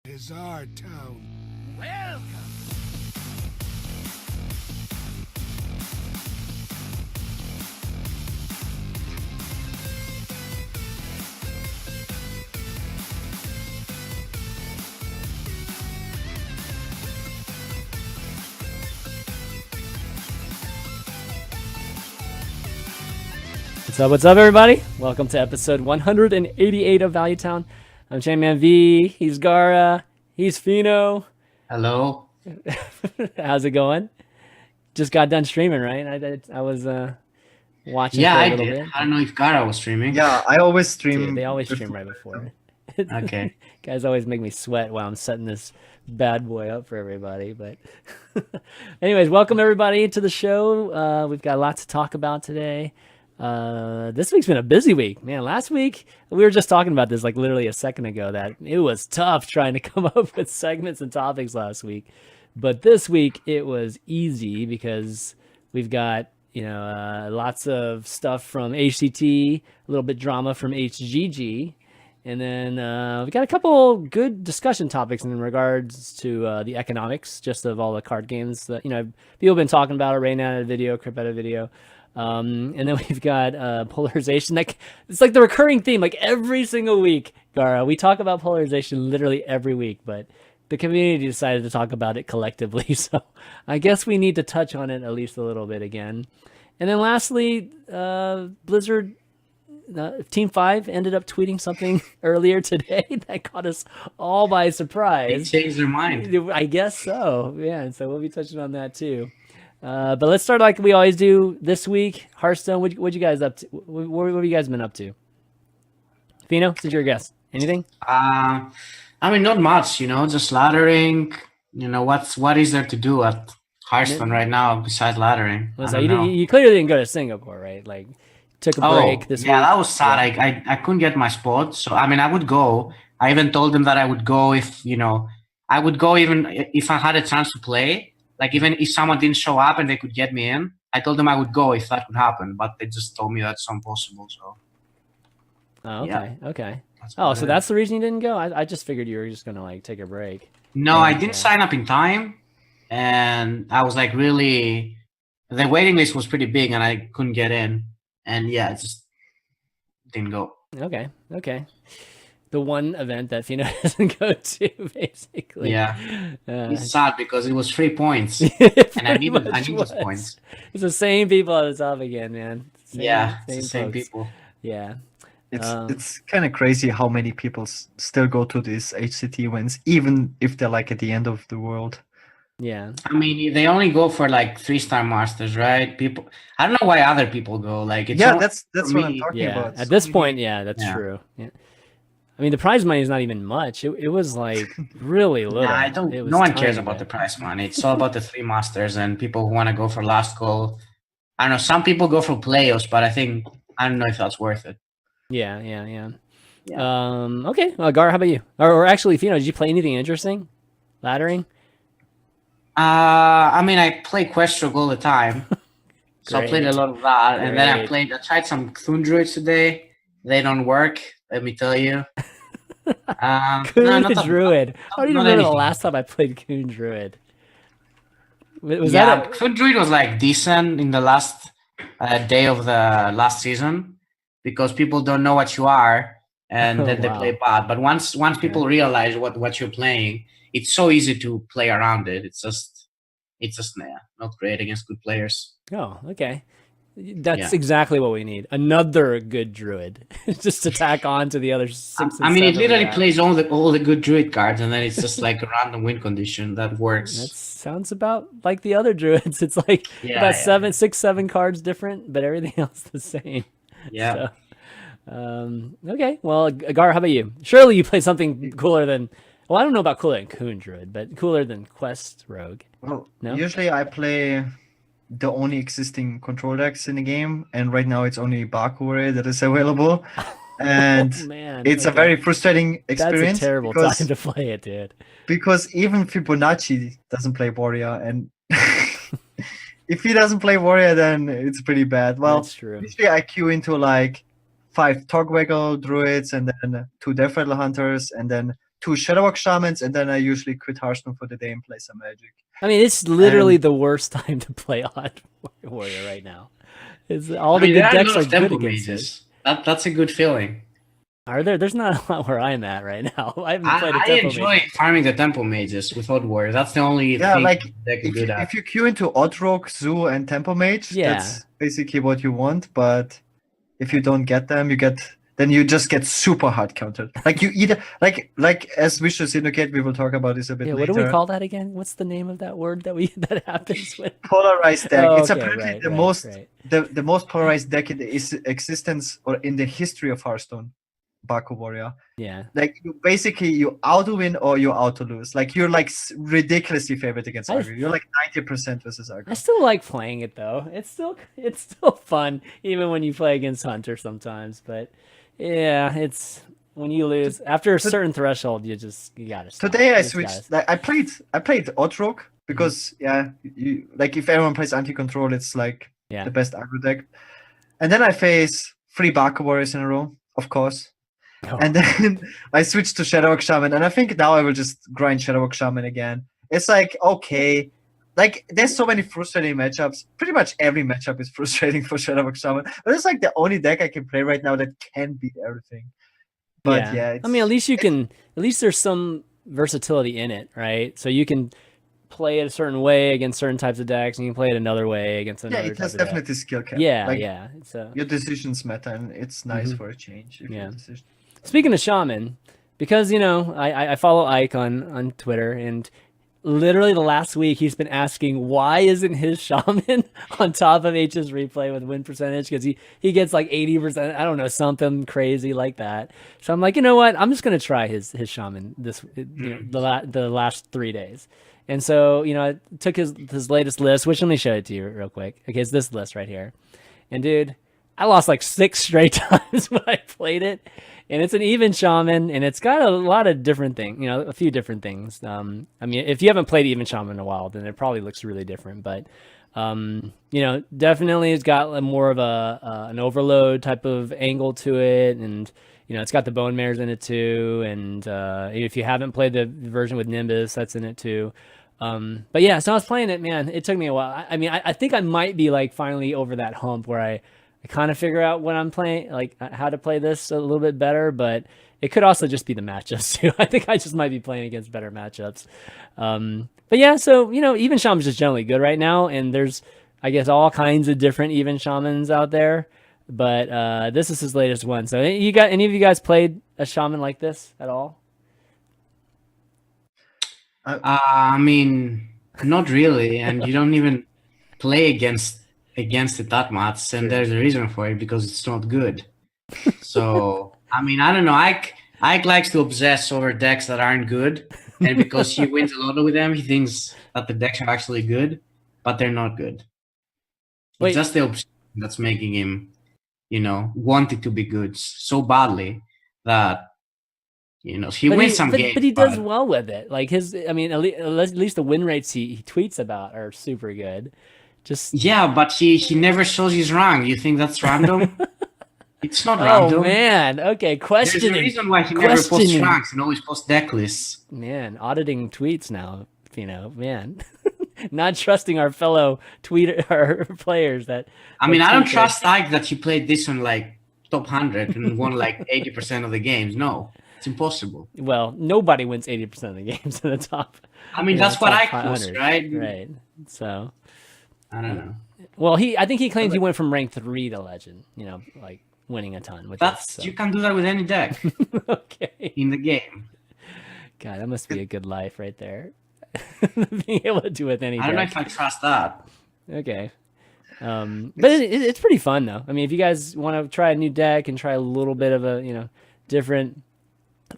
is our town. Welcome. What's up, everybody? Welcome to episode 188 of Value Town. I'm ChanmanV. He's Gaara. He's Feno. Hello. How's it going? Just got done streaming, right? I was watching. Yeah, for a I little did. bit. I don't know if Gaara was streaming. Yeah, I always stream. Dude, they always stream right before. Okay. Guys always make me sweat while I'm setting this bad boy up for everybody. But anyways, welcome everybody to the show. We've got a lot to talk about today. This week's been a busy week, man. Last week we were just talking about this like literally a second ago that it was tough trying to come up with segments and topics last week, but this week it was easy because we've got lots of stuff from HCT, a little bit drama from HGG, and then we got a couple good discussion topics in regards to the economics just of all the card games that people have been talking about. Right now, a video, Crip had a video. And then we've got Polarization. Like it's like the recurring theme, like every single week, Gaara. We talk about Polarization literally every week, but the community decided to talk about it collectively. So I guess we need to touch on it at least a little bit again. And then lastly, Blizzard Team 5 ended up tweeting something earlier today that caught us all by surprise. They changed their mind. I guess so. Yeah, and so we'll be touching on that too. But let's start like we always do this week. Hearthstone, what you guys up to? What have you guys been up to? Feno, since you're a guest, anything? I mean, not much, just laddering. What is there to do at Hearthstone right now besides laddering? So you clearly didn't go to Singapore, right? Like, took a break this week. Yeah, that was sad. Yeah. I couldn't get my spot. So, I mean, I would go. I even told them that I would go if, I would go even if I had a chance to play. Like, even if someone didn't show up and they could get me in, I told them I would go if that would happen, but they just told me that's impossible, so. Oh, okay, yeah. Okay. So that's the reason you didn't go? I just figured you were just going to, take a break. No, I didn't sign up in time, and I was, the waiting list was pretty big, and I couldn't get in, and, yeah, it just didn't go. Okay. The one event that Feno doesn't go to, basically. Yeah, it's sad because it was 3 points, and I needed those points. It's the same people at the top again, man. Same people. Yeah. It's kind of crazy how many people still go to these HCT events, even if they're at the end of the world. Yeah. I mean, they only go for 3-star masters, right? People, I don't know why other people go. That's what I'm talking about. At this point, that's true. Yeah. I mean, the prize money is not even much. It was really little. No one cares about the prize money. It's all about the 3 masters and people who want to go for last call. I don't know. Some people go for playoffs, but I don't know if that's worth it. Yeah. Okay. Well, Gar, how about you? Or actually, Feno, did you play anything interesting? Laddering? I mean, I play Queststroke all the time. So I played a lot of that. And then I tried some Thune Druids today. They don't work. Let me tell you. Coon Druid. I don't even remember the last time I played Coon Druid. Coon Druid was decent in the last day of the last season because people don't know what you are and then they play bad. But once people realize what you're playing, it's so easy to play around it. It's just not great against good players. Oh, okay. That's exactly what we need. Another good druid, just to tack on to the other 6. I mean, it literally plays all the good druid cards, and then it's just a random win condition that works. That sounds about like the other druids. It's about 6, 7 cards different, but everything else the same. Yeah. So, okay. Well, Gar, how about you? Surely you play something cooler than. Well, I don't know about cooler than Coon Druid, but cooler than Quest Rogue. Well, no? Usually I play the only existing control decks in the game, and right now it's only Bakure that is available, and it's a very frustrating experience. That's a terrible time to play it, dude. Because even Fibonacci doesn't play Warrior, and if he doesn't play Warrior, then it's pretty bad. Well, that's true. Usually I queue into 5 Togwaggle Druids, and then 2 Death Rattle Hunters, and then 2 Shadowwalk Shamans, and then I usually quit Hearthstone for the day and play some Magic. I mean, it's literally the worst time to play Odd Warrior right now. It's all the good decks are good against it. That's a good feeling. Are there? There's not a lot where I'm at right now. I haven't played a I Tempo enjoy Mage. farming the Tempo Mages with Odd Warrior. That's the only thing like deck is good at. if you queue into Odd Rogue, Zoo, and Tempo Mage, that's basically what you want. But if you don't get them, then you just get super hard countered. Like you either like as Vicious Indicate, we will talk about this a bit later. What do we call that again? What's the name of that word that happens with polarized deck? Oh, it's okay, apparently right. the most polarized deck in the existence or in the history of Hearthstone. Baku Warrior. Yeah. Like you auto win or you auto lose. Like you're like ridiculously favored against aggro. You're like 90% versus aggro. I still like playing it though. It's still fun even when you play against Hunter sometimes. But yeah, it's when you lose after a certain threshold, you gotta stop. Today I switched. Like I played Odd Rogue because you like if everyone plays anti-control, it's like the best aggro deck. And then I face 3 Baku Warriors in a row, of course. Oh. And then I switched to Shadowwalk Shaman, and I think now I will just grind Shadowwalk Shaman again. It's like, okay, like there's so many frustrating matchups. Pretty much every matchup is frustrating for Shadowwalk Shaman, but it's like the only deck I can play right now that can beat everything. But I mean, at least there's some versatility in it, right? So you can play it a certain way against certain types of decks, and you can play it another way against another. Yeah, it has definitely skill cap. Yeah, your decisions matter, and it's nice for a change. Speaking of Shaman, because I follow Ike on Twitter, and literally the last week he's been asking why isn't his Shaman on top of H's replay with win percentage, because he gets like 80%, I don't know, something crazy like that. So I'm like, you know what, I'm just gonna try his Shaman the last 3 days. And so I took his latest list, which let me show it to you real quick. Okay, it's this list right here, and dude, I lost like 6 straight times when I played it. And it's an even Shaman, and it's got a lot of different things, a few different things. I mean, if you haven't played even Shaman in a while, then it probably looks really different. But, definitely it's got more of an overload type of angle to it. And, it's got the bone mares in it too. And if you haven't played the version with Nimbus, that's in it too. But yeah, so I was playing it, man. It took me a while. I mean, I think I might be like finally over that hump where I kind of figure out when I'm playing, like how to play this a little bit better, but it could also just be the matchups too. I think I just might be playing against better matchups. But yeah, so, even Shaman's just generally good right now. And there's, I guess, all kinds of different even Shamans out there, but this is his latest one. So any of you guys played a Shaman like this at all? I mean, not really. And you don't even play against it that much, and there's a reason for it, because it's not good. So I mean, I don't know, Ike likes to obsess over decks that aren't good, and because he wins a lot with them, he thinks that the decks are actually good, but they're not good. It's just the obsession that's making him want it to be good so badly that he wins some games, but he does well with it. Like at least the win rates he tweets about are super good. But he never shows he's wrong. You think that's random? It's not random. Oh man, okay. Questioning. There's a reason why he never posts ranks and always posts deck lists. Man, auditing tweets now. Man, not trusting our fellow our players. I don't trust Ike that he played this on like top 100 and won like 80% of the games. No, it's impossible. Well, nobody wins 80% of the games in the top. That's what Ike posts, right? Right. So. I don't know. Well, I think he claims he went from rank 3 to legend. Like winning a ton with You can do that with any deck. Okay. In the game. God, that must be a good life right there. Being able to do it with any deck. I don't know if I trust that. Okay. But it's pretty fun though. I mean, if you guys want to try a new deck and try a little bit of a different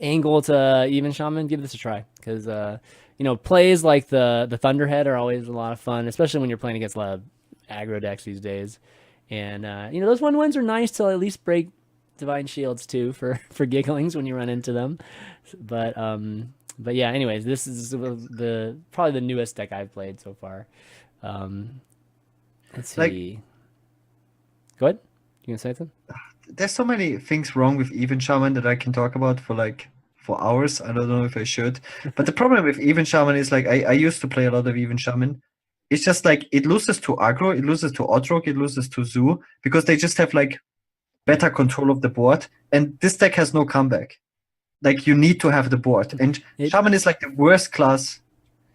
angle to even Shaman, give this a try, because plays like the Thunderhead are always a lot of fun, especially when you're playing against a lot of aggro decks these days. And those 1-1s are nice to at least break Divine Shields too for gigglings when you run into them. But yeah, anyways, this is probably the newest deck I've played so far. Let's see. Go ahead. You gonna say something? There's so many things wrong with even Shaman that I can talk about for like for hours. I don't know if I should. But the problem with Even Shaman is like I used to play a lot of Even Shaman. It's just like it loses to aggro, it loses to Odrog, it loses to Zoo because they just have like better control of the board. And this deck has no comeback. Like you need to have the board. And Shaman is like the worst class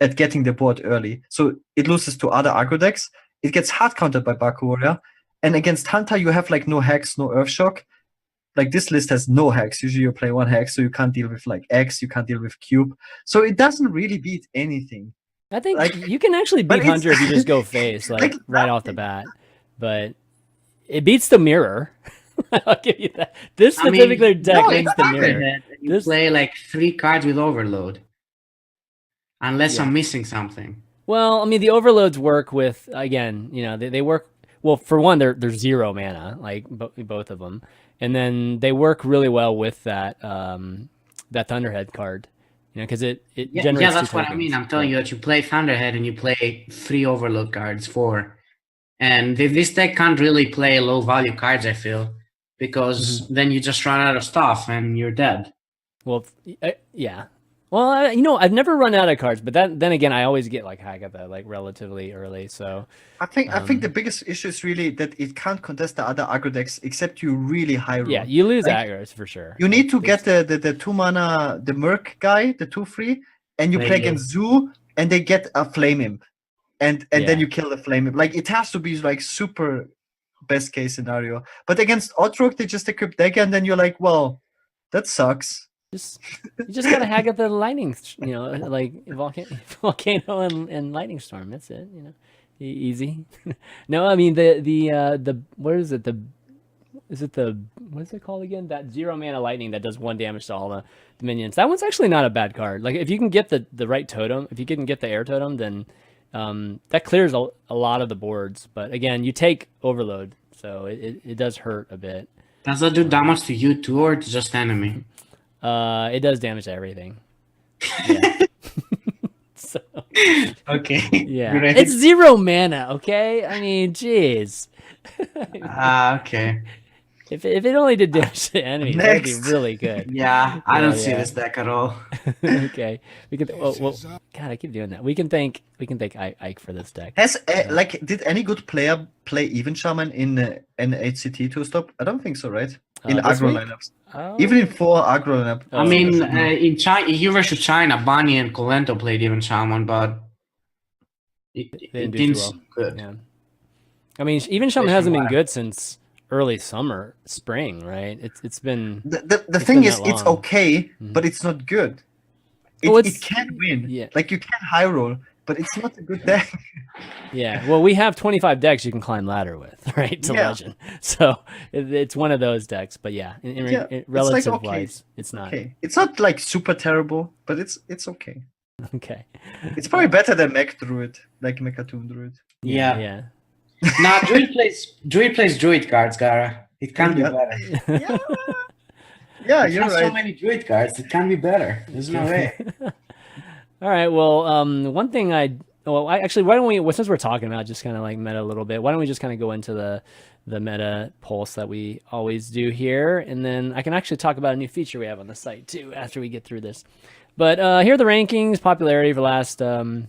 at getting the board early. So it loses to other aggro decks. It gets hard countered by Baku Warrior. And against Hunter, you have like no Hex, no Earthshock. Like this list has no Hex. Usually you play one Hex, so you can't deal with like X, you can't deal with Cube. So it doesn't really beat anything. I think like, you can actually beat Hunter if you just go face, like right off the bat. But it beats the mirror. I'll give you that. This particular deck beats the mirror. You play like 3 cards with Overload. Unless I'm missing something. Well, I mean, the Overloads work with, again, you know, they work, well, for one, they're 0 mana, like both of them. And then they work really well with that that Thunderhead card. You know, because it generates. Yeah, that's what I mean. I'm telling you that you play Thunderhead and you play 3 Overload cards, 4. And this deck can't really play low value cards, I feel, because then you just run out of stuff and you're dead. Well, yeah. Well, you know, I've never run out of cards, but then again, I always get like Hagatha like relatively early. So I think the biggest issue is really that it can't contest the other aggro decks except you really high roll. Yeah, you lose aggros for sure. You need to get the 2 mana, the Merc guy, the 2/3, and you play against Zoo, and they get a Flame Imp, and then you kill the Flame Imp. Like it has to be like super best case scenario. But against Odrog, they just equip Dagger, and then you're like, well, that sucks. You just gotta hack up the lightning, you know, like volcano and lightning storm. That's it, you know, easy. No, I mean the what is it? What's it called again? That 0 mana lightning that does 1 damage to all the minions. That one's actually not a bad card. Like if you can get the right totem, if you can get the air totem, then that clears a lot of the boards. But again, you take Overload, so it does hurt a bit. Does that do damage to you too, or to just enemy? It does damage to everything. Yeah. So, okay. Yeah. Great. It's 0 mana, okay? I mean, jeez. Okay. If it only did damage to enemies, that would be really good. Yeah, I don't see this deck at all. Okay. We can well, God, I keep doing that. We can thank Ike for this deck. Did any good player play Even Shaman in an HCT 2-stop? I don't think so, right? In aggro lineups. Oh. Even in 4 aggro lineup. I mean, in China, here versus China, Bunny and Colento played Even Shaman, but it didn't seem good. Yeah. I mean, Even Shaman hasn't been good since early spring, right? It's been the thing is it's okay, but it's not good. It can win. Yeah. Like you can high roll, but it's not a good deck. Yeah. Well, we have 25 decks you can climb ladder with, right? To Legend. So it's one of those decks, but in relative wise, it's not. Okay. It's not like super terrible, but it's okay. Okay. It's probably better than Mech Druid, like Mechatoon Druid. Yeah. Nah, Druid plays Druid cards, Gaara. It can be better. Yeah, you're right. So many Druid cards, it can be better. There's no way. All right. Well, one thing actually, why don't we, since we're talking about just kind of like meta a little bit, why don't we just kind of go into the meta pulse that we always do here, and then I can actually talk about a new feature we have on the site too after we get through this. But here are the rankings, popularity for last 2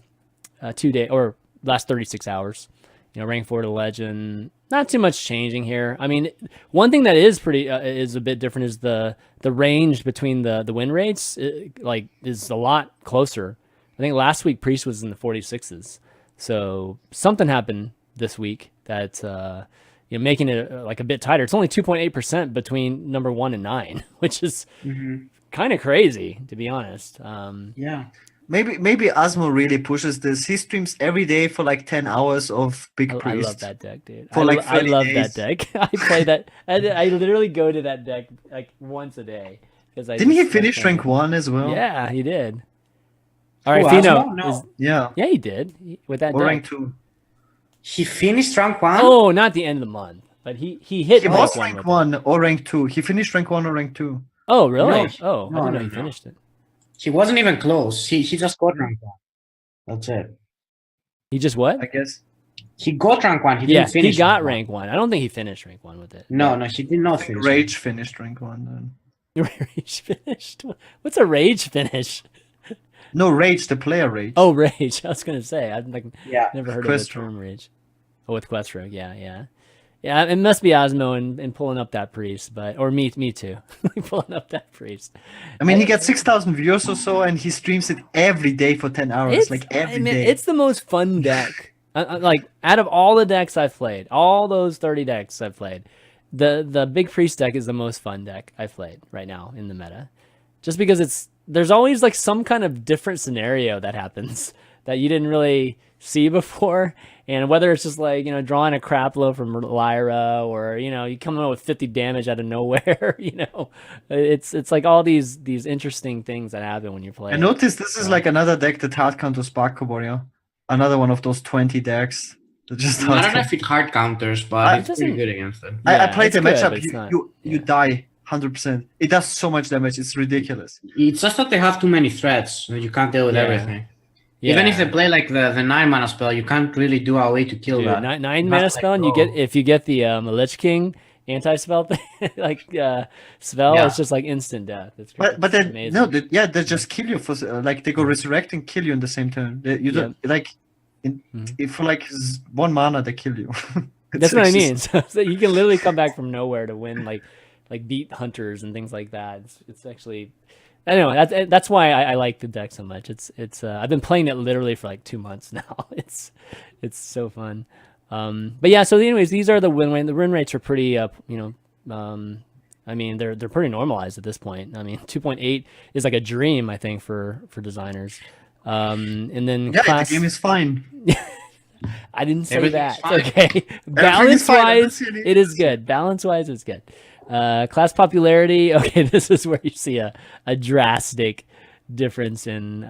days or last 36 hours. You know, rank 4 to Legend. Not too much changing here. I mean, one thing that is pretty is a bit different is the range between the win rates. Is a lot closer. I think last week Priest was in the 46s. So something happened this week that's making it like a bit tighter. It's only 2.8% between number 1 and 9, which is kind of crazy, to be honest. Yeah. Maybe Asmo really pushes this. He streams every day for like 10 hours of Big Priest. I love that deck, dude. I love that deck. I play that. I literally go to that deck like once a day. Didn't he finish rank 1 as well? Yeah, he did. All right, Feno. No. Yeah, he did with that deck. Rank 2. He finished rank 1? Oh, not the end of the month. But he hit He was rank 1 or rank 2. He finished rank 1 or rank 2. Oh, really? I didn't know he finished it. He wasn't even close. He just got rank 1. That's it. He just what? I guess. He got rank 1. He didn't finish. He got rank 1. I don't think he finished rank 1 with it. No, he did not finish. Rage finished rank 1 then. Rage finished. What's a rage finish? No, rage, the player rage. Oh, rage. I was gonna say I've like never heard of the Quest term rage. Oh, with Quest Rogue, yeah. It must be Osmo and pulling up that priest, but or me too, pulling up that priest. I mean, he gets 6,000 viewers or so, and he streams it every day for 10 hours, like every day. It's the most fun deck. Like out of all the decks I've played, all those 30 decks I've played, the big priest deck is the most fun deck I've played right now in the meta, just because there's always like some kind of different scenario that happens that you didn't really see before. And whether it's just like, drawing a crap load from Lyra, or, you come up with 50 damage out of nowhere, it's like all these interesting things that happen when you play. I noticed this is like another deck that hard counters Sparkle Warrior. Another one of those 20 decks that just I don't know if it hard counters, but it's pretty good against it. I played the matchup. You die 100%. It does so much damage. It's ridiculous. It's just that they have too many threats. You can't deal with everything. Yeah. Even if they play like the 9 mana spell, you can't really do a way to kill that. 9 mana spell, and if you get the Lich King anti-spell thing, spell, it's just like instant death. It's but then they just kill you for like they go resurrect and kill you in the same turn. You don't like if for like 1 mana they kill you. That's what I mean. So you can literally come back from nowhere to win, like beat hunters and things like that. It's actually. I don't know. That's why I like the deck so much. It's I've been playing it literally for like 2 months now. It's so fun. But yeah. So anyways, these are the win rate. The win rates are pretty. I mean, they're pretty normalized at this point. I mean, 2.8 is like a dream, I think, for designers. And then the game is fine. I didn't say that. Okay. Balance wise, it is good. Balance wise, it's good. Class popularity. Okay, this is where you see a drastic difference in,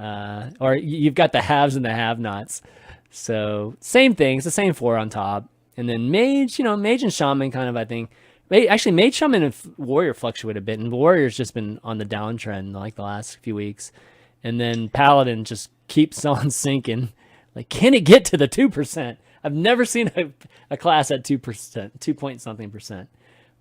or you've got the haves and the have-nots. So same thing. It's the same 4 on top. And then mage, mage and shaman kind of, I think. Actually, mage, shaman, and warrior fluctuate a bit. And warrior's just been on the downtrend like the last few weeks. And then paladin just keeps on sinking. Like, can it get to the 2%? I've never seen a class at 2%, 2 point something percent.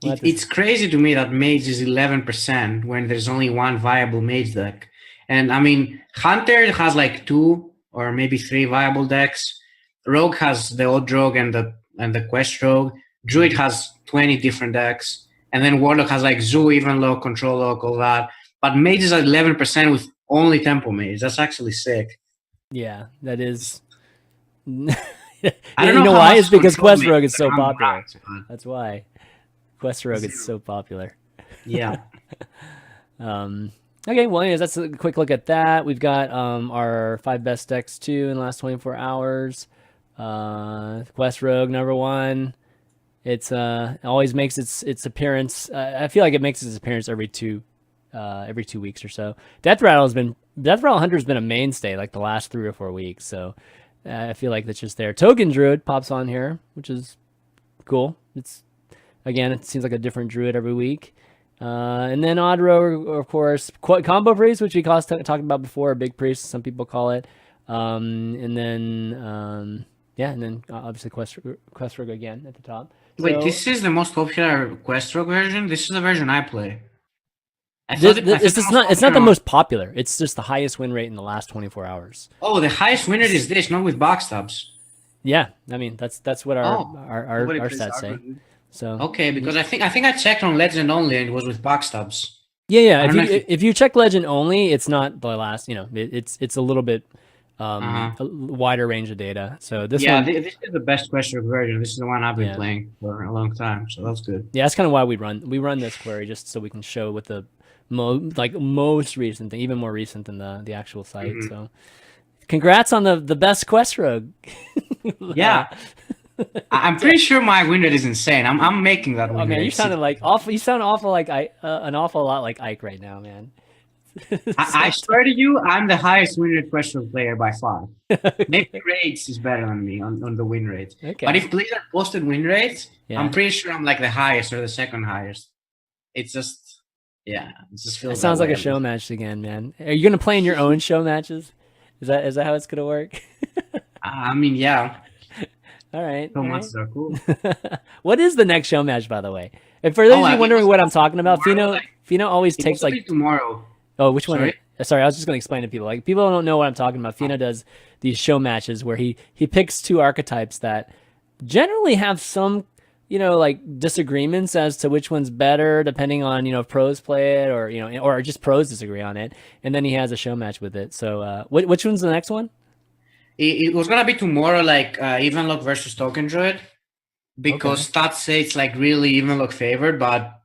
It's crazy to me that mage is 11% when there's only one viable mage deck. And I mean, Hunter has like 2 or maybe 3 viable decks. Rogue has the odd rogue and the quest rogue. Druid has 20 different decks. And then Warlock has like Zoo, even lock, control lock, all that. But mage is at 11% with only tempo mage. That's actually sick. Yeah, that is. I don't know why. It's because quest rogue is so popular. That's why. Quest Rogue is so popular. Yeah. Okay, well, anyways, that's a quick look at that. We've got our 5 best decks too in the last 24 hours. Quest Rogue number 1. It's always makes its appearance. I feel like it makes its appearance every 2 weeks or so. Death Rattle Hunter's been a mainstay like the last 3 or 4 weeks. So I feel like that's just there. Token Druid pops on here, which is cool. Again, it seems like a different druid every week. And then Odd Row, of course. Combo Priest, which we talked about before, Big Priest, some people call it. And then obviously Quest Rogue again at the top. Wait, this is the most popular Quest Rogue version? This is the version I play. It's not the most popular. It's just the highest win rate in the last 24 hours. Oh, the highest win rate is this, not with backstabs. Yeah, I mean that's what our stats say. So okay, because I think I checked on Legend only and it was with backstabs. Yeah. If you check Legend only, it's not the last. It's a little bit a wider range of data. So this is the best Quest Rogue version. This is the one I've been playing for a long time, so that's good. Yeah, that's kind of why we run this query, just so we can show what the most recent thing, even more recent than the actual site. Mm-hmm. So congrats on the best Quest Rogue. Yeah. I'm pretty sure my win rate is insane. I'm making that win rate. You sound awful like an awful lot like Ike right now, man. I swear to you, I'm the highest win rate Quest Rogue player by far. Maybe Raids is better than me on the win rate. Okay. But if Blizzard posted win rates, I'm pretty sure I'm like the highest or the second highest. It just feels. It sounds like a show match again, man. Are you gonna play in your own show matches? Is that how it's gonna work? I mean, yeah. All right. Show matches are cool. What is the next show match, by the way? And for those of you wondering what I'm talking about, Feno always takes like tomorrow. Oh, which one? Sorry? Sorry, I was just going to explain to people. Like people don't know what I'm talking about. Feno does these show matches where he picks two archetypes that generally have some, like disagreements as to which one's better, depending on, if pros play it or, or just pros disagree on it. And then he has a show match with it. So which one's the next one? It was going to be tomorrow, like even look versus Token Druid, because stats say it's like really even look favored. But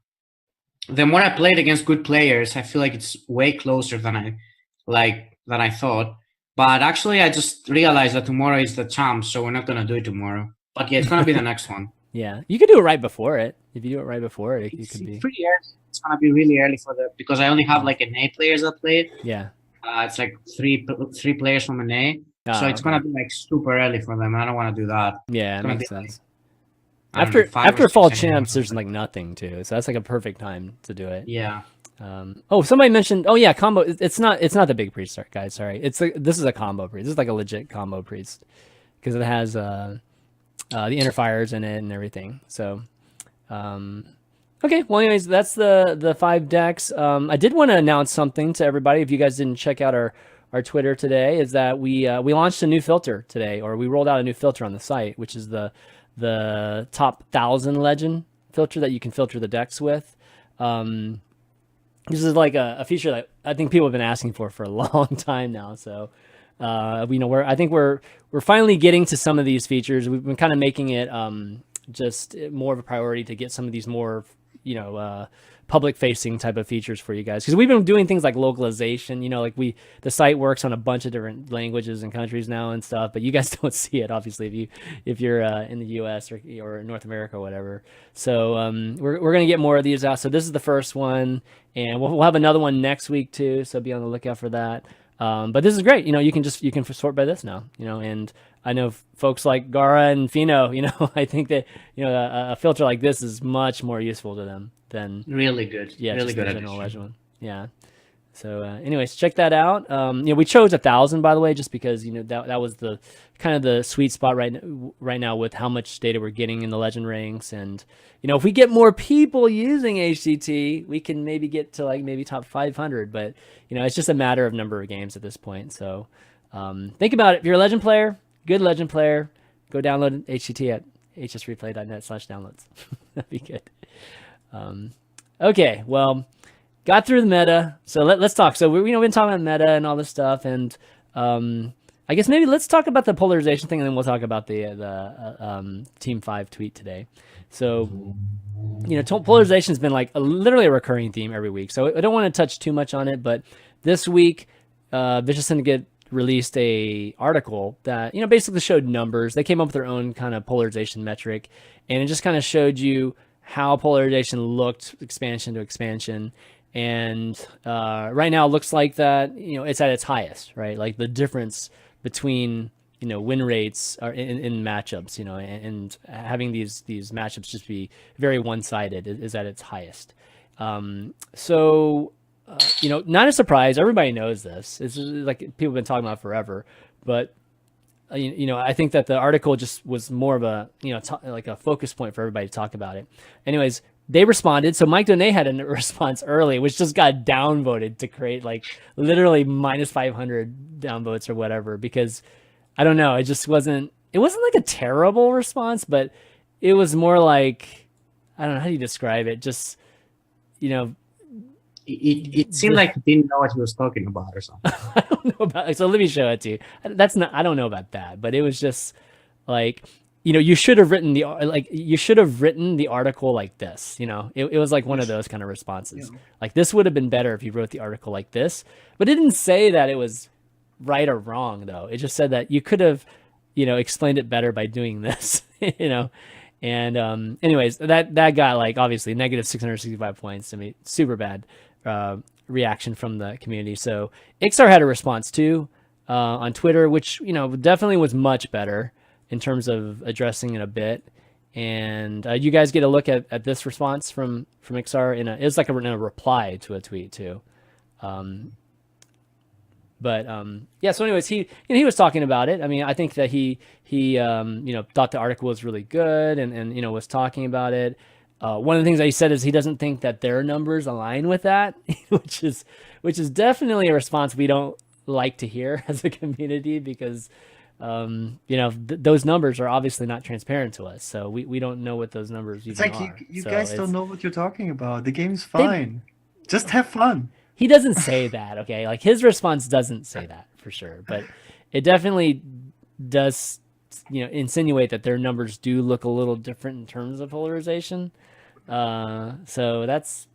the more I played against good players, I feel like it's way closer than I thought. But actually, I just realized that tomorrow is the champ, so we're not going to do it tomorrow. But yeah, it's going to be the next one. Yeah, you could do it right before it. If you do it right before it, it could be pretty early. It's going to be really early because I only have like an A players that played. Yeah. It's like three players from an A. So it's going to be like super early for them. I don't want to do that. Yeah, it makes sense. After fall champs, there's like nothing too. So that's like a perfect time to do it. Yeah. Somebody mentioned. Oh yeah, combo. It's not the big priest, guys. Sorry. This is a combo priest. This is like a legit combo priest because it has the inner fires in it and everything. So, okay. Well, anyways, that's the 5 decks. I did want to announce something to everybody. If you guys didn't check out our Twitter today, is that we launched a new filter today, or we rolled out a new filter on the site, which is the top 1,000 legend filter that you can filter the decks with. This is like a feature that I think people have been asking for a long time now. So, I think we're finally getting to some of these features. We've been kind of making it just more of a priority to get some of these more, public facing type of features for you guys, because we've been doing things like localization, like the site works on a bunch of different languages and countries now and stuff, but you guys don't see it obviously if you're in the US or North America or whatever. So we're going to get more of these out. So this is the first one, and we'll have another one next week too, so be on the lookout for that. But this is great. You can sort by this now, and I know folks like Gaara and Feno, I think that, a filter like this is much more useful to them than really good. Yeah. Really good. General legend one. Yeah. So anyways, check that out. We chose 1,000, by the way, just because, that was the kind of the sweet spot right now with how much data we're getting in the legend ranks. And, if we get more people using HCT, we can maybe get to maybe top 500, but it's just a matter of number of games at this point. So think about it. If you're a legend player, good legend player, go download HCT at hsreplay.net/downloads. That'd be good. Okay. Well, got through the meta, so let's talk. So we've been talking about meta and all this stuff, and I guess maybe let's talk about the polarization thing, and then we'll talk about the Team 5 tweet today. So polarization has been literally a recurring theme every week. So I don't want to touch too much on it, but this week, Vicious Syndicate released a article that basically showed numbers. They came up with their own kind of polarization metric, and it just kind of showed you how polarization looked expansion to expansion. And right now it looks like that it's at its highest, right? Like the difference between win rates are in matchups, and having these matchups just be very one-sided is at its highest. So not a surprise. Everybody knows this. It's like people have been talking about it forever, but I think that the article just was more of a, like a focus point for everybody to talk about it. Anyways, they responded. So Mike Donay had a response early, which just got downvoted to create literally minus 500 downvotes or whatever, because I don't know. It just wasn't like a terrible response, but it was more like, I don't know, how do you describe it? Just, It seemed like he didn't know what he was talking about or something. I don't know about. So let me show it to you. I don't know about that, but it was just you should have written the article like this. It was like one of those kind of responses. Like this would have been better if you wrote the article like this, but it didn't say that it was right or wrong though. It just said that you could have, explained it better by doing this. And anyways, that got obviously negative 665 points. I mean, super bad reaction from the community. So Ixar had a response too on Twitter, which definitely was much better in terms of addressing it a bit. And you guys get a look at this response from Ixar it's like in a reply to a tweet too. But yeah. So anyways, he was talking about it. I mean, I think that he thought the article was really good and was talking about it. one of the things that he said is he doesn't think that their numbers align with that, which is definitely a response we don't like to hear as a community, because those numbers are obviously not transparent to us, so we don't know what those numbers It's even like are. you So guys don't know what you're talking about. The game's fine. Just have fun. He doesn't say that, okay? Like, his response doesn't say that for sure, but it definitely does, insinuate that their numbers do look a little different in terms of polarization. So that's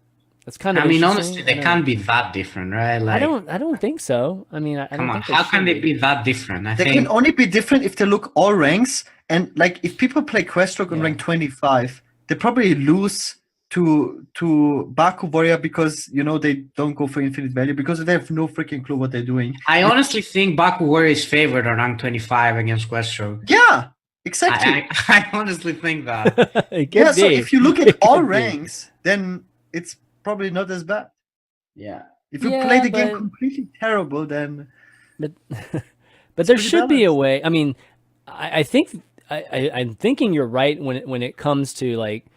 kind of. I mean, interesting. honestly, they can't be that different, right? Like, I don't think so. I mean, I come don't on, think they how can they be be that different? They can only be different if they look all ranks, and like if people play Questrock on rank 25, they probably lose to Baku Warrior because they don't go for infinite value because they have no freaking clue what they're doing. I honestly think Baku Warrior is favored on rank 25 against Questrock. Yeah, exactly. I honestly think that. So if you look at all ranks, then it's probably not as bad. Yeah. If you play the game completely terrible, then. But there should be a way. I mean, I think I'm thinking you're right when it comes to like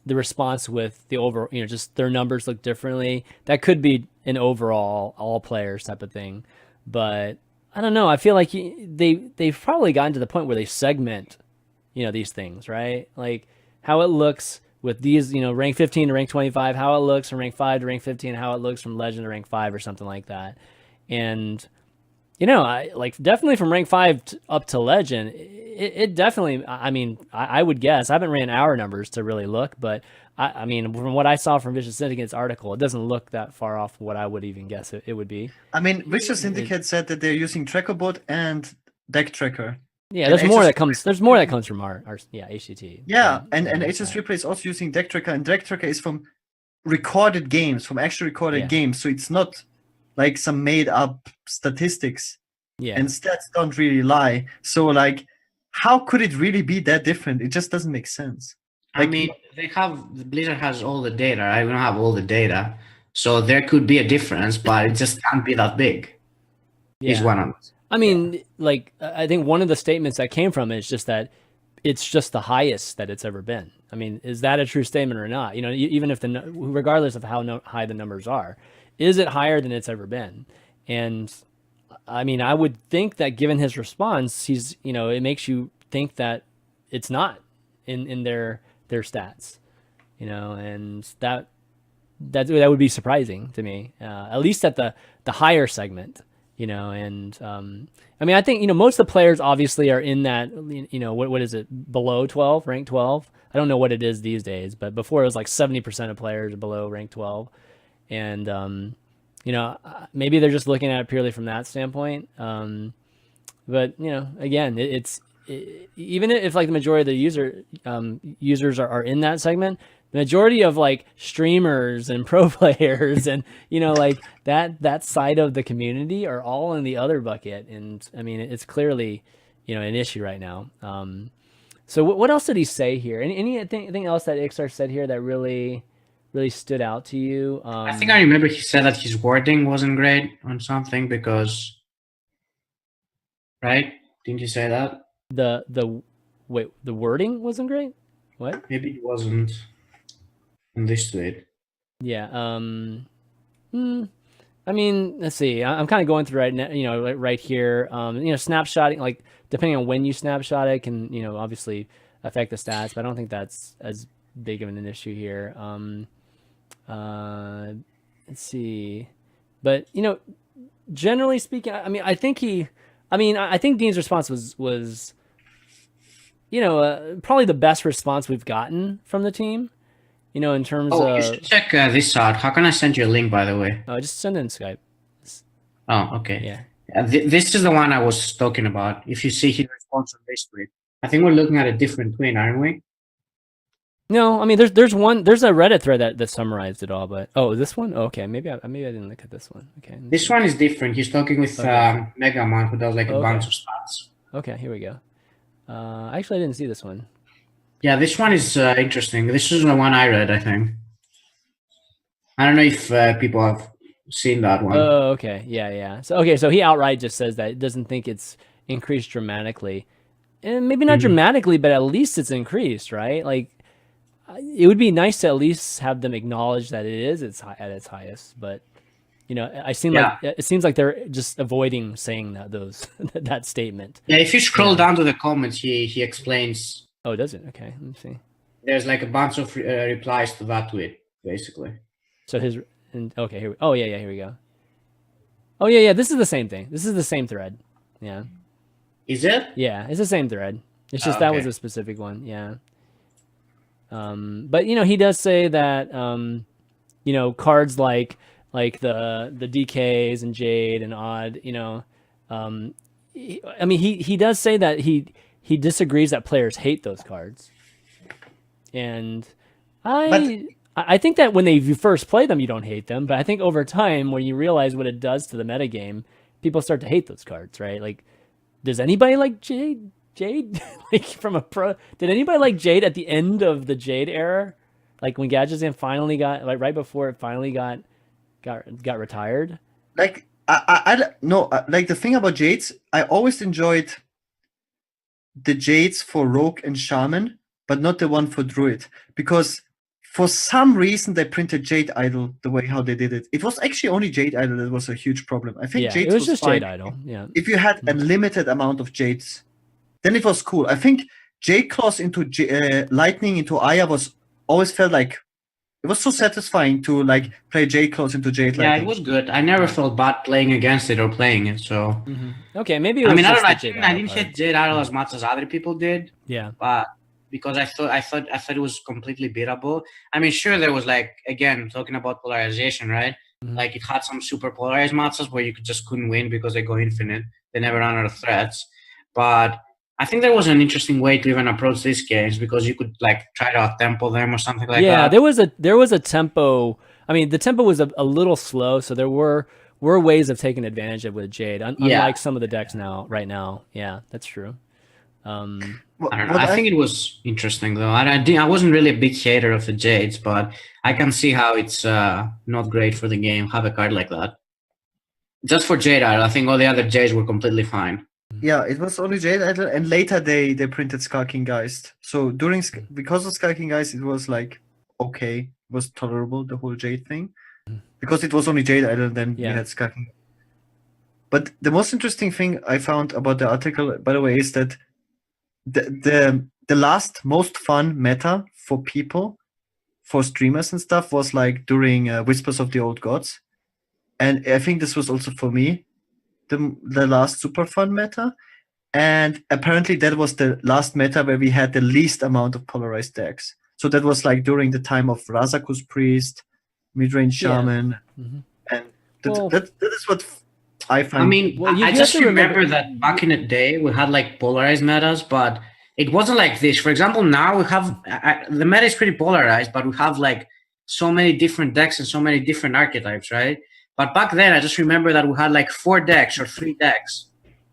the response with the overall, just their numbers look differently. That could be an overall all players type of thing, but I don't know. I feel like they've probably gotten to the point where they segment, these things, right? Like how it looks with these, rank 15 to rank 25, how it looks from rank 5 to rank 15, how it looks from legend to rank 5 or something like that. And I like definitely from rank 5 up to legend, it definitely, I mean, I would guess, I haven't ran our numbers to really look, but I mean, from what I saw from Vicious Syndicate's article, it doesn't look that far off what I would even guess it would be. I mean, Vicious Syndicate said that they're using Trackerbot and Deck Tracker. Yeah, there's more that comes from our HCT. Yeah, and HS Replay is also using Deck Tracker, and Deck Tracker is from recorded games, from actually recorded games, so it's not like some made up statistics. Yeah. And stats don't really lie. So like, how could it really be that different? It just doesn't make sense. Like, I mean, Blizzard has all the data. I don't have all the data, so there could be a difference, but it just can't be that big. Yeah. Is one of them. I mean, like, I think one of the statements that came from it is just that it's just the highest that it's ever been. I mean, is that a true statement or not? Even if regardless of how high the numbers are, is it higher than it's ever been? And I mean, I would think that given his response, he's, it makes you think that it's not in their stats, and that would be surprising to me, at least at the higher segment. And I mean, I think most of the players obviously are in that, what is it, below 12, rank 12. I don't know what it is these days, but before it was like 70% of players are below rank 12, and maybe they're just looking at it purely from that standpoint. But again, it's even if like the majority of the users are in that segment, the majority of like streamers and pro players and like that side of the community are all in the other bucket. And I mean, it's clearly an issue right now. So what else did he say here? Anything else that Ixar said here that really stood out to you? I think I remember he said that his wording wasn't great on something because, right? Didn't you say that? The wording wasn't great? What? Maybe it wasn't in this tweet. Yeah. I mean, let's see. I'm kind of going through right now, right here. Snapshotting, like depending on when you snapshot it, can obviously affect the stats, but I don't think that's as big of an issue here. Let's see, but generally speaking, I mean, I think Dean's response was probably the best response we've gotten from the team. In terms of... you should check this out. How can I send you a link, by the way? Oh, just send it in Skype. Oh, okay. Yeah. This is the one I was talking about. If you see his response on this tweet, I think we're looking at a different tweet, aren't we? No, I mean, there's a Reddit thread that summarized it all, but this one? Oh, okay, maybe I didn't look at this one. Okay. This one is different. He's talking with Megaman, who does like a bunch of stats. Okay, here we go. Actually, I didn't see this one. Yeah, this one is interesting. This is the one I read, I think. I don't know if people have seen that one. Oh, okay. Yeah. So he outright just says that it doesn't think it's increased dramatically. And maybe not dramatically, but at least it's increased, right? Like, it would be nice to at least have them acknowledge that it is at its highest, but you know, it seems like they're just avoiding saying that statement. Yeah, if you scroll down to the comments, he explains. Oh, does it? Okay, let me see. There's like a bunch of replies to that tweet, basically. So okay, here. Oh yeah, here we go. Oh yeah. This is the same thing. This is the same thread. Yeah. Is it? Yeah, it's the same thread. It's just that was a specific one. Yeah. But you know, he does say that you know, cards like the DKs and Jade and Odd, you know, I mean, he does say that he disagrees that players hate those cards, and I think that when you first play them, you don't hate them, but I think over time, when you realize what it does to the metagame, people start to hate those cards, right? Like, does anybody like Jade? Like from a pro, did anybody like Jade at the end of the Jade era? Like when Gadgetzan finally got, like right before it finally got retired? Like, I no, like the thing about Jades, I always enjoyed the Jades for Rogue and Shaman, but not the one for Druid, because for some reason they printed Jade Idol the way how they did it. It was actually only Jade Idol that was a huge problem. I think Jades it was just fine. Jade Idol. Yeah. If you had a limited amount of Jades, then it was cool. I think Jade Claws into Lightning into Aya always felt like it was so satisfying to like play Jade Claws into Jade Lightning. Yeah, it was good. I never felt bad playing against it or playing it. So okay, maybe. I don't know. I didn't hit Jade Idol as much as other people did. Yeah, but because I thought it was completely beatable. I mean, sure, there was like, again, talking about polarization, right? Like it had some super polarized matches where you just couldn't win because they go infinite. They never run out of threats. But I think there was an interesting way to even approach these games because you could like try to out-tempo them or something like that. Yeah, there was a tempo. I mean, the tempo was a little slow, so there were ways of taking advantage of it with Jade, unlike some of the decks right now. Yeah, that's true. I don't know. I think it was interesting though. I wasn't really a big hater of the Jades, but I can see how it's not great for the game. Have a card like that. Just for Jade Idol, I think all the other Jades were completely fine. Yeah, it was only Jade Idol, and later they printed Skulking Geist. So because of Skulking Geist, it was like okay, it was tolerable, the whole Jade thing, because it was only Jade Idol. Then we had Skulking. But the most interesting thing I found about the article, by the way, is that the last most fun meta for people, for streamers and stuff, was like during Whispers of the Old Gods, and I think this was also for me the last super fun meta, and apparently that was the last meta where we had the least amount of polarized decks. So that was like during the time of Razaku's Priest, Midrange Shaman, and that is what I find. I mean, I just remember that back in the day we had like polarized metas, but it wasn't like this. For example, now we have the meta is pretty polarized, but we have like so many different decks and so many different archetypes, right? But back then, I just remember that we had like 4 decks or 3 decks.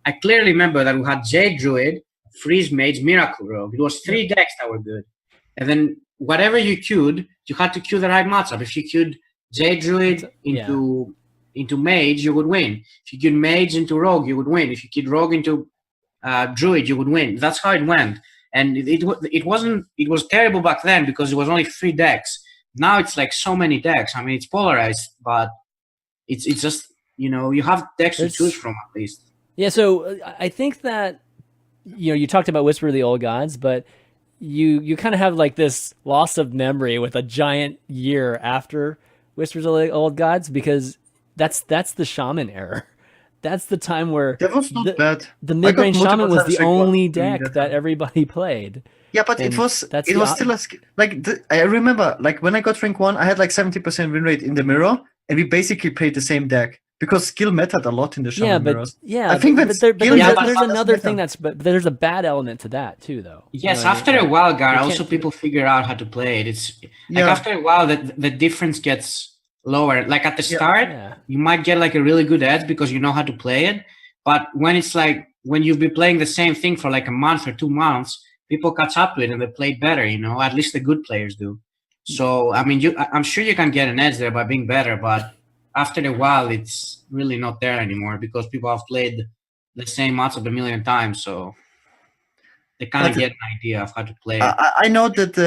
I clearly remember that we had Jade Druid, Freeze Mage, Miracle Rogue. It was 3 decks that were good. And then whatever you queued, you had to queue the right matchup. If you queued Jade Druid into Mage, you would win. If you queued Mage into Rogue, you would win. If you queued Rogue into Druid, you would win. That's how it went. And it was terrible back then because it was only 3 decks. Now it's like so many decks. I mean, it's polarized, but it's just, you know, you have decks to choose from at least. Yeah, so I think that, you know, you talked about Whisper of the Old Gods, but you kind of have like this loss of memory with a giant year after Whispers of the Old Gods, because that's the Shaman era. That's the time where that was not bad. The mid-range Shaman was the only deck that everybody played. Yeah, but it was still I remember like when I got rank 1, I had like 70% win rate in the mirror, and we basically played the same deck because skill mattered a lot in the Shaman mirrors. Yeah, I think there's another thing but there's a bad element to that too, though. Yes, after a while, Gaara, also people figure out how to play it. It's like after a while that the difference gets lower. Like at the start, you might get like a really good edge because you know how to play it. But when it's like when you've been playing the same thing for like a month or 2 months, people catch up to it and they play better. You know, at least the good players do. So I mean, I'm sure you can get an edge there by being better, but after a while, it's really not there anymore because people have played the same matchup a million times, so they kind of get an idea of how to play. I know that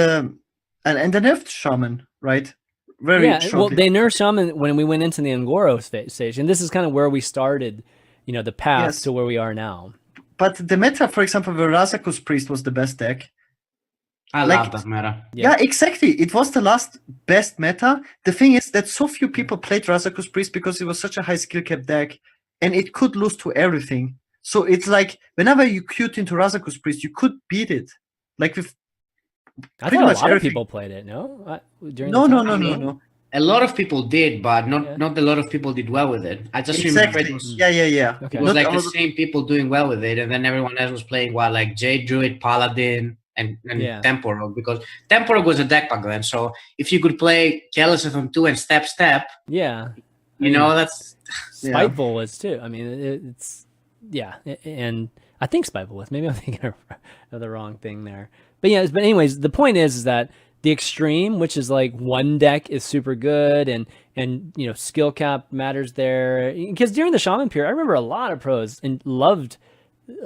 And they nerfed Shaman, right? Very shortly. Well, they nerfed Shaman when we went into the Ngoro stage, and this is kind of where we started, the path to where we are now. But the meta, for example, where Razakus Priest was the best deck. I love that meta. Yeah, exactly. It was the last best meta. The thing is that so few people played Razakus Priest because it was such a high skill cap deck, and it could lose to everything. So it's like whenever you queued into Razakus Priest, you could beat it. Like with I thought a lot of people played it. No, no. A lot of people did, but not a lot of people did well with it. I just remember it was, yeah. Okay. It was like the same people doing well with it, and then everyone else was playing like Jade Druid, Paladin, and Temporal, because Temporal was a deck back then. So if you could play Keleseth on 2 and step, that's Spiteful was too. I mean, it's and I think Spiteful was. Maybe I'm thinking of the wrong thing there. But anyways, the point is that the extreme, which is like one deck is super good and skill cap matters there. Because during the Shaman period, I remember a lot of pros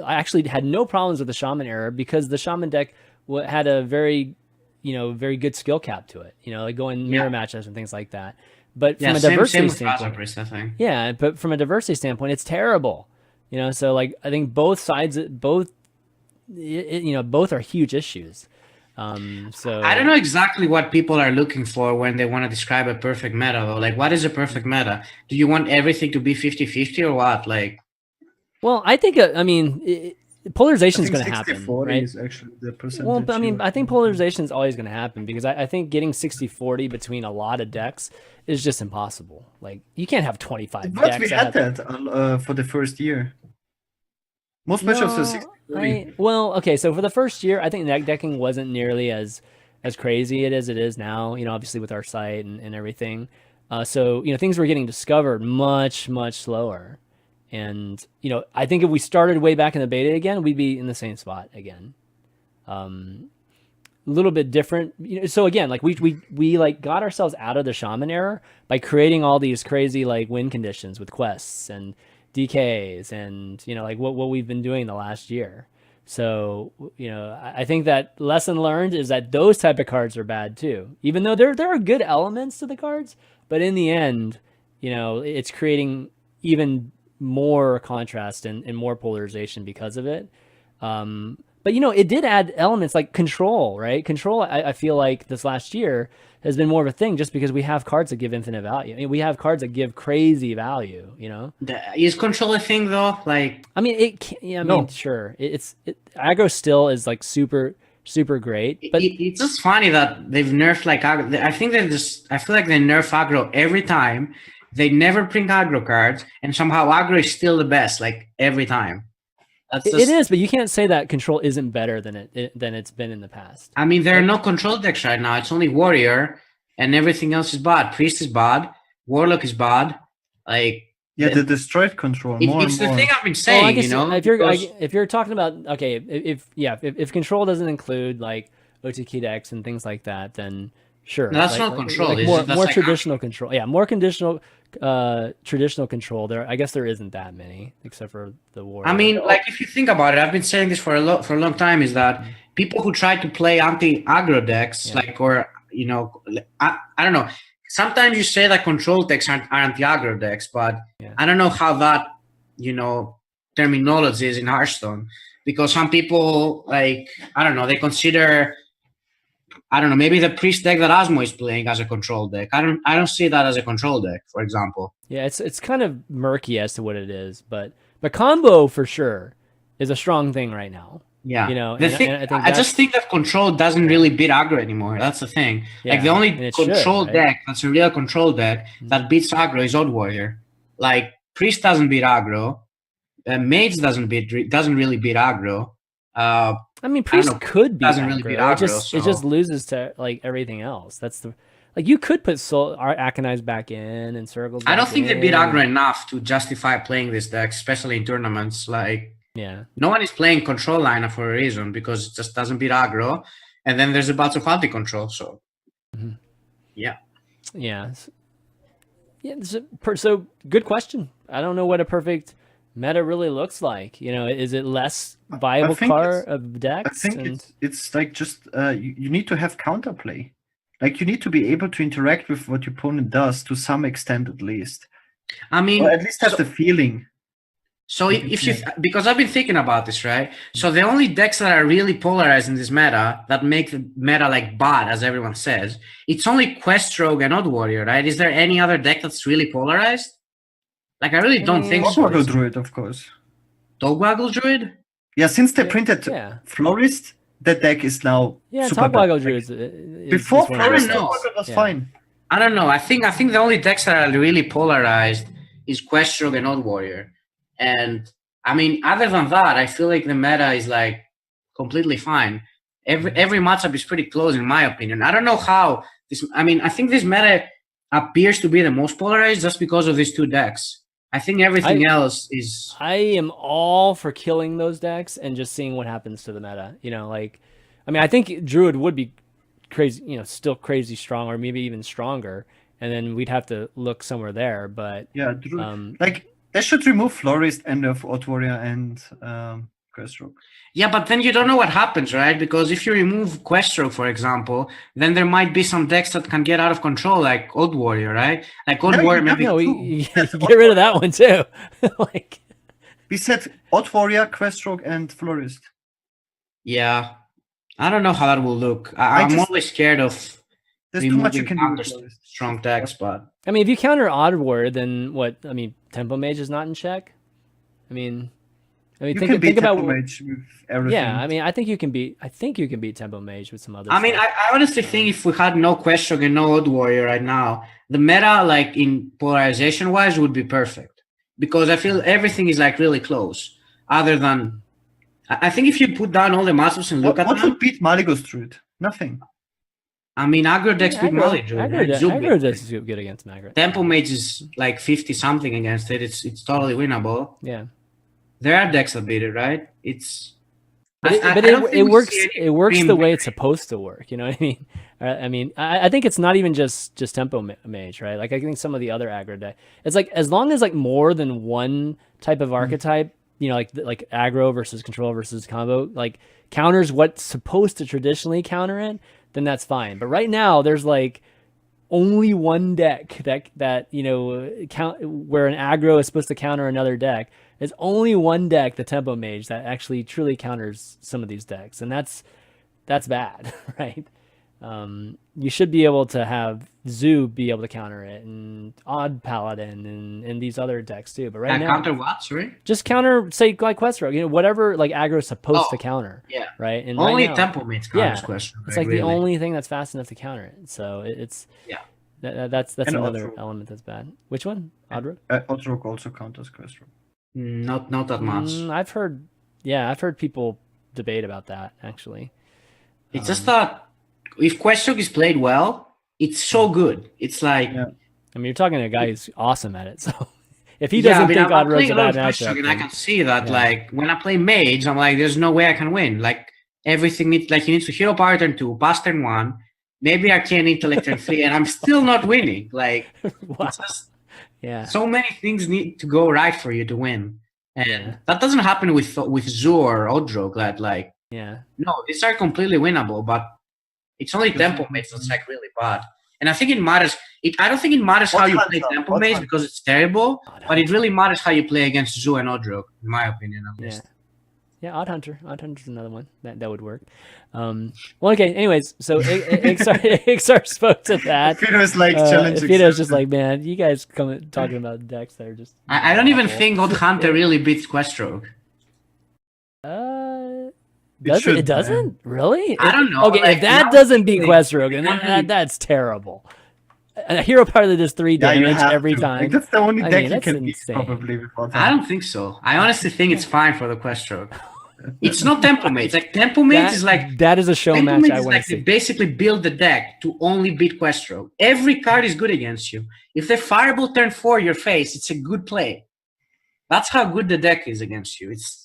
I actually had no problems with the Shaman era because the Shaman deck had a very good skill cap to it. Like going mirror matchups and things like that. But from a diversity standpoint, but from a diversity standpoint, it's terrible. So like I think both sides, both are huge issues. So I don't know exactly what people are looking for when they want to describe a perfect meta though. Like, what is a perfect meta? Do you want everything to be 50-50 or what? Like, well, I think polarization is going to happen, right? Is actually the percentage. Well, but I think polarization is always going to happen because I think getting 60-40 between a lot of decks is just impossible. Like, you can't have 25 but decks. We had that for the first year. Most matchups are 60-40. Well, okay, so for the first year, I think deck decking wasn't nearly as crazy as it is now, obviously with our site and everything. So, things were getting discovered much, much slower. And, I think if we started way back in the beta again, we'd be in the same spot again. A little bit different. So again, like we like got ourselves out of the Shaman era by creating all these crazy like win conditions with quests and DKs and like what we've been doing the last year. So I think that lesson learned is that those type of cards are bad too, even though there are good elements to the cards, but in the end it's creating even more contrast and more polarization because of it. But it did add elements like control, right? Control, I feel like this last year has been more of a thing just because we have cards that give infinite value. I mean, we have cards that give crazy value, Is control a thing though? Like, I mean, sure. Aggro still is like super, super great. But it's just funny that they've nerfed like aggro. I feel like they nerf aggro every time. They never bring aggro cards, and somehow aggro is still the best, like every time. It is, but you can't say that control isn't better than it's been in the past. I mean, there are no control decks right now. It's only warrior, and everything else is bad. Priest is bad. Warlock is bad. Like the destroyed control. It's the thing I've been saying. If you're talking about if control doesn't include like OTK decks and things like that, then sure. No, that's not control. More traditional control. Yeah, more traditional control. I guess there isn't that many except for the war. I mean, like if you think about it, I've been saying this for a long time, is that people who try to play anti-aggro decks, I don't know. Sometimes you say that control decks are anti-aggro decks, but I don't know how that terminology is in Hearthstone, because some people they consider, maybe the priest deck that Asmo is playing as a control deck. I don't see that as a control deck, for example. Yeah, it's kind of murky as to what it is, but combo for sure is a strong thing right now. Yeah, I just think that control doesn't really beat aggro anymore. That's the thing. Yeah, like the only control deck that's a real control deck that beats aggro is Odd Warrior. Like priest doesn't beat aggro, mage doesn't really beat aggro. I mean, priest could be doesn't really beat aggro. It just loses to like everything else. That's you could put Arcanized back in and circles. I don't think they beat aggro enough to justify playing this deck, especially in tournaments. Like, no one is playing control lineup for a reason, because it just doesn't beat aggro. And then there's a bunch of anti-control. So, So good question. I don't know what a perfect meta really looks like. Is it less viable card of decks? I think it's like just you need to have counterplay. Like, you need to be able to interact with what your opponent does to some extent, at least. I mean, or at least have the feeling. So if you, because I've been thinking about this, right? So the only decks that are really polarized in this meta, that make the meta like bad, as everyone says, it's only Quest Rogue and Odd Warrior, right? Is there any other deck that's really polarized? Like, I really don't think so. Dogwaggle Druid, of course. Dogwaggle Druid? Yeah, since they printed Florist, that deck is now super Dogwaggle Druid is before Florist, Dogwaggle was fine. I don't know. I think the only decks that are really polarized is Quest Rogue and Odd Warrior. And I mean, other than that, I feel like the meta is like completely fine. Every matchup is pretty close, in my opinion. I don't know how this. I mean, I think this meta appears to be the most polarized just because of these two decks. I think everything else is. I am all for killing those decks and just seeing what happens to the meta. You know, like, I mean, I think Druid would be crazy. You know, still crazy strong, or maybe even stronger. And then we'd have to look somewhere there. But yeah, Druid, like. They should remove Florist and of Odd Warrior and Quest Rogue. Yeah, but then you don't know what happens, right? Because if you remove Quest Rogue, for example, then there might be some decks that can get out of control, like Odd Warrior, right? Like Odd Warrior, maybe. No, get rid of that one too. Like, we said Odd Warrior, Quest Rogue, and Florist. Yeah, I don't know how that will look. I'm always scared of. There's too much you can do with strong decks, but I mean, if you counter Odd Warrior, then what? I mean, Tempo Mage is not in check. I mean, think about Mage with everything. Yeah, I mean, I think you can beat Tempo Mage with some other. I mean, I honestly think if we had no Quest Rogue and no Odd Warrior right now, the meta, like in polarization wise, would be perfect, because I feel everything is like really close. Other than, I think if you put down all the matchups and look at what would beat Malygos Druid? Nothing. I mean, aggro decks beat Mali Druid. Aggro decks is good against Magret. Tempo Mage is like 50-something against it. It's totally winnable. Yeah. There are decks that beat it, right? It's... it works. It works the way it's supposed to work. You know what I mean? I mean, I think it's not even just Tempo Mage, right? Like, I think some of the other aggro deck, it's like, as long as like more than one type of archetype, you know, like aggro versus control versus combo, like counters what's supposed to traditionally counter it, then that's fine. But right now, there's like only one deck that you know, where an aggro is supposed to counter another deck. There's only one deck, the Tempo Mage, that actually truly counters some of these decks, and that's bad, right? You should be able to have Zoo be able to counter it, and Odd Paladin, and these other decks too. But right now, counter what? Sorry, just counter, say, like Quest Rogue, you know, whatever like aggro is supposed to counter. Yeah, right. And only right now, Tempo Mage counters Quest Rogue. It's like the only thing that's fast enough to counter it. So it's that's another element that's bad. Which one? Odd Rogue? Odd Rogue also counters Quest Rogue. Not that much. I've heard people debate about that, actually. It's just that if Quest Rogue is played well, it's so good. It's like, I mean, you're talking to a guy who's awesome at it. So if he doesn't think Odd Rogue's a bad matchup, and I can see that, like, when I play Mage, I'm like, there's no way I can win. Like, everything needs, like, he needs to hero power turn 2, pass turn 1, maybe Arcane Intellect turn 3, and I'm still not winning. Like, it's just, so many things need to go right for you to win, and that doesn't happen with Zoo or Odd Rogue. That, like, no, these are completely winnable, but it's only Tempo Mage that's like really bad. And I think it matters. I don't think it matters how you play Tempo Mage because it's terrible, but it really matters how you play against Zoo and Odd Rogue, in my opinion, at least. Yeah, Odd Hunter. Odd Hunter's another one that would work. Well, okay. Anyways, so Ixar spoke to that. Feno's like challenging. Feno's just like, man, you guys talking about decks that are just. I don't even think Odd Hunter really beats Quest Rogue. It doesn't? Really? I don't know. Okay, like, if that doesn't beat Quest Rogue, then that's terrible. A hero power that does 3 damage every time. Like, that's the only deck you can beat, probably. I don't think so. I honestly think it's fine for the Quest Rogue. It's not Tempo Mage. Like, Tempo Mage is like... That is a show match I want to see. They basically build the deck to only beat Quest Rogue. Every card is good against you. If they Fireball turn 4 your face, it's a good play. That's how good the deck is against you. It's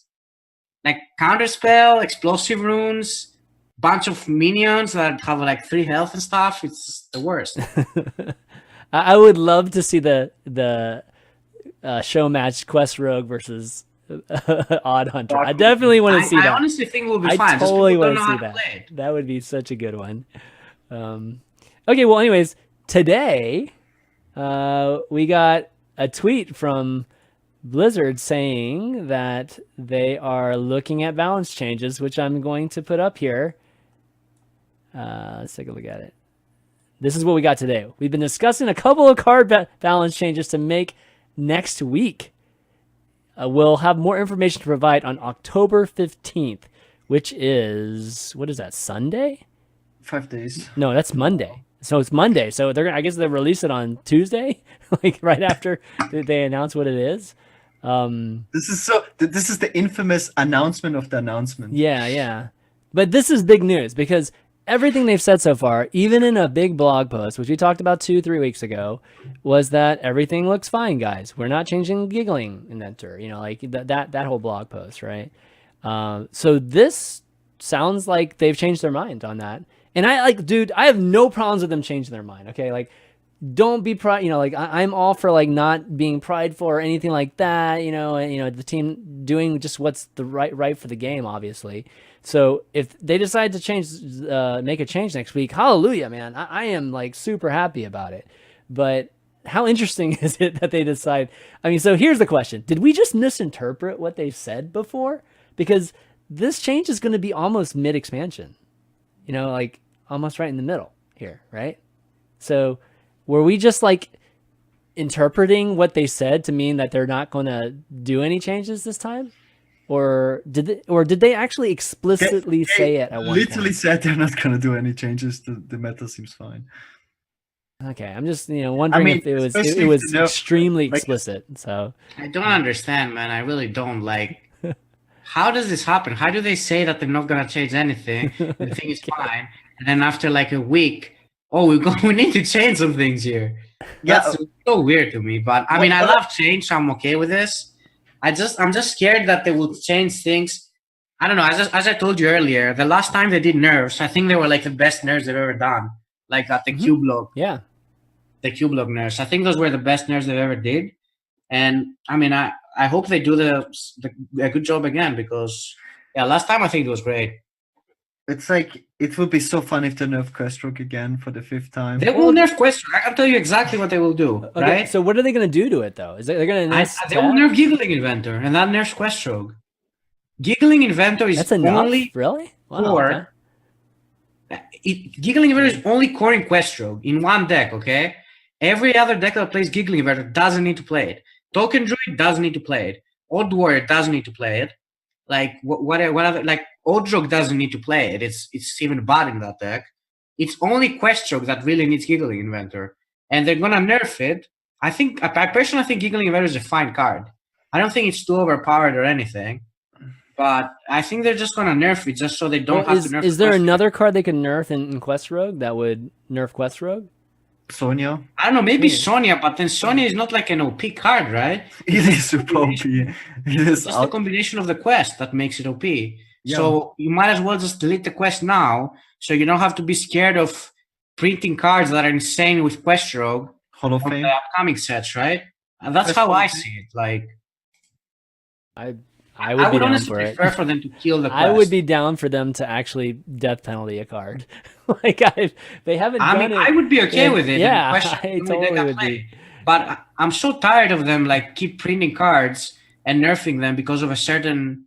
like Counterspell, Explosive Runes, bunch of minions that have like 3 health and stuff. It's the worst. I would love to see the show match Quest Rogue versus Odd Hunter. I definitely want to see that. I honestly think we'll be fine. I totally want to see that. That would be such a good one. Okay, well, anyways, today we got a tweet from Blizzard saying that they are looking at balance changes, which I'm going to put up here. Let's take a look at it. This is what we got today. We've been discussing a couple of card balance changes to make next week. We'll have more information to provide on October 15th, which is, what is that, Sunday? 5 days. No, that's Monday. So it's Monday. So they're gonna, I guess they'll release it on Tuesday, like right after they announce what it is. This is the infamous announcement of the announcement. Yeah. But this is big news because everything they've said so far, even in a big blog post, which we talked about 2-3 weeks ago, was that everything looks fine, guys. We're not changing giggling inventor, like that whole blog post, right? So this sounds like they've changed their mind on that. And dude, I have no problems with them changing their mind. Okay, like, don't be pride. I'm all for like not being prideful or anything like that. The team doing just what's the right for the game, obviously. So if they decide to make a change next week, hallelujah, man. I am like super happy about it. But how interesting is it that they decide? I mean, so here's the question: did we just misinterpret what they've said before? Because this change is going to be almost mid-expansion. Like almost right in the middle here, right? So were we just like interpreting what they said to mean that they're not going to do any changes this time? Or did they actually explicitly say it at one point? Literally said they're not going to do any changes. The meta seems fine. Okay, I'm just wondering if it was extremely explicit. So I don't understand, man. I really don't. Like, how does this happen? How do they say that they're not going to change anything? The thing is fine, and then after like a week, we need to change some things here. That's so weird to me. But I mean, I love change, so I'm okay with this. I'm just scared that they will change things. I don't know. As I told you earlier, the last time they did nerfs, I think they were like the best nerfs they've ever done. Like at the Q block. Yeah. The Q block nerfs. I think those were the best nerfs they've ever did. And I mean, I hope they do a good job again because last time I think it was great. It's like it would be so fun if they nerf Questroke again for the 5th time. They will nerf Questroke. I can tell you exactly what they will do. Okay, right? So what are they going to do to it though? Is they're going to they will nerf Giggling Inventor and that nerfs Questroke. Giggling Inventor is only really core. Giggling Inventor is only core in Questroke in one deck. Okay, every other deck that plays Giggling Inventor doesn't need to play it. Token Druid doesn't need to play it. Old Warrior doesn't need to play it. Like what other, like Odrog doesn't need to play it. It's even bad in that deck. It's only Questroke that really needs Giggling Inventor, and they're gonna nerf it. I personally think Giggling Inventor is a fine card. I don't think it's too overpowered or anything, but I think they're just gonna nerf it just so they don't have to nerf. Is there another card they can nerf in Questrogue that would nerf Questrogue? Sonya? I don't know, maybe Sonya, but then Sonya is not like an OP card, right? It is super OP. It is just the combination of the quest that makes it OP. Yeah. So you might as well just delete the quest now, so you don't have to be scared of printing cards that are insane with Questrogue Hall of Fame, the upcoming sets, right? And that's how I see it. Like, I would be down honestly for it. prefer for them to kill the quest. I would be down for them to actually death penalty a card. They haven't done it. I would be okay with it. Yeah, I totally would be. But I'm so tired of them like keep printing cards and nerfing them because of a certain.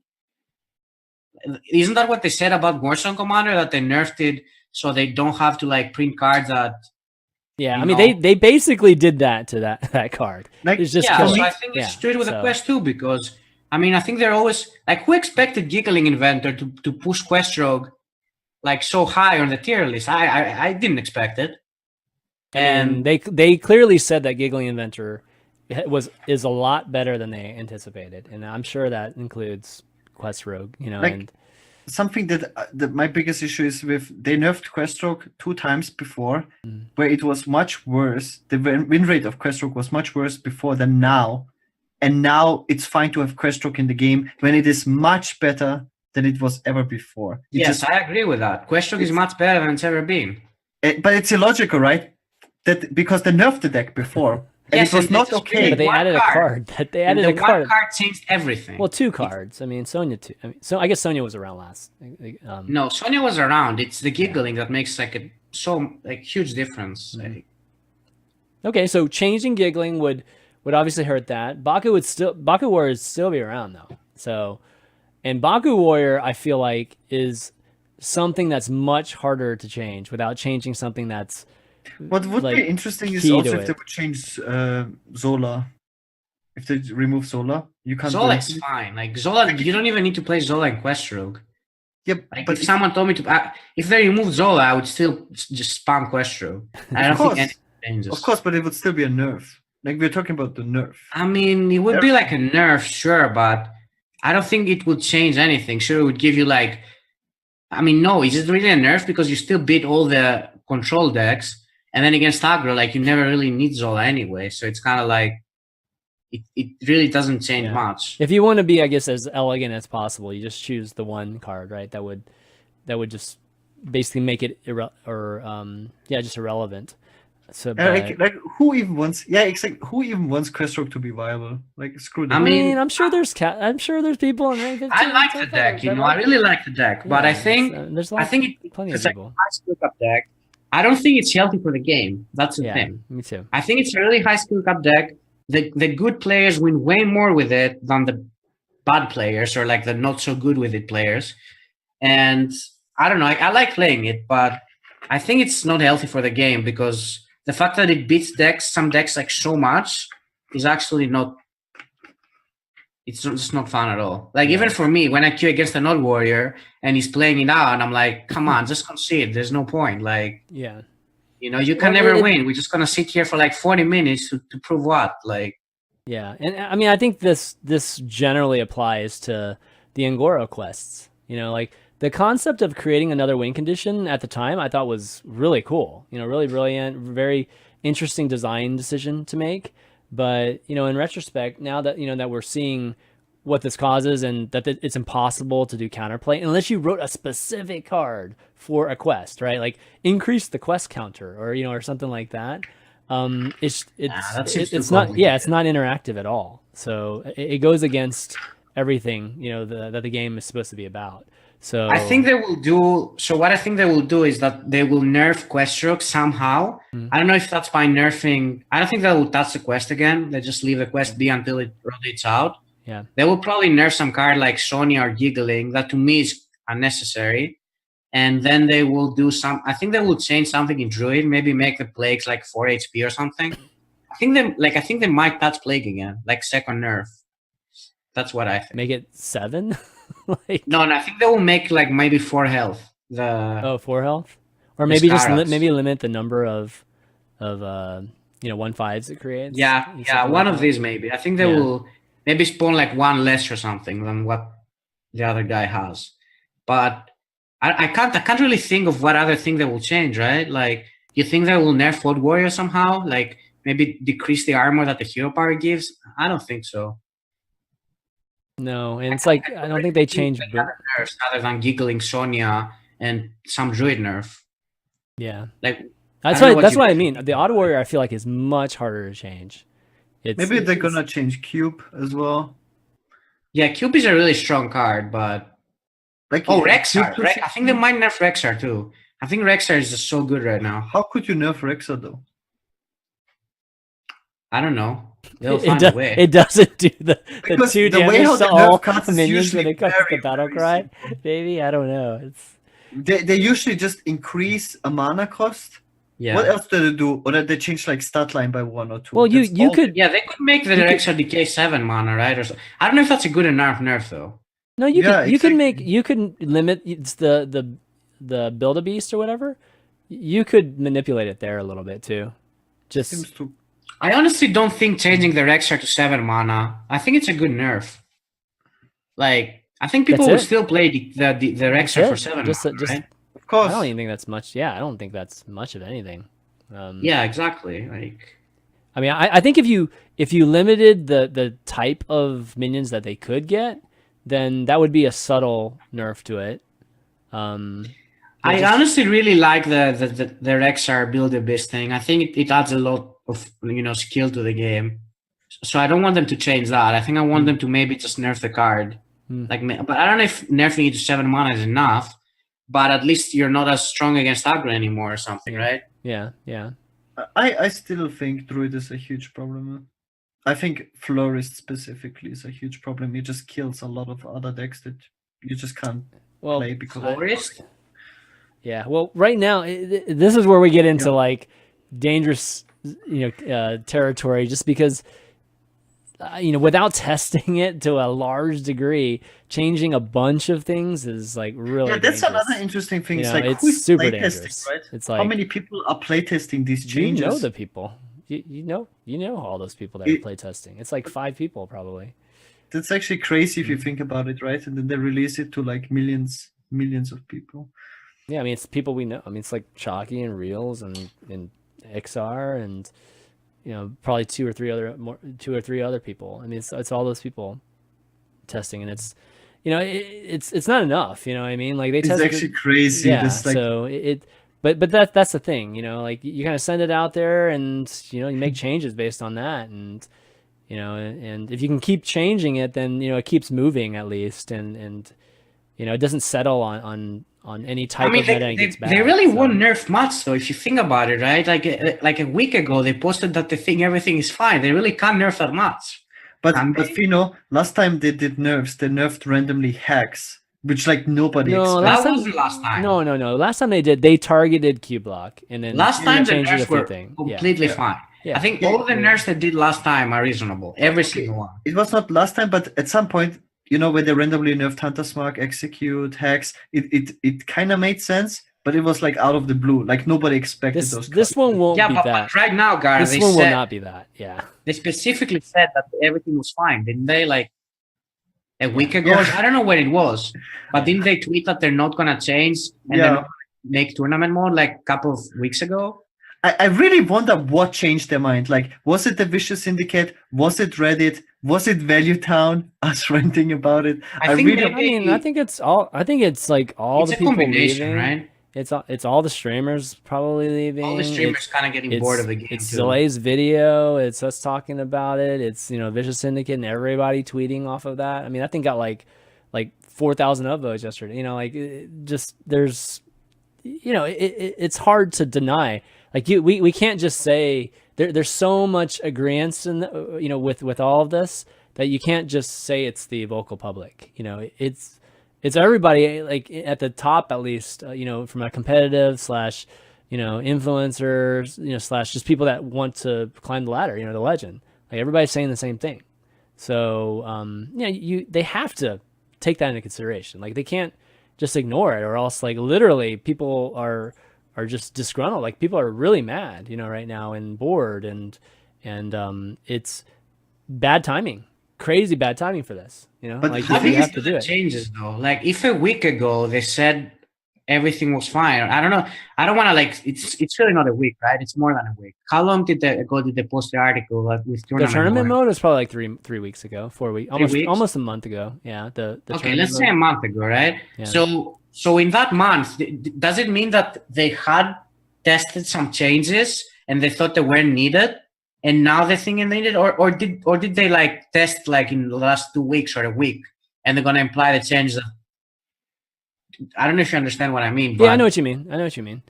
Isn't that what they said about Warzone Commander, that they nerfed it so they don't have to like print cards that? Yeah, I mean they basically did that to that card. Like, it's just so I think it's straight with the quest too, because I mean I think they're always like, who expected Giggling Inventor to push Questrogue like so high on the tier list? I didn't expect it. And they clearly said that Giggling Inventor is a lot better than they anticipated, and I'm sure that includes Questrogue, and something that my biggest issue is with, they nerfed Questrogue 2 times before, where it was much worse. The win rate of Questrogue was much worse before than now, and now it's fine to have Questrogue in the game when it is much better than it was ever before. I agree with that. Questrogue is much better than it's ever been. But it's illogical, right? That because they nerfed the deck before, And it was not okay. But they added a card. One card changed everything. Well, 2 cards. I mean, Sonya too. I mean, so I guess Sonya was around last. No, Sonya was around. It's the giggling that makes like a huge difference. Mm-hmm. Okay, so changing giggling would obviously hurt that. Baku Warrior would still be around though. So, and Baku Warrior, I feel like, is something that's much harder to change without changing something that's. What would be interesting is also if they would change Zola. If they remove Zola, you can't. Zola is fine. Like Zola, you don't even need to play Zola in Quest Rogue. Yep, like but if someone told me to, if they removed Zola, I would still just spam Quest Rogue. I don't think anything changes. Of course, but it would still be a nerf. Like we're talking about the nerf. I mean, it would be like a nerf, sure, but I don't think it would change anything. Sure, it would give you like, I mean, no, is it really a nerf because you still beat all the control decks, and then against aggro, like you never really need Zola anyway. So it's kind of like it really doesn't change much. If you want to be, I guess, as elegant as possible, you just choose the one card, right? That would just basically make it just irrelevant. So like who even wants who even wants Quest Rogue to be viable? Like screw that. I mean, I'm sure there's people in rank 15. I like the deck, I really like the deck, but I think plenty of people. High skill cup deck. I don't think it's healthy for the game. That's the thing. Me too. I think it's a really high skill cup deck. The good players win way more with it than the bad players or like the not so good with it players. And I don't know. I like playing it, but I think it's not healthy for the game because the fact that it beats some decks like so much is actually not. It's just not fun at all. Like even for me, when I queue against a Node Warrior and he's playing it out, and I'm like, come on, just concede. There's no point. Like, you can never win. We're just gonna sit here for like 40 minutes to prove what? Like, and I mean, I think this generally applies to the Angora quests. Like the concept of creating another win condition at the time, I thought was really cool. Really brilliant, very interesting design decision to make. But in retrospect, now that that we're seeing what this causes and that it's impossible to do counterplay unless you wrote a specific card for a quest, right? Like increase the quest counter or something like that. It's not interactive at all. So it goes against everything that the game is supposed to be about. So I think they will do. So what I think they will do is that they will nerf Quest Rogue somehow. I don't know if that's by nerfing. I don't think they will touch the quest again. They just leave the quest be until it rotates out. Yeah, they will probably nerf some card like Sonya or Giggling. That to me is unnecessary. And then they will do some. I think they will change something in Druid. Maybe make the plagues like 4 HP or something. I think they might touch plague again, like second nerf. That's what I think. Make it 7. No, I think they will make like maybe 4 health. 4 health, or maybe just limit the number of 1/5s it creates. Yeah, one of these maybe. I think they will maybe spawn like 1 less or something than what the other guy has. But I can't really think of what other thing they will change, right? Like, you think they will nerf Flood Warrior somehow? Like maybe decrease the armor that the hero power gives? I don't think so. No, and it's like I don't think they change nerfs other than Giggling Sonya and some Druid nerf. Yeah, like that's what I mean. The Odd Warrior I feel like is much harder to change. Maybe they're gonna change Cube as well. Yeah, Cube is a really strong card, but Rexar. I think they might nerf Rexar too. I think Rexar is just so good right now. How could you nerf Rexar though? I don't know. They'll find a way. It doesn't do the 2 damage to all minions usually when it comes to the battle cry. Maybe I don't know. They usually just increase a mana cost. Yeah. What else do they do? Or did they change like stat line by 1 or 2? Well, you could. Yeah, they could make the Rexar decay 7 mana, right? Or so. I don't know if that's a good enough nerf though. No, you can limit the build a beast or whatever. You could manipulate it there a little bit too. I honestly don't think changing the Rexar to 7 mana. I think it's a good nerf. Like, I think people will still play the Rexar for 7 mana, right? Of course. I don't even think that's much. Yeah, I don't think that's much of anything. Yeah, exactly. Like, I mean, I think if you limited the type of minions that they could get, then that would be a subtle nerf to it. I honestly really like the Rexar build abyss thing. I think it adds a lot skill to the game. So I don't want them to change that. I think I want them to maybe just nerf the card. But I don't know if nerfing it to 7 mana is enough. But at least you're not as strong against aggro anymore or something, right? Yeah. I still think Druid is a huge problem. I think Florist specifically is a huge problem. It just kills a lot of other decks that you just can't play because Florist. Yeah. Well, right now this is where we get into like dangerous, territory, just because. Without testing it to a large degree, changing a bunch of things is like really that's dangerous. another interesting thing. It's like it's who's super playtesting, right? It's like how many people are playtesting these changes? You know the people. You know all those people that are playtesting. It's like 5 people probably. That's actually crazy if you think about it, right? And then they release it to like millions of people. Yeah, I mean it's people we know. I mean it's like Chalky and Reels and XR and probably 2 or 3 other people. I mean, it's all those people testing, and it's, it's not enough. You know what I mean? Like they test. It's actually crazy. Yeah. So but that's the thing. Like you kind of send it out there, and you make changes based on that, and and if you can keep changing it, then it keeps moving at least, and it doesn't settle on any type of meta and gets bad. They really won't nerf much, though, if you think about it, right? Like a week ago, they posted that they think everything is fine. They really can't nerf that much. But Feno, last time they did nerfs, they nerfed randomly hacks, which like nobody expected. That wasn't last time. No. Last time they targeted Q block, and then last time the nerfs were completely fine. Yeah. I think all the nerfs they did last time are reasonable. Every single one. It was not last time, but at some point, when they randomly nerfed Hunter's Mark, Execute, Hacks, it kind of made sense, but it was like out of the blue. Like nobody expected those. This one won't be that. But right now, Gaara, this one will not be that. Yeah. They specifically said that everything was fine, didn't they? Like a week ago, I don't know when it was, but didn't they tweet that they're not gonna change and they're not gonna make tournament mode like a couple of weeks ago? I really wonder what changed their mind. Like, was it the Vicious Syndicate? Was it Reddit? Was it Value Town? Us ranting about it. I think it's all. I think it's like all the people leaving. Right? It's all the streamers probably leaving. All the streamers kind of getting bored of the game. It's Delay's video. It's us talking about it. It's Vicious Syndicate and everybody tweeting off of that. I mean, that thing got like 4,000 upvotes yesterday. There's it's hard to deny. Like we can't just say there's so much agreement in with all of this that you can't just say it's the vocal public. It's everybody, like at the top at least. From a competitive / influencers / just people that want to climb the ladder. The legend. Like everybody's saying the same thing. So they have to take that into consideration. Like they can't just ignore it, or else like literally people are just disgruntled. Like people are really mad, right now and bored, and it's bad timing, crazy bad timing for this. But like how you have to do it. Changes though. Like if a week ago they said everything was fine, I don't know. I don't want to it's really not a week, right? It's more than a week. How long did they post the article with tournament? The tournament mode was probably like 3 weeks ago, 4 weeks, almost a month ago. Yeah. Okay, let's say a month ago, right? Yeah. So in that month, does it mean that they had tested some changes and they thought they weren't needed, and now they're thinking they needed, or did they like test like in the last 2 weeks or a week, and they're gonna imply the changes? I don't know if you understand what I mean. But I know what you mean.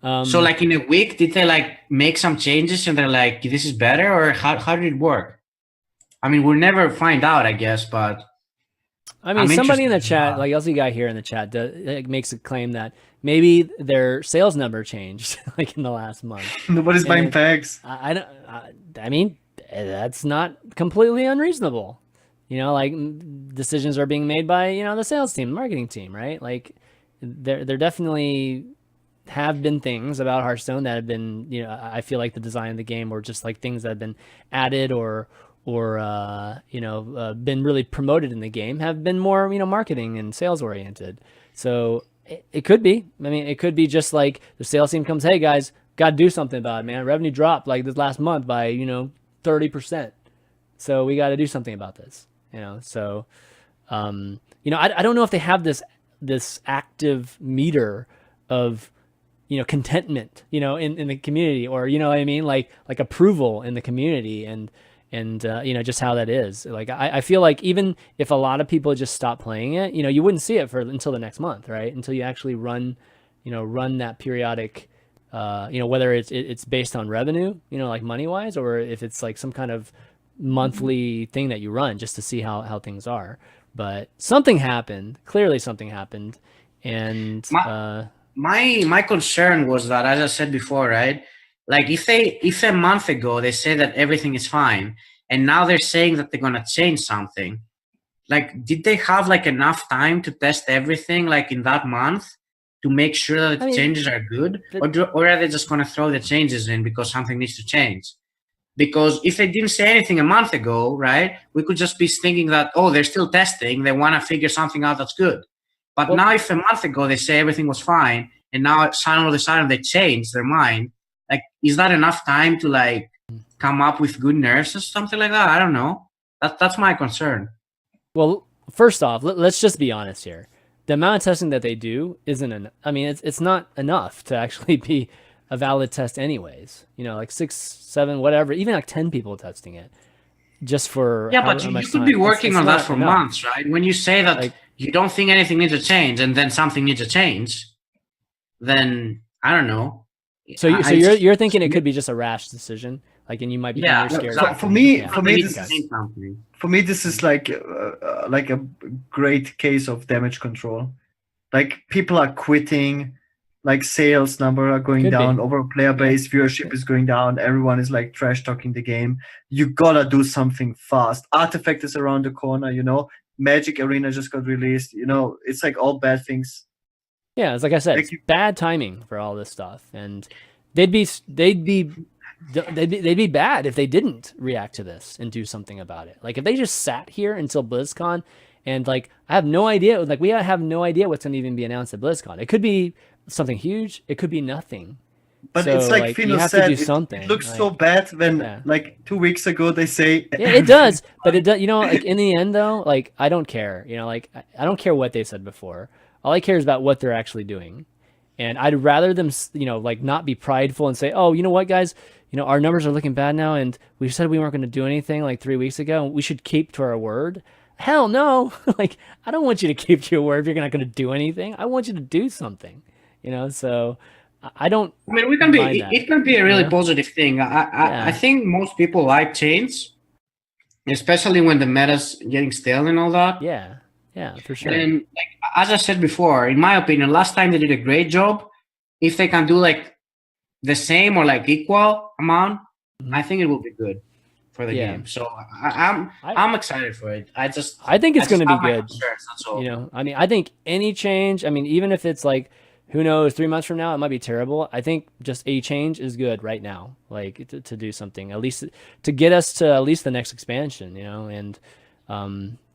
So like in a week, did they like make some changes and they're like, this is better, or how did it work? I mean, we'll never find out, I guess, but. I mean, somebody in the chat, like LZ guy here in the chat, makes a claim that maybe their sales number changed like in the last month. Nobody's buying packs. I mean, that's not completely unreasonable. Like decisions are being made by the sales team, marketing team, right? Like there definitely have been things about Hearthstone that have been I feel like the design of the game, or just like things that have been added or been really promoted in the game, have been more marketing and sales oriented. So it could be. I mean, it could be just like the sales team comes, hey guys, got to do something about it, man. Revenue dropped like this last month by 30%. So we got to do something about this. So I don't know if they have this active meter of contentment, in the community, or, you know what I mean? Like approval in the community, and just how that is. Like, I feel like even if a lot of people just stop playing it, you wouldn't see it until the next month, right? Until you actually run that periodic, whether it's based on revenue, like money wise, or if it's like some kind of monthly thing that you run just to see how things are. But something happened. Clearly something happened. And my concern was that, as I said before, right? Like if a month ago they say that everything is fine, and now they're saying that they're gonna change something, like, did they have like enough time to test everything like in that month to make sure that the changes are good, or are they just gonna throw the changes in because something needs to change? Because if they didn't say anything a month ago, right, we could just be thinking that, oh, they're still testing, they want to figure something out that's good. But now if a month ago they say everything was fine, and now all of a sudden they change their mind, like, is that enough time to like come up with good nerfs or something like that? I don't know. That's my concern. Well, first off, let's just be honest here. The amount of testing that they do isn't enough. I mean, it's not enough to actually be a valid test anyways. Like 6, 7, whatever, even like 10 people testing it just for but you could be working on that for months, right? When you say that, like, you don't think anything needs to change, and then something needs to change, then I don't know. So you're thinking it could be just a rash decision, like, and you might be scared. So for me, this is like a great case of damage control. Like, people are quitting, like sales number are going down, over player base, viewership is going down, everyone is like trash talking the game. You gotta do something fast. Artifact is around the corner, Magic Arena just got released, it's like all bad things. Yeah, it's like I said, it's bad timing for all this stuff, and they'd be bad if they didn't react to this and do something about it. Like, if they just sat here until BlizzCon, and like, I have no idea, like, we have no idea what's going to even be announced at BlizzCon. It could be something huge, it could be nothing. But it's like Feno said, it looks so bad when like 2 weeks ago they say it does, but it does, like, in the end though, like, I don't care, like, I don't care what they said before. All I care is about what they're actually doing. And I'd rather them, like, not be prideful and say, oh, you know what, guys, our numbers are looking bad now, and we said we weren't going to do anything like 3 weeks ago, we should keep to our word. Hell no. Like, I don't want you to keep to your word if you're not going to do anything. I want you to do something, so I don't. I mean, it can be a really positive thing. I think most people like change, especially when the meta's getting stale and all that. Yeah, for sure. And like, as I said before, in my opinion, last time they did a great job. If they can do like the same or like equal amount, I think it will be good for the game. So I'm excited for it. I think it's going to be good. That's all. I mean, I think any change, I mean, even if it's like, who knows, 3 months from now, it might be terrible. I think just a change is good right now, like, to do something, at least to get us to at least the next expansion, and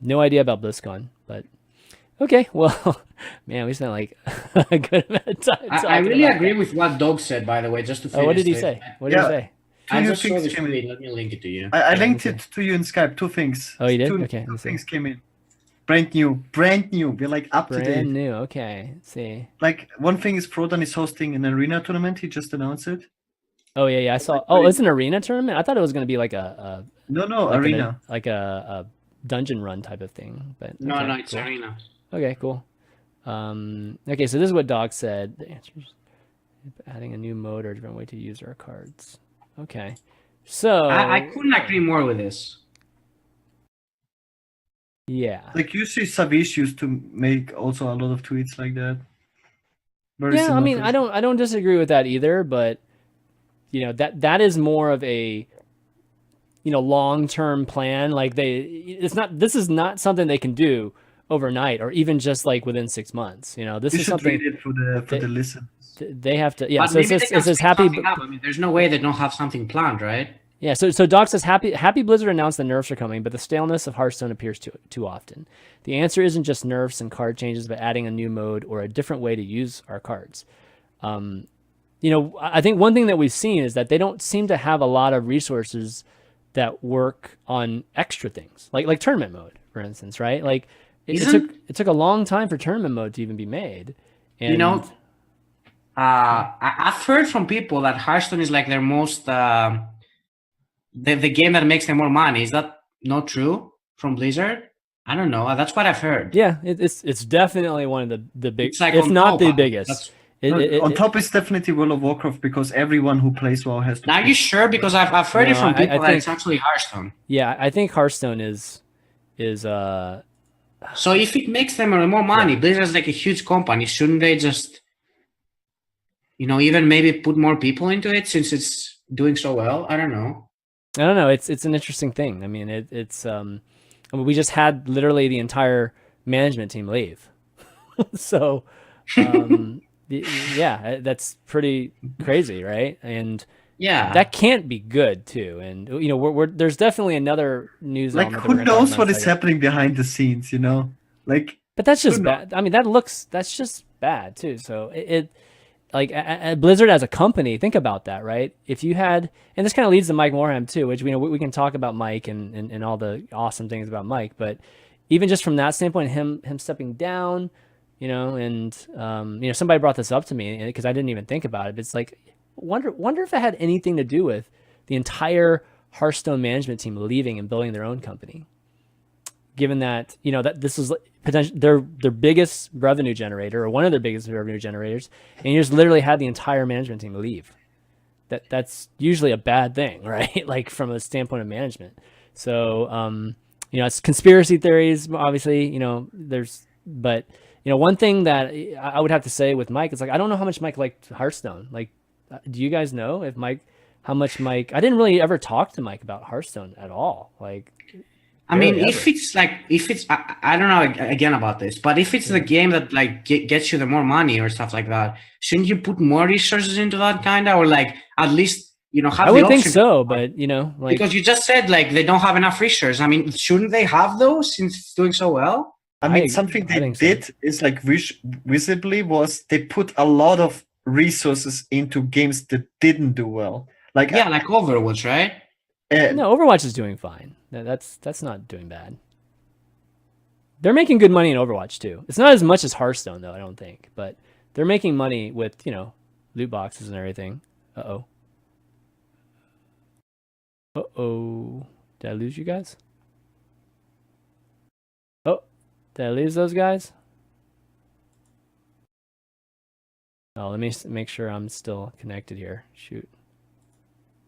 no idea about BlizzCon, but okay. Well, man, we spent like a good amount of time. I really agree with what Dog said, by the way, just to finish. What did he say? What did he say? I just saw this tweet. Let me link it to you. I linked it to you in Skype. 2 things. Oh, you did? Okay. 2 things came in. Brand new. We're like up to date. Brand new. Okay. Let's see. Like, one thing is Proton is hosting an arena tournament. He just announced it. Oh yeah. I saw. Oh, it's an arena tournament. I thought it was going to be like a like arena, like a dungeon run type of thing. But no, it's cool. Arena. Okay, cool. Okay, so this is what Dog said. The answer is adding a new mode or a different way to use our cards. Okay, so I couldn't agree more with this. Yeah. Like, usually Savish used to make also a lot of tweets like that. Yeah, I mean, I don't disagree with that either, but that is more of a long-term plan. Like, this is not something they can do overnight or even just like within 6 months. This is something read it for the listen. They have to. Yeah. But so it says happy. I mean, there's no way they don't have something planned, right? Yeah, so Doc says Happy Blizzard announced the nerfs are coming, but the staleness of Hearthstone appears too often. The answer isn't just nerfs and card changes, but adding a new mode or a different way to use our cards. I think one thing that we've seen is that they don't seem to have a lot of resources that work on extra things, like tournament mode, for instance, right? Like it took a long time for tournament mode to even be made. And I've heard from people that Hearthstone is like their most the game that makes them more money. Is that not true from Blizzard? I don't know. That's what I've heard. Yeah, it's definitely one of the big, It's like if on not top. the biggest. On top is definitely World of Warcraft because everyone who plays WoW has to. Are you sure? Because I've heard it from people that it's actually Hearthstone. Yeah, I think Hearthstone is. So if it makes them more money, Blizzard's like a huge company. Shouldn't they just, even maybe put more people into it since it's doing so well? I don't know. It's an interesting thing. I mean, we just had literally the entire management team leave. So, yeah, that's pretty crazy, right? And yeah, that can't be good too. And there's definitely another news. Like, who knows what is happening behind the scenes? But that's just bad. I mean, that's just bad too. So like at Blizzard as a company, think about that, right? If you had, and this kind of leads to Mike Morhaime too, which we can talk about Mike and all the awesome things about Mike, but even just from that standpoint, him stepping down, and somebody brought this up to me because I didn't even think about it. But it's like, wonder if it had anything to do with the entire Hearthstone management team leaving and building their own company. Given that that this is potentially their biggest revenue generator or one of their biggest revenue generators, and you just literally had the entire management team leave. That's usually a bad thing, right? Like from a standpoint of management. So it's conspiracy theories, obviously. But one thing that I would have to say with Mike is like I don't know how much Mike liked Hearthstone. Like, do you guys know how much Mike? I didn't really ever talk to Mike about Hearthstone at all. Like. I mean, if it's I don't know again about this, but if it's the game that like gets you the more money or stuff like that, shouldn't you put more resources into that or like at least have I would think so, but like because you just said like they don't have enough resources. I mean, shouldn't they have those since it's doing so well? I mean, something they did is like visibly was they put a lot of resources into games that didn't do well. Like like Overwatch, right? No, Overwatch is doing fine. That's not doing bad. They're making good money in Overwatch too. It's not as much as Hearthstone though, I don't think, but they're making money with loot boxes and everything. Uh oh. Did I lose you guys? Oh, did I lose those guys? Oh, let me make sure I'm still connected here. Shoot.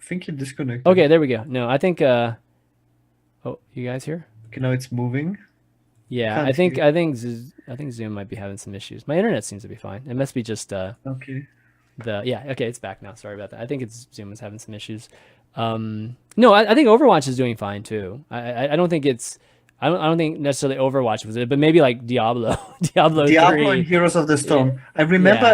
I think you're disconnected. Okay, there we go. No, I think oh, you guys here? Okay, now it's moving. Yeah, I think Zoom might be having some issues. My internet seems to be fine. It must be just okay. Okay, it's back now. Sorry about that. I think it's Zoom is having some issues. No, I think Overwatch is doing fine too. I don't think it's I don't think necessarily Overwatch was it, but maybe like Diablo 3. And Heroes of the Storm. I remember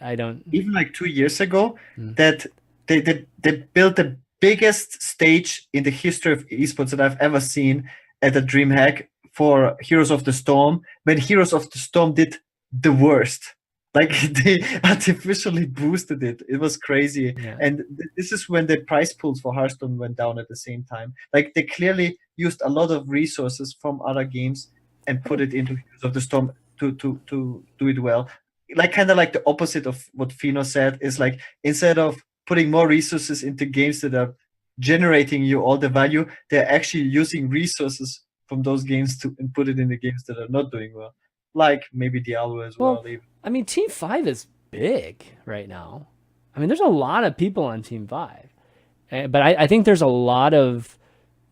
I don't even like 2 years ago that they built the biggest stage in the history of esports that I've ever seen at a DreamHack for Heroes of the Storm, when Heroes of the Storm did the worst. Like they artificially boosted it. It was crazy. Yeah. And this is when the price pools for Hearthstone went down at the same time. Like they clearly used a lot of resources from other games and put it into Heroes of the Storm to do it well. Like kind of like the opposite of what Feno said is like instead of putting more resources into games that are generating you all the value, they're actually using resources from those games and put it in the games that are not doing well. Like maybe Diablo as well. Even. I mean, Team 5 is big right now. I mean, there's a lot of people on Team 5. But I think there's a lot of,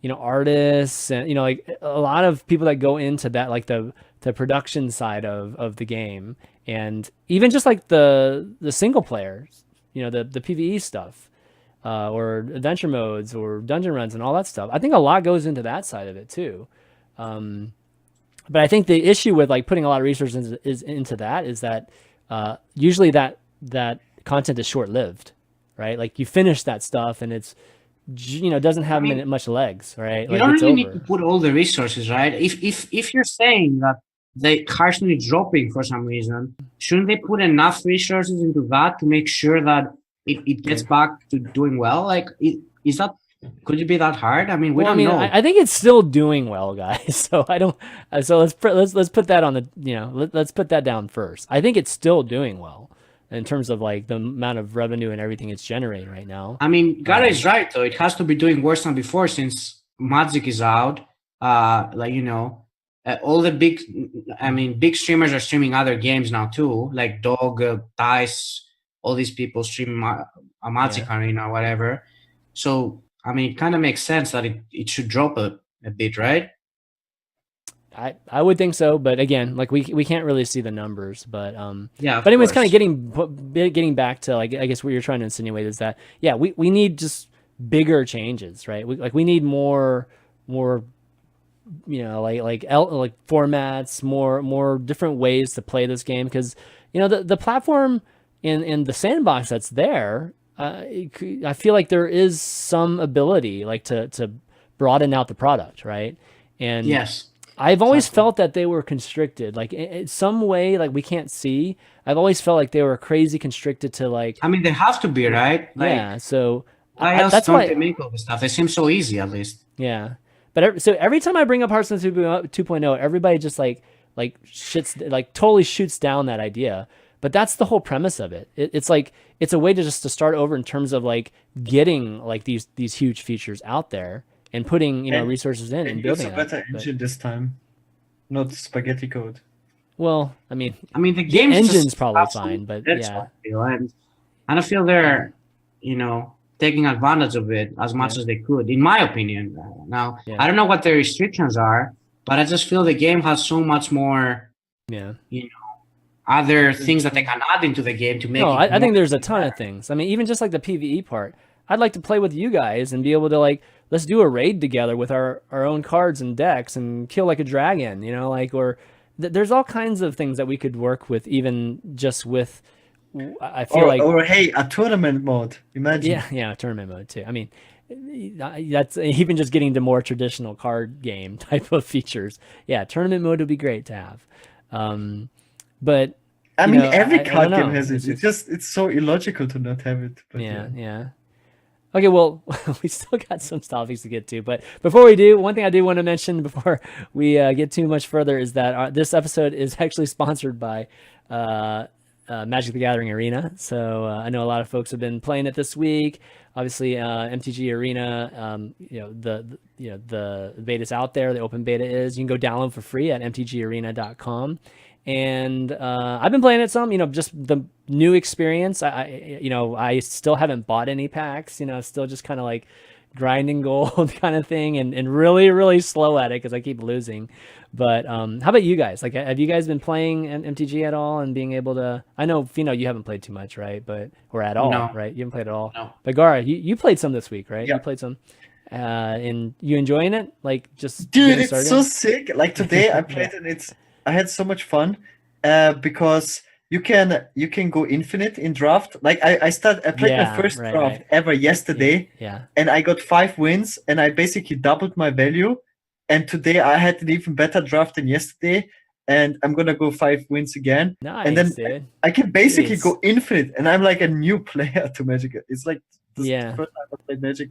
artists and, like a lot of people that go into that, like the production side of the game. And even just like the single players, the PvE stuff, or adventure modes or dungeon runs and all that stuff. I think a lot goes into that side of it too. But I think the issue with like putting a lot of resources into that is that usually that content is short-lived, right? Like you finish that stuff and it's doesn't have much legs, right? You don't really need to put all the resources, right? If you're saying that the Hearthstone is dropping for some reason, shouldn't they put enough resources into that to make sure that it gets back to doing well? Like, could it be that hard? I mean, we don't know. I think it's still doing well, guys. So I don't. So let's put that on the. Let's put that down first. I think it's still doing well. in terms of like the amount of revenue and everything it's generating right now. I mean, Gaara is right though. It has to be doing worse than before since Magic is out. Like all the big streamers are streaming other games now too, like Dog, Dice, all these people streaming Magic Arena or whatever. So I mean, it kind of makes sense that it should drop a bit, right? I would think so, but again, like we can't really see the numbers, but yeah. But anyways, kind of getting back to like I guess what you're trying to insinuate is that we need just bigger changes, right? We need more like formats, more different ways to play this game, because the platform in the sandbox that's there, I feel like there is some ability like to broaden out the product, right? And yes. I've always felt that they were constricted, like in some way, like we can't see. I've always felt like they were crazy constricted to like. I mean, they have to be, right? Like, yeah. So that's why they make all this stuff. It seems so easy, at least. Yeah, but so every time I bring up Hearthstone 2.0, everybody just like shits, like totally shoots down that idea. But that's the whole premise of it. It's like it's a way to start over in terms of like getting like these huge features out there. And putting resources in and building a better engine this time, not spaghetti code. Well, I mean the game engine's probably fine, but yeah. And I don't feel they're taking advantage of it as much as they could, in my opinion. Now I don't know what the restrictions are, but I just feel the game has so much more. Other things that they can add into the game to make. No, I think there's a ton of things. I mean, even just like the PvE part. I'd like to play with you guys and be able to like, let's do a raid together with our own cards and decks and kill like a dragon, or there's all kinds of things that we could work with, even just with, I feel or hey, a tournament mode, imagine. Yeah, a tournament mode too. I mean, that's even just getting to more traditional card game type of features. Yeah, tournament mode would be great to have. But I mean, every card game has it. It's so illogical to not have it. But yeah. Okay, well, we still got some topics to get to, but before we do, one thing I do want to mention before we get too much further is that this episode is actually sponsored by Magic the Gathering Arena. So I know a lot of folks have been playing it this week. Obviously, MTG Arena, the beta's out there. The open beta is. You can go download for free at mtgarena.com. And I've been playing it some, just the new experience. I still haven't bought any packs, still just kind of like grinding gold kind of thing, and really, really slow at it because I keep losing. But how about you guys? Like, have you guys been playing MTG at all and being able to? I know, Feno, you haven't played too much, right? Or at all, no. Right? You haven't played at all. No. But Gaara, you played some this week, right? Yeah. You played some. And you enjoying it? Like, just dude, it's so sick. Like today, I played and I had so much fun because you can go infinite in draft. Like I played my first draft ever yesterday, and I got 5 wins, and I basically doubled my value. And today I had an even better draft than yesterday, and I'm gonna go 5 wins again. Nice, and then dude. I can basically go infinite, and I'm like a new player to Magic. It's like the first time I played Magic.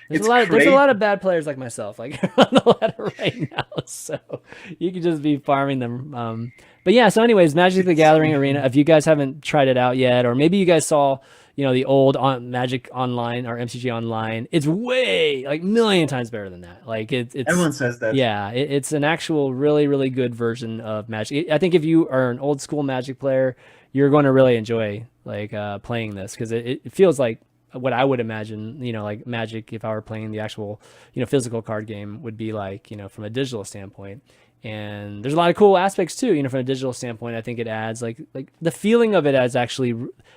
There's a lot of bad players like myself, like on the ladder right now, so you could just be farming them. But yeah, so anyways, Magic the Gathering Arena, if you guys haven't tried it out yet, or maybe you guys saw the old Magic Online or MCG Online, it's way like million times better than that. Like it's everyone says that. Yeah, it's an actual really, really good version of Magic. I think if you are an old school Magic player, you're going to really enjoy like playing this, because it feels like what I would imagine, like Magic, if I were playing the actual, physical card game, would be like, from a digital standpoint. And there's a lot of cool aspects too, from a digital standpoint. I think it adds like the feeling of it as actually,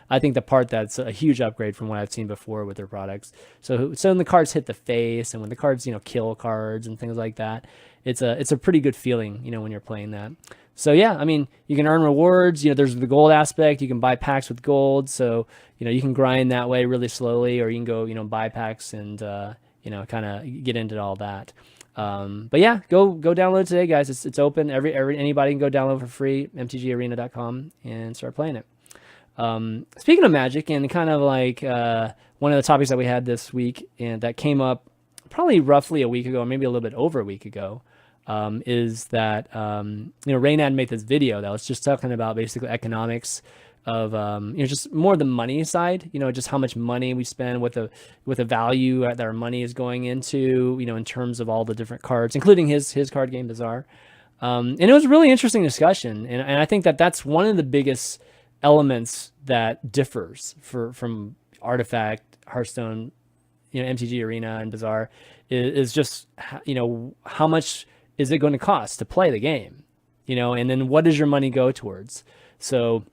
I think the part that's a huge upgrade from what I've seen before with their products. So when the cards hit the face and when the cards, kill cards and things like that, it's a pretty good feeling, when you're playing that. So yeah, I mean, you can earn rewards. There's the gold aspect. You can buy packs with gold, so you can grind that way really slowly, or you can go buy packs and kind of get into all that. But yeah, go download today, guys. It's open. Anybody can go download for free. mtgarena.com and start playing it. Speaking of Magic, and kind of like one of the topics that we had this week, and that came up probably roughly a week ago, or maybe a little bit over a week ago. is that Reynad made this video that was just talking about basically economics of just more the money side, just how much money we spend, what the value that our money is going into, in terms of all the different cards, including his card game Bazaar. And it was a really interesting discussion, and I think that that's one of the biggest elements that differs from Artifact, Hearthstone, MTG Arena, and Bazaar is just how much is it going to cost to play the game, and then what does your money go towards? So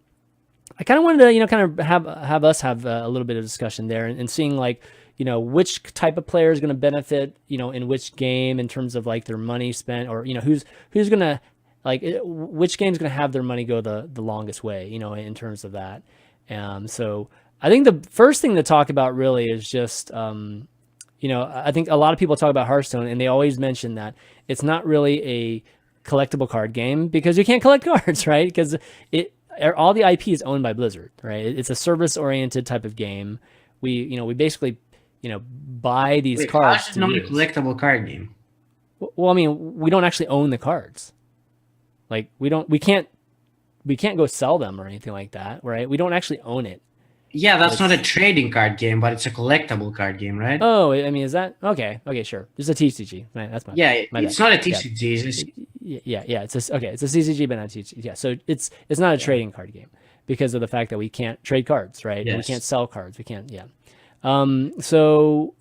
I kind of wanted to kind of have us have a little bit of discussion there, and seeing like which type of player is going to benefit in which game in terms of like their money spent, or who's going to which game's going to have their money go the longest way, in terms of that. So I think the first thing to talk about really is just, I think a lot of people talk about Hearthstone and they always mention that it's not really a collectible card game because you can't collect cards, right? Because all the IP is owned by Blizzard, right? It's a service-oriented type of game. We basically, buy these cards. It's not a collectible card game. Well, I mean, we don't actually own the cards. Like we can't go sell them or anything like that, right? We don't actually own it. Yeah, that's not a trading card game, but it's a collectible card game, right? Oh, I mean, is that okay? Okay, sure. It's a TCG. Right, that's my it's not a TCG. Yeah. It's a CCG, but not a TCG. Yeah, so it's not a trading card game because of the fact that we can't trade cards, right? Yes. And we can't sell cards. We can't. Yeah. So,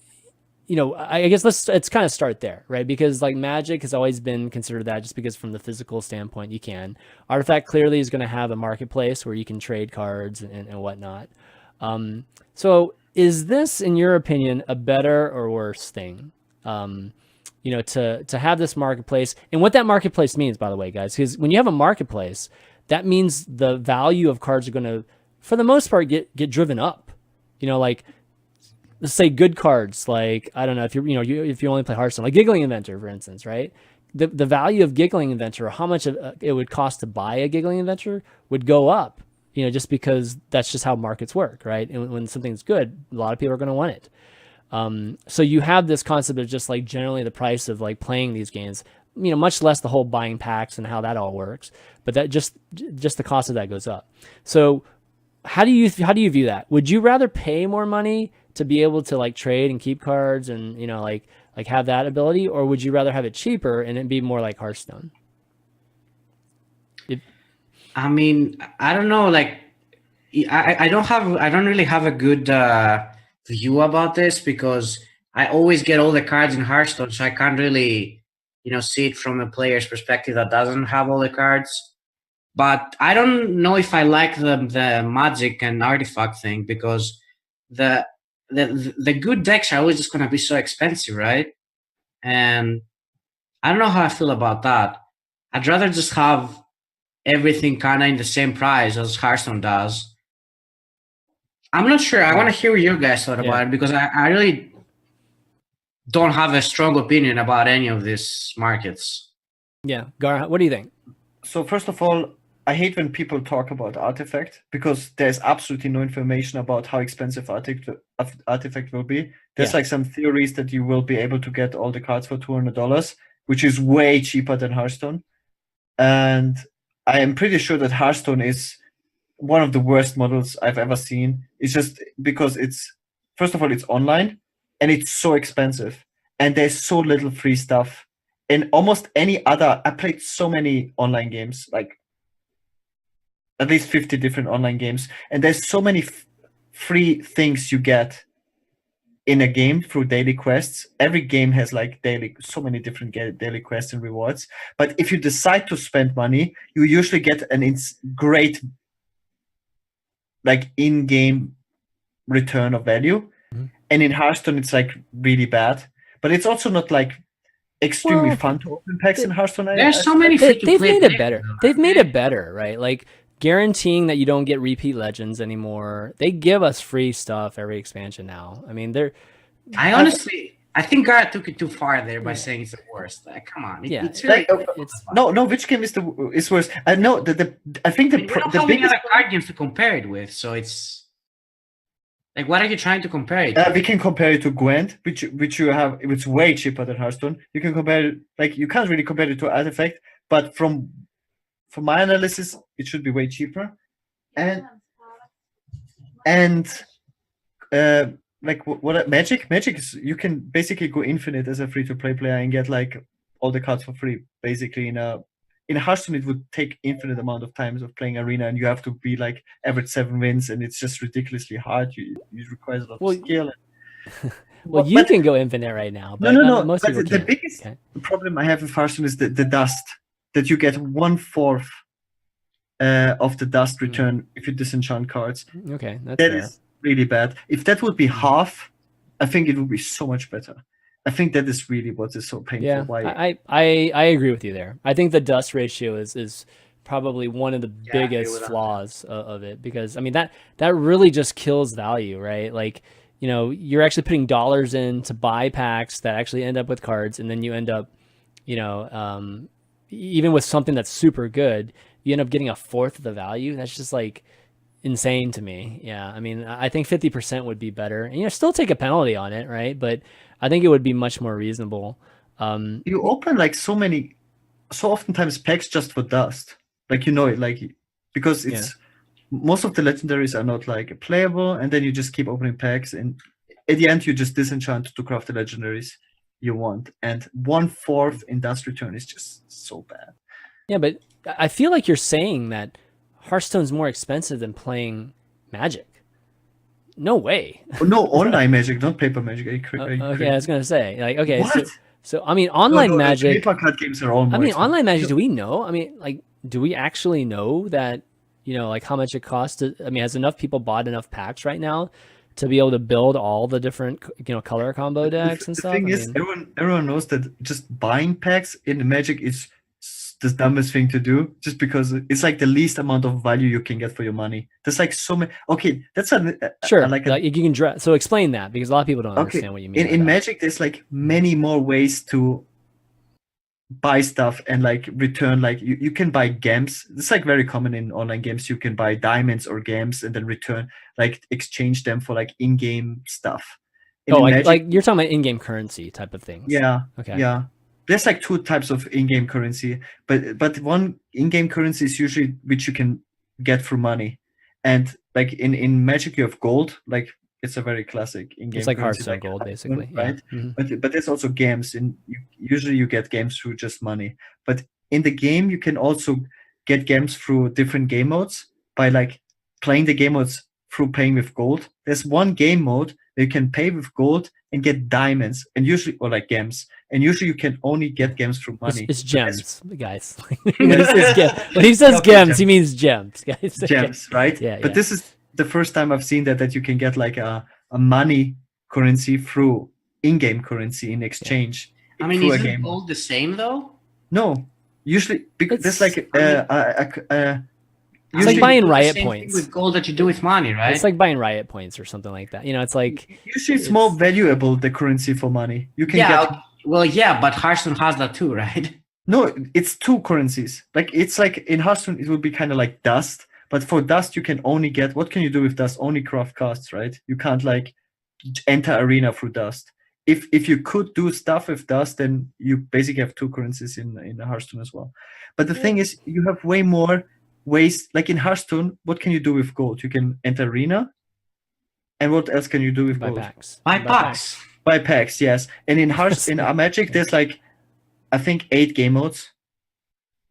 I guess let's kind of start there, right? Because like Magic has always been considered that, just because from the physical standpoint you can. Artifact clearly is going to have a marketplace where you can trade cards and whatnot. So is this, in your opinion, a better or worse thing? To have this marketplace, and what that marketplace means, by the way, guys, because when you have a marketplace, that means the value of cards are going to, for the most part, get driven up. Like, let's say good cards, like, I don't know, if if you only play Hearthstone, like Giggling Inventor, for instance, right? The value of Giggling Inventor, or how much it would cost to buy a Giggling Inventor, would go up. Just because that's just how markets work, right? And when something's good, a lot of people are going to want it. So you have this concept of just like generally the price of like playing these games, much less the whole buying packs and how that all works, but that just the cost of that goes up. So how do you view that? Would you rather pay more money to be able to like trade and keep cards and like have that ability, or would you rather have it cheaper and it be more like Hearthstone? I mean, I don't know. Like, I don't really have a good view about this because I always get all the cards in Hearthstone, so I can't really, see it from a player's perspective that doesn't have all the cards. But I don't know if I like the Magic and Artifact thing, because the good decks are always just gonna be so expensive, right? And I don't know how I feel about that. I'd rather just have everything kind of in the same price as Hearthstone does. I'm not sure. I want to hear what you guys thought about it, because I really don't have a strong opinion about any of these markets. Yeah. Gaara, what do you think? So first of all, I hate when people talk about Artifact, because there's absolutely no information about how expensive Artifact will be. There's like some theories that you will be able to get all the cards for $200, which is way cheaper than Hearthstone. And I am pretty sure that Hearthstone is one of the worst models I've ever seen. It's just because first of all, it's online and it's so expensive and there's so little free stuff. And almost any other, I played so many online games, like at least 50 different online games. And there's so many free things you get in a game through daily quests. Every game has like so many different daily quests and rewards. But if you decide to spend money, you usually get an great like in-game return of value. Mm-hmm. And in Hearthstone, it's like really bad. But it's also not like extremely fun to open packs in Hearthstone. There's so many they've made it better. They've made it better, right? Like guaranteeing that you don't get repeat legends anymore. They give us free stuff every expansion now. I mean, I think Gaara took it too far there by saying it's the worst. Like, come on, it's really, no. Which game is worse? I know I think the biggest other card games to compare it with, so it's. Like, what are you trying to compare it? We can compare it to Gwent, which you have. It's way cheaper than Hearthstone. You can compare it, like you can't really compare it to Artifact, but from my analysis, it should be way cheaper. And like what Magic is, you can basically go infinite as a free-to-play player and get like all the cards for free. Basically, in Hearthstone, it would take infinite amount of times of playing Arena, and you have to be like average 7 wins, and it's just ridiculously hard. It requires a lot of skill. Well, you can go infinite right now, but no. Most but people the can't. biggest problem I have with Hearthstone is the dust, that you get 1/4 of the dust return if you disenchant cards. Okay, that's that fair. Is really bad. If that would be half, I think it would be so much better. I think that is really what is so painful. Yeah, Why I agree with you there. I think the dust ratio is probably one of the biggest flaws of it, because I mean that really just kills value, right? Like, you know, you're actually putting dollars in to buy packs that actually end up with cards, and then you end up, you know, even with something that's super good, you end up getting 1/4 of the value. That's just like insane to me. Yeah, I mean, I think 50% would be better, and still take a penalty on it, right? But I think it would be much more reasonable. You open like so oftentimes packs just for dust, like like because it's most of the legendaries are not like playable, and then you just keep opening packs, and at the end you just disenchant to craft the legendaries you want, and 1/4 in dust return is just so bad. Yeah, but I feel like you're saying that Hearthstone's more expensive than playing Magic. No way. No, online Magic, not paper Magic. Okay, I was gonna say, like, okay, what? So I mean, online Magic. Paper card games are all more expensive. Online Magic. Do we know? I mean, like, do we actually know that? Like how much it costs to? I mean, has enough people bought enough packs right now to be able to build all the different color combo decks and stuff? The thing is, everyone knows that just buying packs in Magic is the dumbest thing to do, just because it's like the least amount of value you can get for your money. There's like so many. Okay, that's sure. Like you can draw. So explain that, because a lot of people don't understand what you mean. In Magic, there's like many more ways to buy stuff and like return. Like you can buy gems. It's like very common in online games. You can buy diamonds or gems and then return, like exchange them for like in-game stuff. Like you're talking about in-game currency type of things. Yeah. Okay. Yeah. There's like 2 types of in-game currency, but one in-game currency is usually which you can get through money, and like in Magic you have gold. Like it's a very classic in-game. It's like Hearthstone gold, basically, right? Yeah. Mm-hmm. But there's also games, and usually you get games through just money. But in the game you can also get games through different game modes by like playing the game modes through paying with gold. There's one game mode where you can pay with gold and get diamonds, and usually, or like gems, and usually you can only get gems through money. It's gems, guys. When he says gems, he means gems, guys. Gems, right? Yeah. But this is the first time I've seen that you can get like a money currency through in-game currency in exchange. I mean, isn't gold the same though? No, usually because there's like it's like buying riot points with gold that you do with money, right? It's like buying riot points or something like that. It's like usually it's more valuable, the currency for money. You can get. Well, yeah, but Hearthstone has that too, right? No, it's 2 currencies. Like it's like in Hearthstone, it would be kind of like dust, but for dust you can only get. What can you do with dust? Only craft cards, right? You can't like enter arena through dust. If you could do stuff with dust, then you basically have 2 currencies in Hearthstone as well. But the thing is, you have way more ways. Like in Hearthstone, what can you do with gold? You can enter arena, and what else can you do with gold? Buy packs. Buy packs, yes. And in Magic, there's like I think 8 game modes.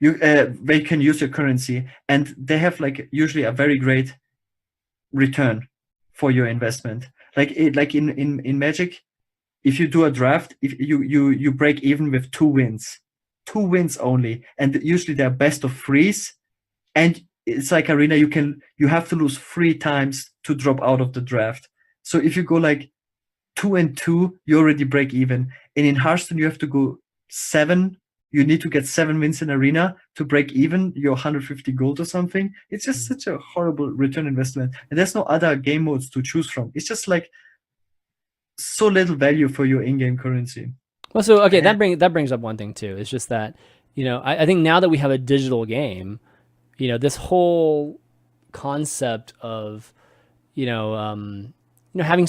Where you can use your currency, and they have like usually a very great return for your investment. Like in Magic, if you do a draft, if you break even with 2 wins only, and usually they're best of 3s, and it's like arena. You have to lose 3 times to drop out of the draft. So if you go like 2 and 2, you already break even. And in Hearthstone, you have to go 7. You need to get 7 wins in arena to break even your 150 gold or something. It's just such a horrible return investment. And there's no other game modes to choose from. It's just like so little value for your in-game currency. Well, so okay, that brings up one thing too. It's just that I think now that we have a digital game, this whole concept of having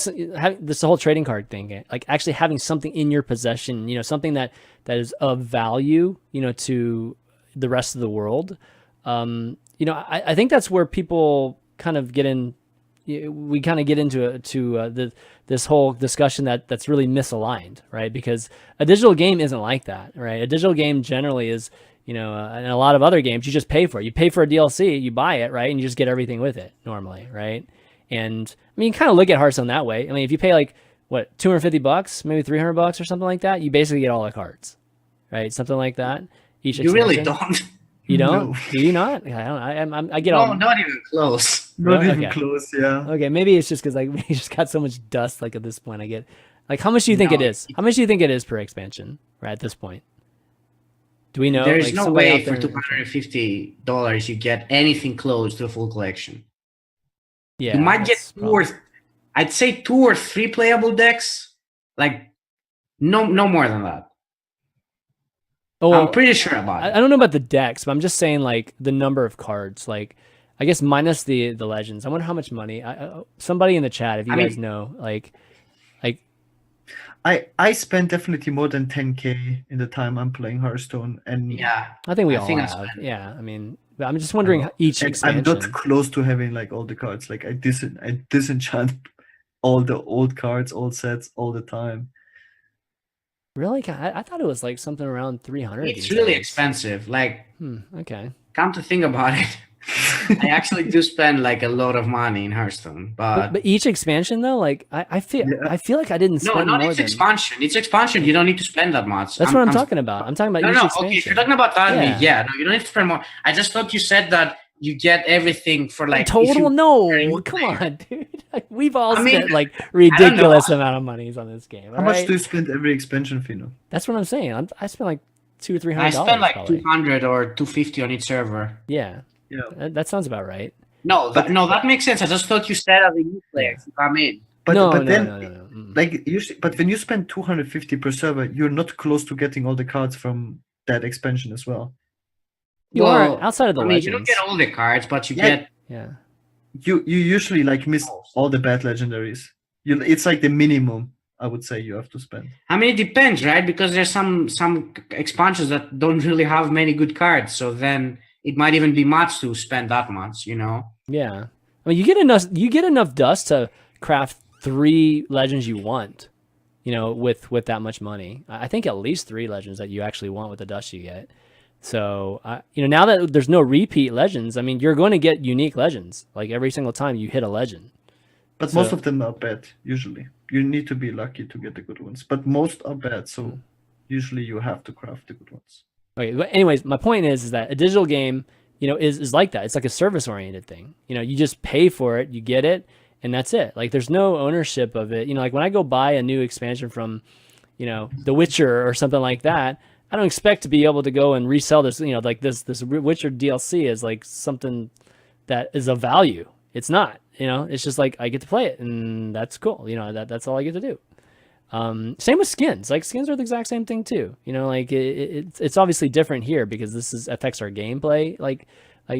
this whole trading card thing, like actually having something in your possession, something that is of value, to the rest of the world. I think that's where people kind of get in. We kind of get into this whole discussion that's really misaligned, right? Because a digital game isn't like that, right? A digital game generally is, and a lot of other games, you just pay for it. You pay for a DLC, you buy it, right? And you just get everything with it normally, right? And I mean, you kind of look at Hearthstone that way. I mean, if you pay like what, $250, maybe $300 or something like that, you basically get all the cards, right? Something like that. You really don't. You don't? No. Do you not? I don't. I get no, all. not even close. Not Really? even Okay. close. Yeah. Okay, maybe it's just because like we just got so much dust. Like at this point, I get like, how much do you think No, it is? How much do you think it is per expansion? Right at this point, do we know? There's like, no somebody way out there- for $250 you get anything close to a full collection. Yeah, You might get that's probably- I'd say 2 or 3 playable decks. Like no more than that. Oh, I'm pretty sure about I it. don't know about the decks, but I'm just saying like the number of cards. Like, I guess minus the legends. I wonder how much money. Somebody in the chat, if you guys know, like. I spent definitely more than 10K in the time I'm playing Hearthstone, and Yeah. I think we I all think I have. spent- Yeah, I mean, but I'm just wondering each and I'm expansion. not close to having like all the cards. Like I disenchant all the old cards, old sets all the time. Really? I thought it was like something around 300. It's these really days. expensive. Like, Okay. come to think about it, I actually do spend like a lot of money in Hearthstone, But each expansion though, like I feel like I didn't no, spend not more each than. expansion. Each expansion, you don't need to spend that much. That's what I'm talking about. I'm talking about each expansion. Okay, if you're talking about that, Yeah. yeah, no, you don't need to spend more. I just thought you said that you get everything for like Total no. you- Come on, dude. We've all I mean, spent like ridiculous amount of monies on this game. How much do you spend every expansion, Feno? That's what I'm saying. I spent like $200 or $300. I spend like probably. 200 or 250 on each server. Yeah. Yeah. That sounds about right. No, that makes sense. I just thought you said as a new player to come in. But No. then Mm. like usually, but when you spend 250 per server, you're not close to getting all the cards from that expansion as well. You are outside of the I mean, legends. you don't get all the cards, but you Yeah. get. Yeah. You usually like miss all the bad legendaries. It's like the minimum I would say you have to spend. I mean, it depends, right? Because there's some expansions that don't really have many good cards, so then it might even be much to spend that much, Yeah. I mean, you get enough dust to craft 3 legends you want, with that much money. I think at least 3 legends that you actually want with the dust you get. So, now that there's no repeat legends, I mean, you're going to get unique legends like every single time you hit a legend. But most of them are bad, usually. You need to be lucky to get the good ones. But most are bad, so usually you have to craft the good ones. Okay, but anyways, my point is that a digital game, is like that. It's like a service-oriented thing. You just pay for it, you get it, and that's it. Like, there's no ownership of it. Like when I go buy a new expansion from, The Witcher or something like that, I don't expect to be able to go and resell this, like this Witcher DLC is like something that is of value. It's not, it's just like I get to play it and that's cool. That's all I get to do. Same with skins. Like skins are the exact same thing too. Like it's obviously different here because this affects our gameplay, like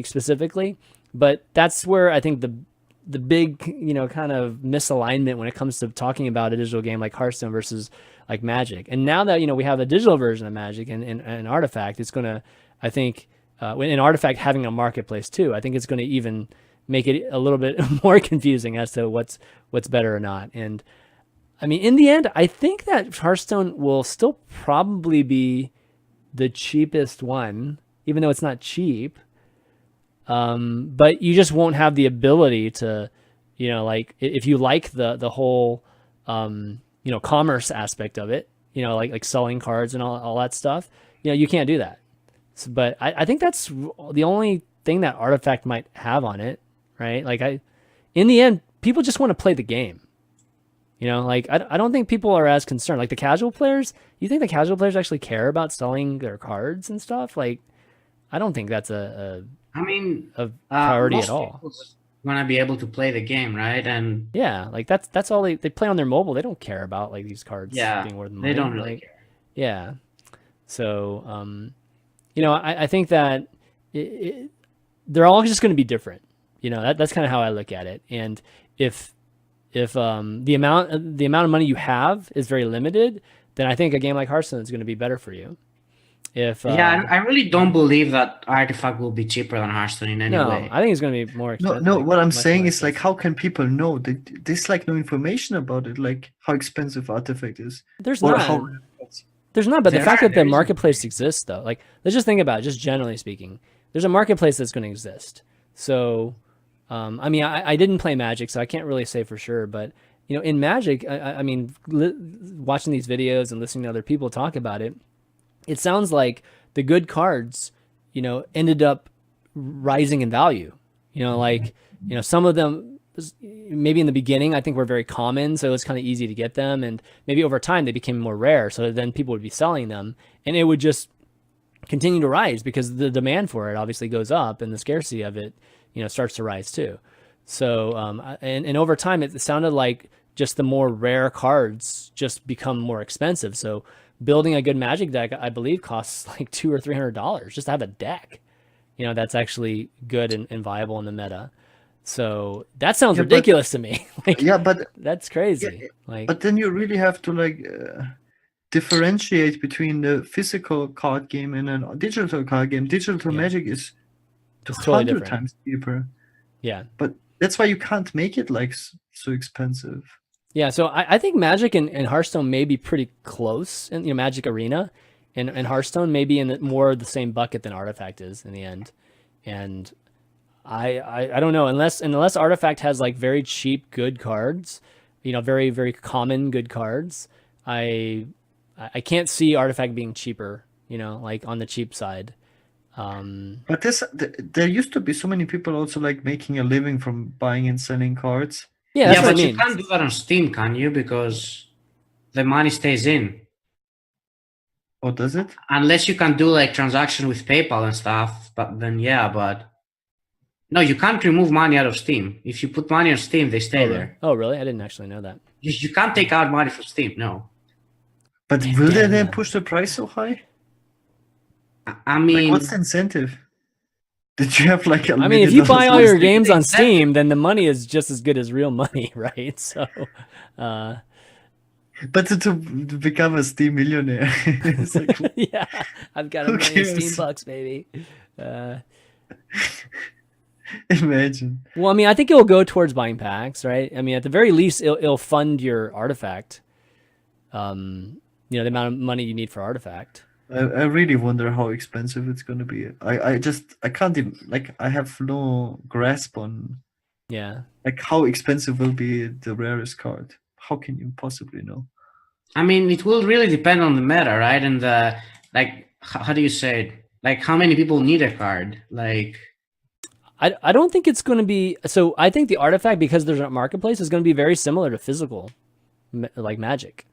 specifically. But that's where I think the big, kind of misalignment when it comes to talking about a digital game like Hearthstone versus like Magic. And now that, we have a digital version of Magic and Artifact, it's going to, I think, in Artifact having a marketplace too, I think it's going to even make it a little bit more confusing as to what's better or not. And I mean, in the end, I think that Hearthstone will still probably be the cheapest one, even though it's not cheap. But you just won't have the ability to, like if you like the whole, commerce aspect of it, like selling cards and all that stuff, you can't do that. So, but I think that's the only thing that Artifact might have on it, right? Like in the end, people just want to play the game. Like I don't think people are as concerned. Like the casual players, you think the casual players actually care about selling their cards and stuff? Like, I don't think that's a priority at all. Want to be able to play the game, right? And yeah, like that's all they play on their mobile. They don't care about like these cards being worth money. They don't really care. Yeah. So, I think that they're all just going to be different. That's kind of how I look at it. And if If the amount of money you have is very limited, then I think a game like Hearthstone is going to be better for you. If I really don't believe that Artifact will be cheaper than Hearthstone in any way. I think it's going to be more expensive. No, what I'm saying is like, how can people know? There's like no information about it, like how expensive Artifact is. There's not. But the fact that the marketplace exists, though, like let's just think about it, just generally speaking, there's a marketplace that's going to exist. So, I mean, I didn't play Magic, so I can't really say for sure, but in Magic, I mean, watching these videos and listening to other people talk about it, it sounds like the good cards, ended up rising in value. Some of them maybe in the beginning, I think were very common, so it was kind of easy to get them, and maybe over time they became more rare, so then people would be selling them, and it would just continue to rise because the demand for it obviously goes up, and the scarcity of it, starts to rise too. So, and over time, it sounded like just the more rare cards just become more expensive. So, building a good Magic deck, I believe, costs like $200 or $300 just to have a deck, that's actually good and viable in the meta. So that sounds ridiculous to me. But that's crazy. But then you really have to differentiate between the physical card game and a digital card game. Digital Magic is 200 times cheaper. Yeah, but that's why you can't make it so expensive. Yeah, so I think Magic and Hearthstone may be pretty close, and Magic Arena and Hearthstone may be in more the same bucket than Artifact is in the end, and I don't know, unless Artifact has like very cheap good cards, very very common good cards. I can't see Artifact being cheaper, like on the cheap side. But there used to be so many people also like making a living from buying and selling cards. Yeah, that's what but you can't do that on Steam, can you? Because the money stays in. Oh, does it? Unless you can do like transaction with PayPal and stuff, but then but. No, you can't remove money out of Steam. If you put money on Steam, they stay there. Oh, really? I didn't actually know that. You can't take out money from Steam, no. But will they then push the price so high? I mean... what's the incentive? Did you have like I mean, if you buy all your games on Steam, then the money is just as good as real money, right? So... But to become a Steam millionaire... it's like, yeah, I've got $1 million Steam bucks, baby. Imagine. Well, I mean, I think it'll go towards buying packs, right? I mean, at the very least, it'll fund your Artifact. The amount of money you need for Artifact. I really wonder how expensive it's going to be. I can't even, I have no grasp on how expensive will be the rarest card. How can you possibly know? I mean, it will really depend on the meta, right? And how do you say it? Like, how many people need a card? Like... I don't think it's going to be... So I think the Artifact, because there's a marketplace, is going to be very similar to physical, like Magic.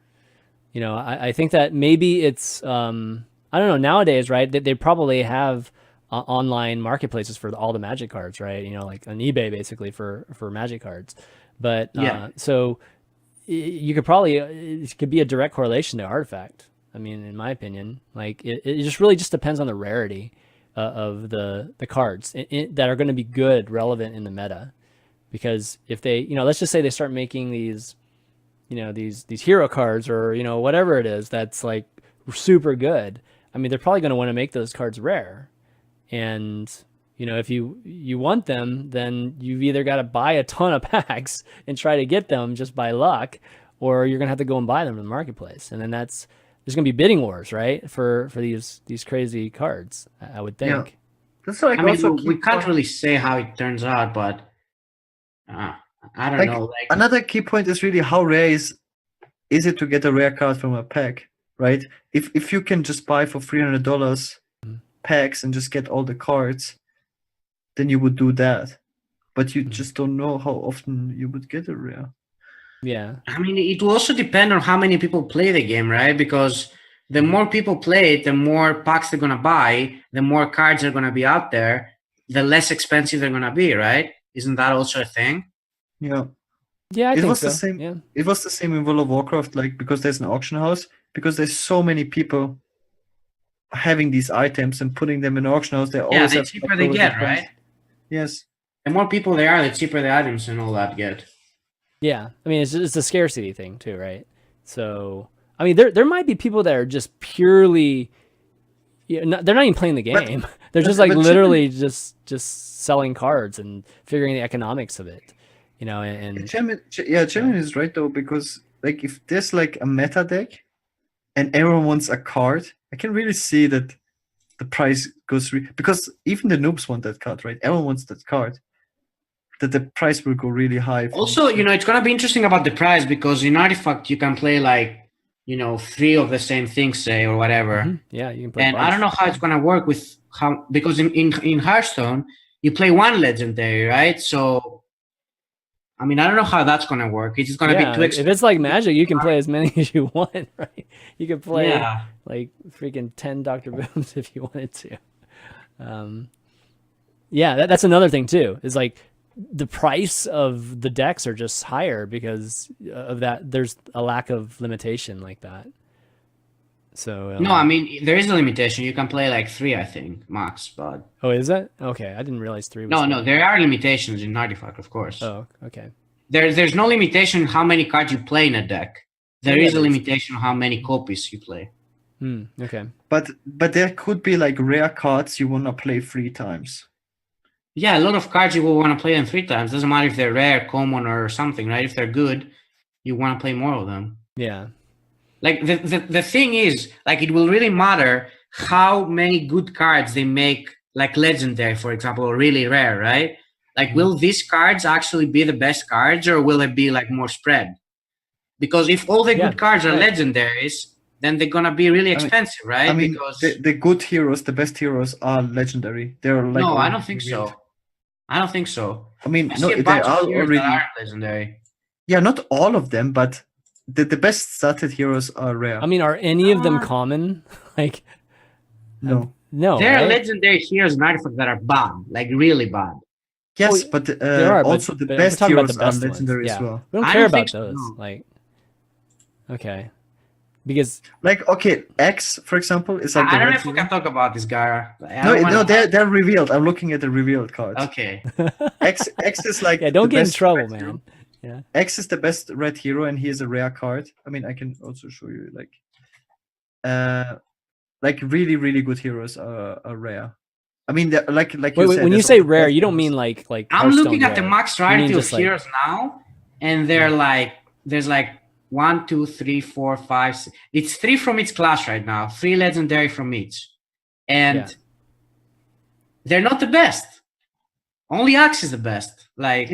I think that maybe it's... I don't know, nowadays, right, they probably have online marketplaces for all the Magic cards, right? Like on eBay, basically, for Magic cards. But, so you could probably... It could be a direct correlation to Artifact, I mean, in my opinion. Like, it just really just depends on the rarity of the cards that are going to be good, relevant in the meta. Because if they, let's just say they start making these, these hero cards or, whatever it is that's like super good. I mean, they're probably going to want to make those cards rare. And, if you want them, then you've either got to buy a ton of packs and try to get them just by luck, or you're going to have to go and buy them in the marketplace. And then there's going to be bidding wars, right? For these crazy cards, I would think. Yeah. That's like we can't really say how it turns out, but I don't know. Like, another key point is really how rare is it to get a rare card from a pack, right? If you can just buy for $300 packs and just get all the cards, then you would do that. But you just don't know how often you would get a rare. Yeah. I mean, it will also depend on how many people play the game, right? Because the more people play it, the more packs they're going to buy, the more cards are going to be out there, the less expensive they're going to be, right? Isn't that also a thing? Yeah. Yeah, I think was so. The same. Yeah. It was the same in World of Warcraft, because there's an auction house, because there's so many people having these items and putting them in an auction house. The cheaper they get, right? Yes. The more people there are, the cheaper the items and all that get. Yeah, I mean it's a scarcity thing too, right? So I mean there might be people that are just purely, they're not even playing the game. But, they're just like literally just selling cards and figuring the economics of it, And Chairman is right though, because like if there's like a meta deck and everyone wants a card, I can really see that the price goes because even the noobs want that card, right? Everyone wants that card. That the price will go really high. Also, it's gonna be interesting about the price because in Artifact you can play like 3 of the same things, say, or whatever. Mm-hmm. Yeah, you can play. And I don't know how it's gonna work with because in Hearthstone you play 1 legendary, right? So I mean, I don't know how that's gonna work. It's gonna be too expensive. If it's like Magic, you can play as many as you want, right? You can play like freaking 10 Dr. Booms if you wanted to. That's another thing too. Is like the price of the decks are just higher because of that. There's a lack of limitation like that. So no, I mean there is a limitation. You can play like 3, I think, max. But oh, is that okay? I didn't realize 3 was no, there are limitations in Artifact, of course. Oh, okay. There's no limitation how many cards you play in a deck. There is a limitation how many copies you play. Okay. But there could be like rare cards you wanna play 3 times. Yeah, a lot of cards you will want to play them 3 times. Doesn't matter if they're rare, common, or something, right? If they're good, you want to play more of them. Yeah. Like the thing is, like it will really matter how many good cards they make, like legendary, for example, or really rare, right? Like, will these cards actually be the best cards, or will it be like more spread? Because if all the good cards are legendaries, then they're gonna be really expensive, right? I mean, because the good heroes, the best heroes are legendary. They're like no, I don't think so. I don't think so. I mean, no, they are already legendary. Yeah, not all of them, but the best started heroes are rare. I mean, are any of them common? Like, no. There are legendary heroes in Artifact that are bad, like really bad. Yes, but there are also the best heroes are legendary as well. We don't care about those. No. Like, okay. Because okay, X for example is like I don't know if we can talk about this Gaara. No, they're revealed. I'm looking at the revealed cards. Okay. X is like don't get in trouble, man. Hero. Yeah. X is the best red hero, and he is a rare card. I mean, I can also show you like really really good heroes are rare. I mean, like wait, when you say rare, you don't mean like I'm looking at the max rarity of heroes now, and they're like there's like 1, 2, 3, 4, 5, 6. It's 3 from each class right now. 3 legendary from each, and they're not the best. Only Axe is the best. Like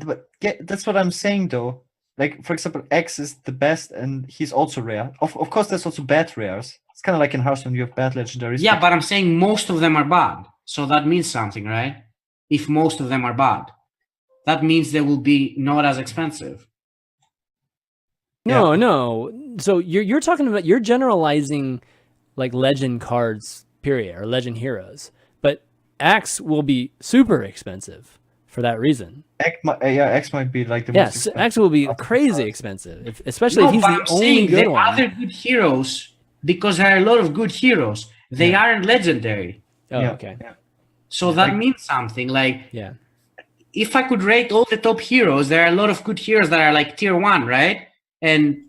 but that's what I'm saying though. Like for example, X is the best, and he's also rare. Of course, there's also bad rares. It's kind of like in Hearthstone, you have bad legendaries. Yeah, but I'm saying most of them are bad. So that means something, right? If most of them are bad, that means they will be not as expensive. No. So you're talking about, you're generalizing like legend cards, period, or legend heroes. But Axe will be super expensive for that reason. X might be like the most expensive. Axe will be crazy expensive, especially if he's the only good one. Other good heroes, because there are a lot of good heroes, they aren't legendary. Oh, okay. Yeah. So that means something. Like, if I could rate all the top heroes, there are a lot of good heroes that are like tier 1, right? And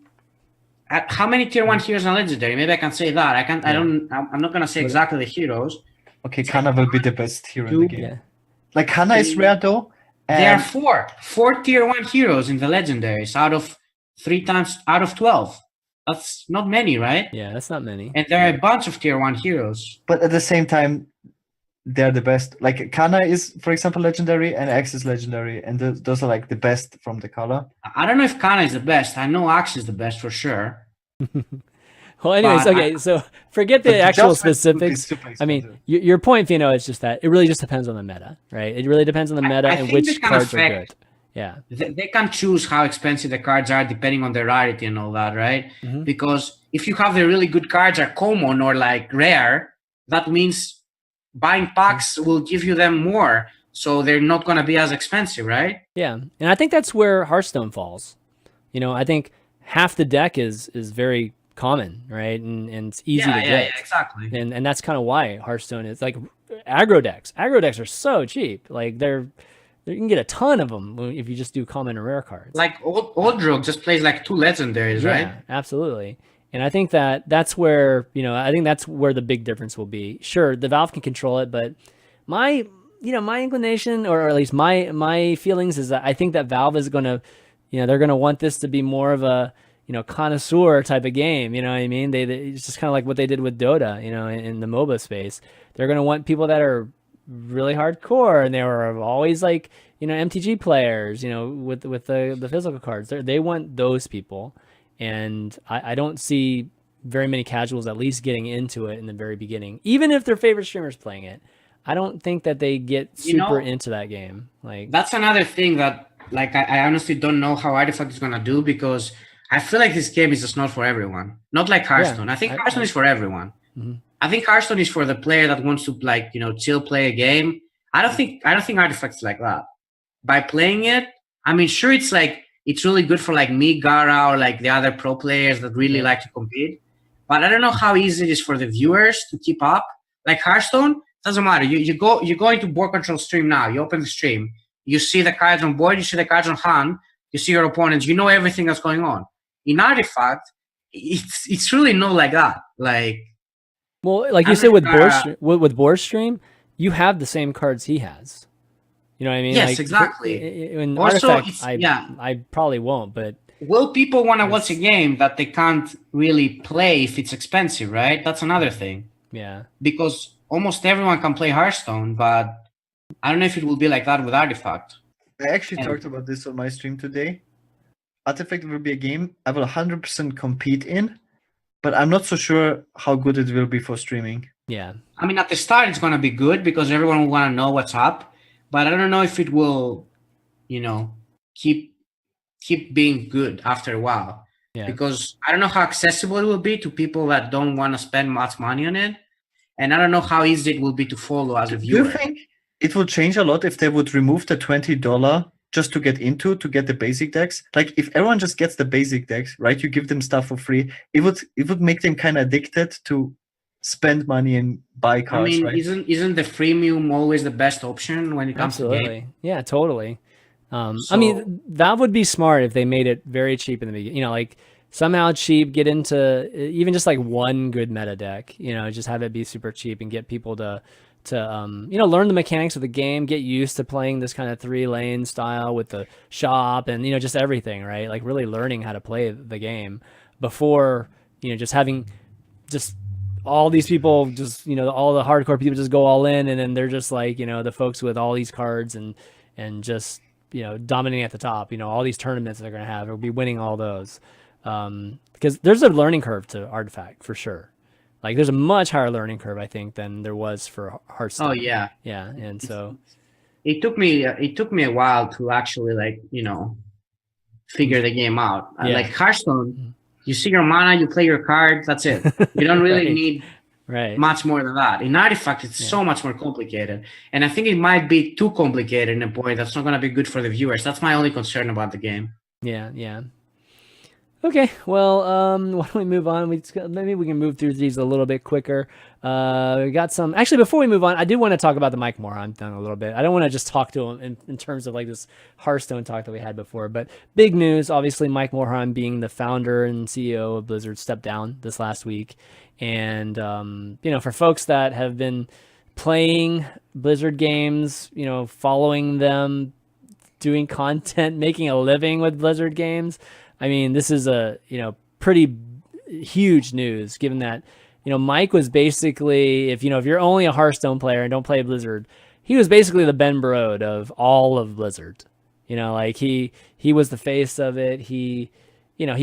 how many tier 1 heroes are legendary? Maybe I can say that. I'm not gonna say exactly the heroes. Okay, Kana will be the best hero in the game. Yeah. Like Kana is rare though. There are four tier 1 heroes in the legendaries out of 12. That's not many, right? Yeah, that's not many. And there are a bunch of tier 1 heroes. But at the same time, they're the best. Like Kana is, for example, legendary, and Axe is legendary, and those are like the best from the color. I don't know if Kana is the best. I know Axe is the best for sure. Well, anyways, so forget the actual specifics. I mean, your point, Feno, is just that it really just depends on the meta, right? It really depends on the meta and which cards are good. Yeah, they can choose how expensive the cards are depending on their rarity and all that, right? Mm-hmm. Because if you have the really good cards are common or like rare, that means buying packs will give you them more, so they're not going to be as expensive, right? Yeah, and I think that's where Hearthstone falls. I think half the deck is very common, right? And it's easy to get. Yeah, exactly. And that's kind of why Hearthstone is like aggro decks. Aggro decks are so cheap. Like they're you can get a ton of them if you just do common and rare cards. Like old Rogue just plays like 2 legendaries, right? Yeah, absolutely. And I think that's where, I think that's where the big difference will be. Sure, the Valve can control it, but my inclination, or at least my feelings, is that I think that Valve is going to, they're going to want this to be more of a, connoisseur type of game. You know what I mean? It's just kind of like what they did with Dota, in the MOBA space. They're going to want people that are really hardcore, and they were always like, MTG players, with the physical cards. They want those people. And I don't see very many casuals at least getting into it in the very beginning, even if their favorite streamer's playing it. I don't think that they get super into that game. Like, that's another thing that, like, I honestly don't know how Artifact is gonna do, because I feel like this game is just not for everyone. Not like Hearthstone. Yeah, I think Hearthstone is for everyone. Mm-hmm. I think Hearthstone is for the player that wants to, like, chill, play a game. I don't think Artifact's like that. By playing it, I mean, sure, it's like, it's really good for like me, Gaara, or like the other pro players that really like to compete. But I don't know how easy it is for the viewers to keep up. Like Hearthstone, doesn't matter. You go into board control stream now. You open the stream. You see the cards on board. You see the cards on hand. You see your opponents. You know everything that's going on. In Artifact, it's really not like that. Like, well, like you said with board stream, you have the same cards he has. You know what I mean? Yes, like, exactly. In Artifact, I probably won't, but... Will people want to watch a game that they can't really play if it's expensive, right? That's another thing. Yeah. Because almost everyone can play Hearthstone, but I don't know if it will be like that with Artifact. I actually talked about this on my stream today. Artifact will be a game I will 100% compete in, but I'm not so sure how good it will be for streaming. Yeah. I mean, at the start, it's going to be good because everyone will want to know what's up. But I don't know if it will, keep being good after a while. Yeah. Because I don't know how accessible it will be to people that don't want to spend much money on it. And I don't know how easy it will be to follow as a viewer. Do you think it will change a lot if they would remove the $20 just to get the basic decks? Like, if everyone just gets the basic decks, right? You give them stuff for free. It would make them kind of addicted to spend money and buy cards. I mean, right? isn't the freemium always the best option when it comes to game? Yeah, totally. I mean, that would be smart if they made it very cheap in the beginning. Like somehow cheap, get into even just like one good meta deck. Just have it be super cheap and get people to learn the mechanics of the game, get used to playing this kind of 3-lane style with the shop and just everything, right? Like really learning how to play the game before just having all these people all the hardcore people just go all in, and then they're just like the folks with all these cards and just dominating at the top. All these tournaments they're gonna have, they'll be winning all those, because there's a learning curve to Artifact for sure. Like there's a much higher learning curve, I think, than there was for Hearthstone. Oh yeah, and so it took me a while to actually figure the game out. Yeah. Like Hearthstone, you see your mana, you play your card, that's it. You don't really need much more than that. In Artifact, it's so much more complicated. And I think it might be too complicated in a point that's not going to be good for the viewers. That's my only concern about the game. Yeah. Okay, well, why don't we move on? Maybe we can move through these a little bit quicker. We got some... Actually, before we move on, I do want to talk about the Mike Morhaime thing a little bit. I don't want to just talk to him in terms of like this Hearthstone talk that we had before, but big news, obviously, Mike Morhaime being the founder and CEO of Blizzard stepped down this last week. And, for folks that have been playing Blizzard games, following them, doing content, making a living with Blizzard games... I mean, this is a, pretty huge news given that, Mike was basically, if you're only a Hearthstone player and don't play Blizzard, he was basically the Ben Brode of all of Blizzard. Like he was the face of it. He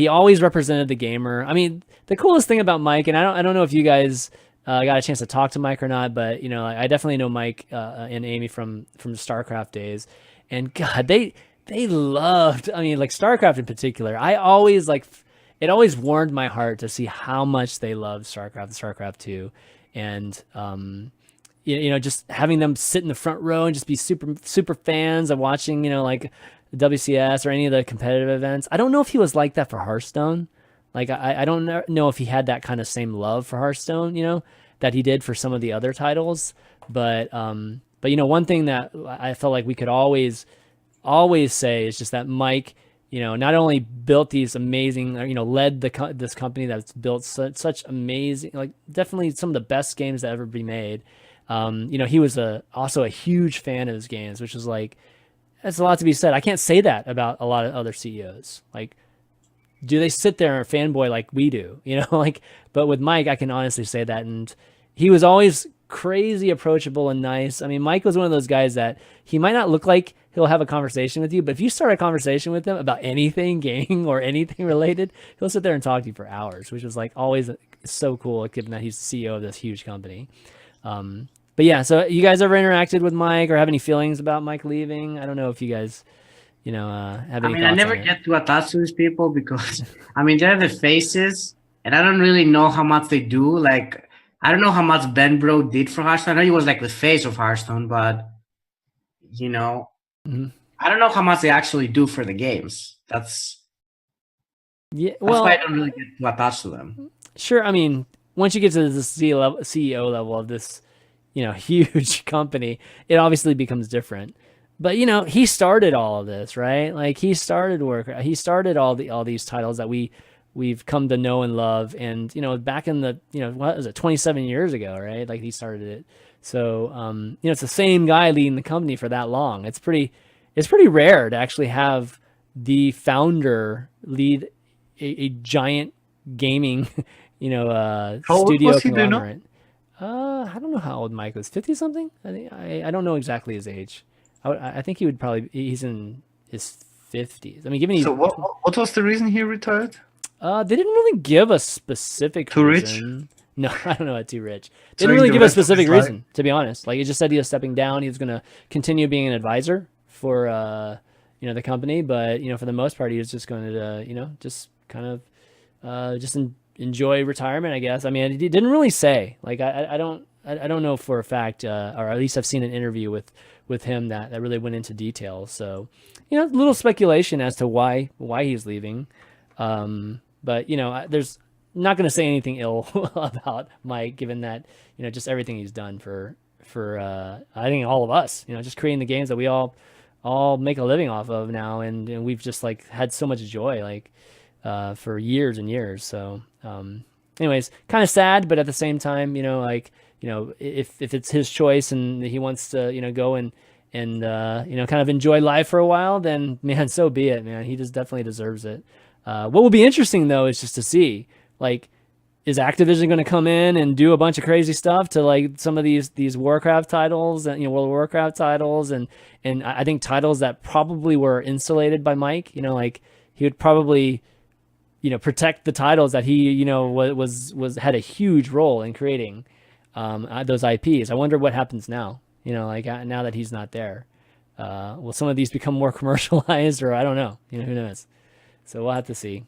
always represented the gamer. I mean, the coolest thing about Mike, and I don't know if you guys got a chance to talk to Mike or not, but, I definitely know Mike and Amy from the StarCraft days, and God, they loved, like StarCraft in particular. It always warmed my heart to see how much they loved StarCraft and StarCraft 2. And, just having them sit in the front row and just be super, super fans of watching, like the WCS or any of the competitive events. I don't know if he was like that for Hearthstone. Like, I don't know if he had that kind of same love for Hearthstone, that he did for some of the other titles. But, But one thing that I felt like we could always say is just that Mike, not only built these amazing, led this company that's built such amazing, like definitely some of the best games that ever be made. He was also a huge fan of his games, which is like, that's a lot to be said. I can't say that about a lot of other CEOs. Like, do they sit there and fanboy like we do? But with Mike, I can honestly say that. And he was always crazy approachable and nice. I mean, Mike was one of those guys that he might not look like he'll have a conversation with you, but if you start a conversation with him about anything, gaming or anything related, he'll sit there and talk to you for hours, which was like always so cool, given that he's the CEO of this huge company. But yeah, so you guys ever interacted with Mike or have any feelings about Mike leaving? I don't know if you guys, have any thoughts I never on it. get too attached to these people because, they're the faces, and I don't really know how much they do. Like, I don't know how much Ben Bro did for Hearthstone. I know he was like the face of Hearthstone, but, Mm-hmm. I don't know how much they actually do for the games. That's why I don't really get too attached to them. Sure. I mean, once you get to the CEO level of this, huge company, it obviously becomes different. But he started all of this, right? Like he started all these titles that we've come to know and love. And back in the what was it, 27 years ago, right? Like he started it. So it's the same guy leading the company for that long. It's pretty rare to actually have the founder lead a giant gaming studio conglomerate. I don't know how old Mike was. 50 something. I don't know exactly his age. I think he's in his 50s. I mean, given so what was the reason he retired? They didn't really give a specific reason. Rich? No, I don't know about too rich. They didn't really give a specific reason, to be honest. Like, it just said he was stepping down. He was going to continue being an advisor for the company, but for the most part, he was just going to just kind of enjoy retirement, I guess. I mean, he didn't really say. Like, I don't know for a fact, or at least I've seen an interview with him that really went into details. So, a little speculation as to why he's leaving. But there's not going to say anything ill about Mike, given that just everything he's done for I think all of us, just creating the games that we all make a living off of now, and we've just like had so much joy like for years and years. So anyways, kind of sad, but at the same time, if it's his choice and he wants to go and kind of enjoy life for a while, then man, so be it, man. He just definitely deserves it. What will be interesting though is just to see, like, is Activision going to come in and do a bunch of crazy stuff to like some of these Warcraft titles and World of Warcraft titles and I think titles that probably were insulated by Mike. Like he would probably protect the titles that he had a huge role in creating those IPs. I wonder what happens now. Like now that he's not there, will some of these become more commercialized, or I don't know. Who knows? So we'll have to see.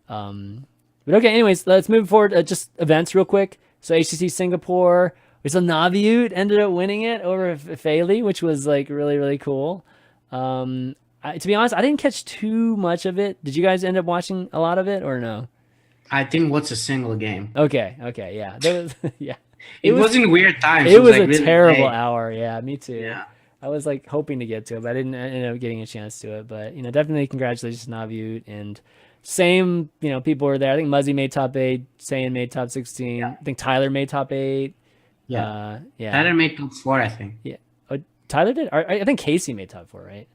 But okay, anyways, let's move forward. Just events real quick. So HCT Singapore, so Naviute ended up winning it over Failey, which was like really, really cool. To be honest, I didn't catch too much of it. Did you guys end up watching a lot of it or no? I didn't watch a single game. Okay, yeah. There was, yeah. It was in weird times. It was like a really terrible late. hour. Yeah, me too. Yeah. I was like hoping to get to it, but I didn't end up getting a chance to it. But definitely congratulations to Naviute, and same, people were there. I think Muzzy made top 8, Saiyan made top 16. Yeah. I think Tyler made top 8. Yeah. Tyler made top 4, I think. Yeah. Oh, Tyler did? I think Casey made top 4, right?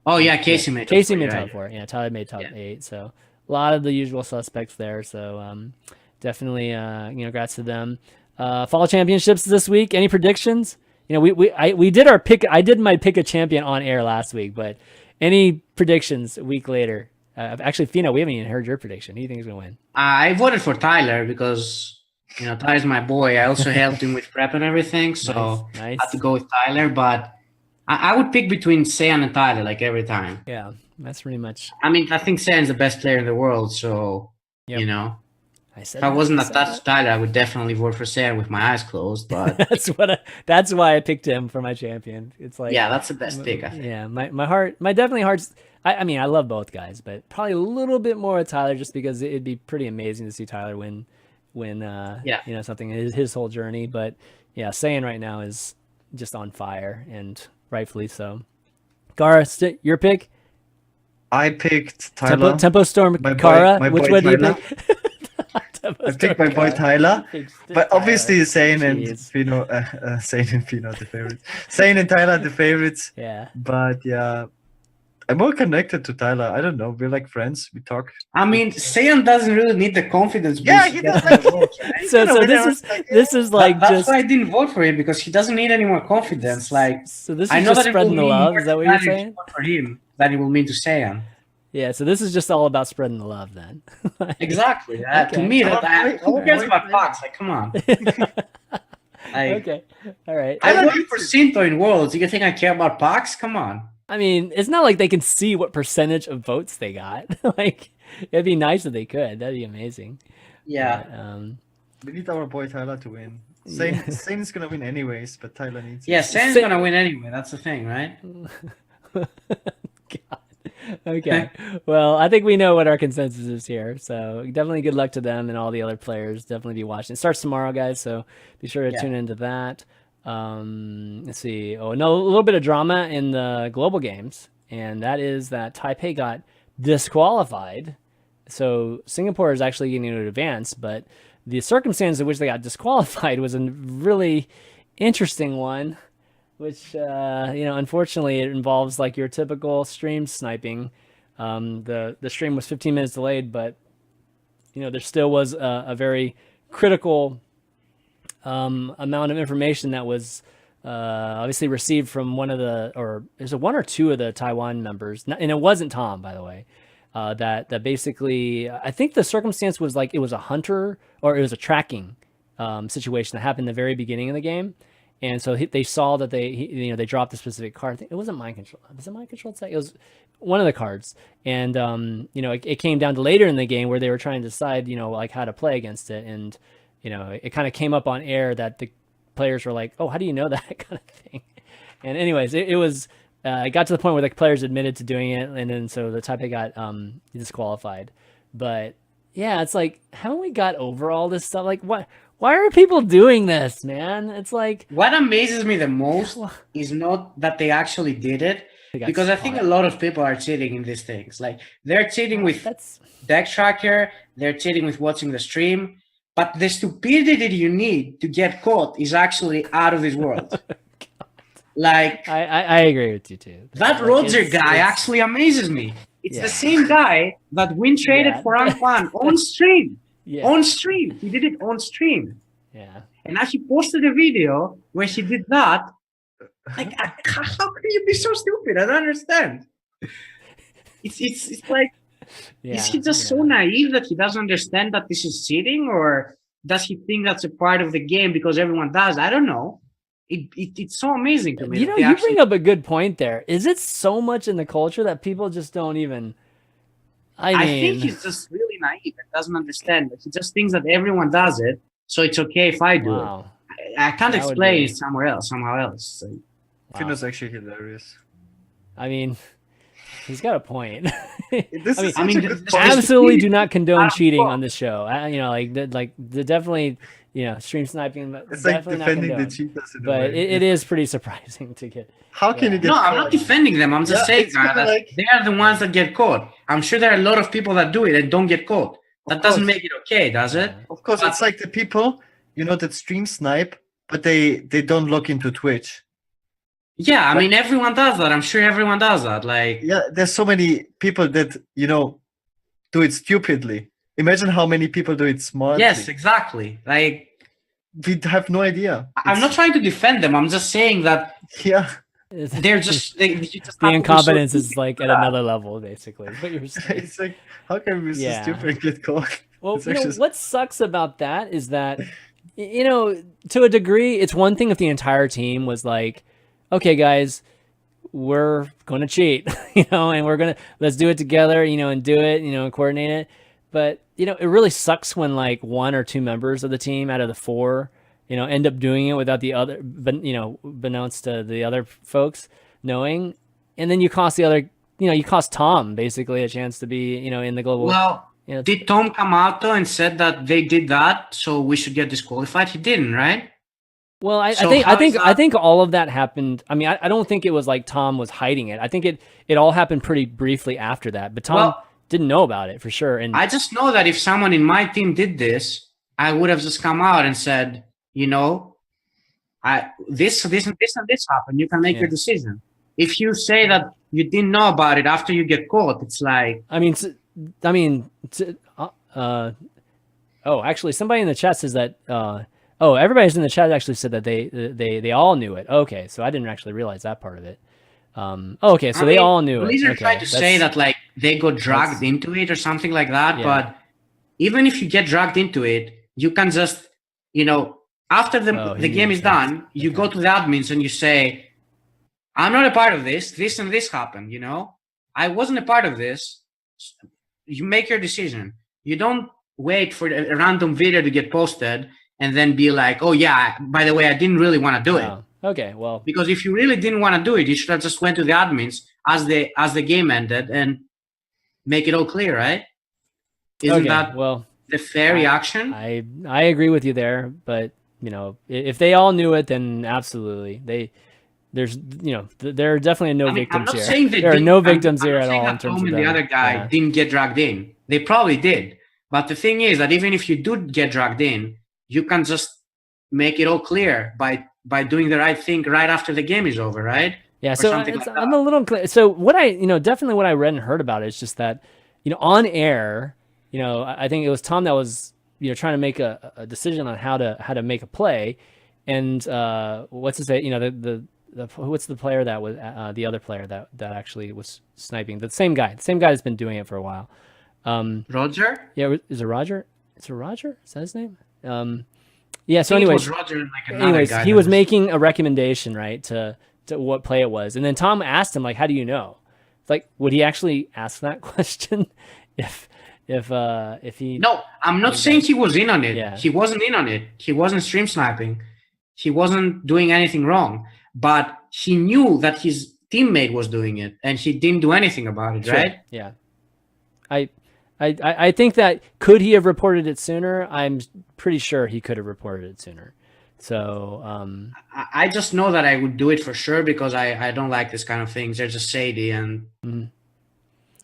Oh yeah, Casey made top 4. Yeah, Tyler made top 8. So a lot of the usual suspects there. So definitely congrats to them. Fall championships this week. Any predictions? We did our pick. I did my pick a champion on air last week, but any predictions a week later? Actually, Feno, we haven't even heard your prediction. Who do you think is going to win? I voted for Tyler because Tyler's my boy. I also helped him with prep and everything, so nice. I had to go with Tyler. But I would pick between Saiyan and Tyler, like every time. Yeah, that's pretty much. I mean, I think Saiyan's the best player in the world, so if I wasn't attached to Tyler, I would definitely vote for Saiyan with my eyes closed. But that's why I picked him for my champion. It's like, yeah, that's the best pick, I think. Yeah, my heart's. I mean, I love both guys, but probably a little bit more of Tyler, just because it'd be pretty amazing to see Tyler win something his whole journey. But yeah, Saiyan right now is just on fire, and rightfully so. Gaara, your pick? I picked Tyler. Tempo Storm, Gaara. Which one do you pick? I picked my boy Tyler, but obviously Zane and Feno, Zane and Feno the favorites. Zane and Tyler the favorites. Yeah. But yeah, I'm more connected to Tyler. I don't know. We're like friends. We talk. I mean, Zane doesn't really need the confidence. Yeah, he doesn't. Like, right? So this is like that's why I didn't vote for him, because he doesn't need any more confidence. Like, so this is just spreading the love. Is that what you're saying? For him, that it will mean to Zane. Yeah, so this is just all about spreading the love then. Exactly. To me, who cares about Fox? Like, come on. Okay. All right. I voted for Cinto in Worlds. Do you think I care about Pox? Come on. I mean, it's not like they can see what percentage of votes they got. Like, it'd be nice if they could. That'd be amazing. Yeah. But, we need our boy Tyler to win. Zane's gonna win anyways, but Tyler needs. Yeah, Zane's gonna win anyway. That's the thing, right? God. Okay. Well, I think we know what our consensus is here. So definitely good luck to them and all the other players. Definitely be watching. It starts tomorrow, guys. So be sure to tune into that. Let's see. Oh, no, a little bit of drama in the global games. And that is that Taipei got disqualified. So Singapore is actually getting to advance, but the circumstance in which they got disqualified was a really interesting one. Which, unfortunately, it involves like your typical stream sniping. The stream was 15 minutes delayed, but, there still was a very critical amount of information that was obviously received from one or two of the Taiwan members. And it wasn't Tom, by the way, that basically, I think the circumstance was like it was a hunter or it was a tracking situation that happened in the very beginning of the game. And so they saw that they dropped a specific card. I think it wasn't mind control. Was it mind control? It was one of the cards. And, it came down to later in the game where they were trying to decide, like how to play against it. And, it kind of came up on air that the players were like, oh, how do you know that kind of thing? And anyways, it was, it got to the point where the players admitted to doing it. And then so the Taipei got disqualified. But yeah, it's like, haven't we got over all this stuff? Like what? Why are people doing this, man? It's like... What amazes me the most is not that they actually did it, because I think a lot of people are cheating in these things. Like, they're cheating with deck tracker, they're cheating with watching the stream, but the stupidity you need to get caught is actually out of this world. Like... I agree with you, too. That Roger guy actually amazes me. It's the same guy that win traded for rank 1 on stream. Yeah. On stream. He did it on stream. Yeah. And now he posted a video where he did that. Like, how can you be so stupid? I don't understand. It's like, is he just so naive that he doesn't understand that this is cheating? Or does he think that's a part of the game because everyone does? I don't know. It's so amazing to me. You bring up a good point there. Is it so much in the culture that people just don't even... I think he's just really naive and doesn't understand it. He just thinks that everyone does it, so it's okay if I do it. I can't explain it somehow else. So. Feno's actually hilarious. I mean, he's got a point. I mean, absolutely do not condone cheating on this show. Definitely, stream sniping. It's like defending the cheaters. But it is pretty surprising to get. How can you get? No, I'm not defending them. I'm just saying that they are the ones that get caught. I'm sure there are a lot of people that do it and don't get caught. That doesn't make it okay, does it? Of course, it's like the people that stream snipe, but they don't log into Twitch. Yeah, I mean everyone does that. I'm sure everyone does that. Like, yeah, there's so many people that do it stupidly. Imagine how many people do it smartly. Yes, exactly. Like, we have no idea. I'm not trying to defend them. I'm just saying that. Yeah. They're just the incompetence is like at another level, basically. But you're saying. It's like, how can we be so stupid and get caught? Well, what sucks about that is that, to a degree, it's one thing if the entire team was like, okay, guys, we're going to cheat, and let's do it together, and do it, and coordinate it. But, it really sucks when like one or two members of the team out of the four end up doing it without the other, announced to the other folks knowing, and then you cost the other, you cost Tom basically a chance to be, in the global. Well, did Tom come out though and said that they did that, so we should get disqualified? He didn't, right? Well, I think all of that happened. I mean, I don't think it was like Tom was hiding it. I think it all happened pretty briefly after that. But Tom didn't know about it for sure. And I just know that if someone in my team did this, I would have just come out and said, you know, this and this and this happened. You can make your decision. If you say that you didn't know about it after you get caught, it's like. Actually, somebody in the chat says that. Everybody's in the chat actually said that they all knew it. Okay, so I didn't actually realize that part of it. Okay, so they all knew it. Blizzard tried to say that like they got dragged into it or something like that, but even if you get dragged into it, you can just, after the game is done, you go to the admins and you say, I'm not a part of this. This and this happened, I wasn't a part of this. You make your decision. You don't wait for a random video to get posted and then be like, oh yeah, by the way, I didn't really want to do it. Okay, well. Because if you really didn't want to do it, you should have just went to the admins as the game ended and make it all clear, right? Isn't that the fair reaction? I agree with you there, but if they all knew it, then absolutely. There are definitely no victims here. Saying there are no victims here at all in terms of the other guy didn't get dragged in. They probably did. But the thing is that even if you do get dragged in, you can just make it all clear by doing the right thing right after the game is over, right? Yeah, so I'm a little clear. So what definitely what I read and heard about it is just that, on air, I think it was Tom that was, trying to make a decision on how to make a play, and what's his name? What's the player that was the other player that actually was sniping? The same guy that's been doing it for a while. Roger? Yeah, is it Roger? Is it Roger? Is that his name? Yeah. So anyways, he was making a recommendation, right, to what play it was, and then Tom asked him like, "How do you know?" It's like, would he actually ask that question if he? No, I'm not saying he was in on it. Yeah. He wasn't in on it. He wasn't stream sniping. He wasn't doing anything wrong, but he knew that his teammate was doing it, and he didn't do anything about it, right? Yeah. I think that could he have reported it sooner? I'm pretty sure he could have reported it sooner. So I just know that I would do it for sure because I don't like this kind of things. They're just shady and. Mm-hmm.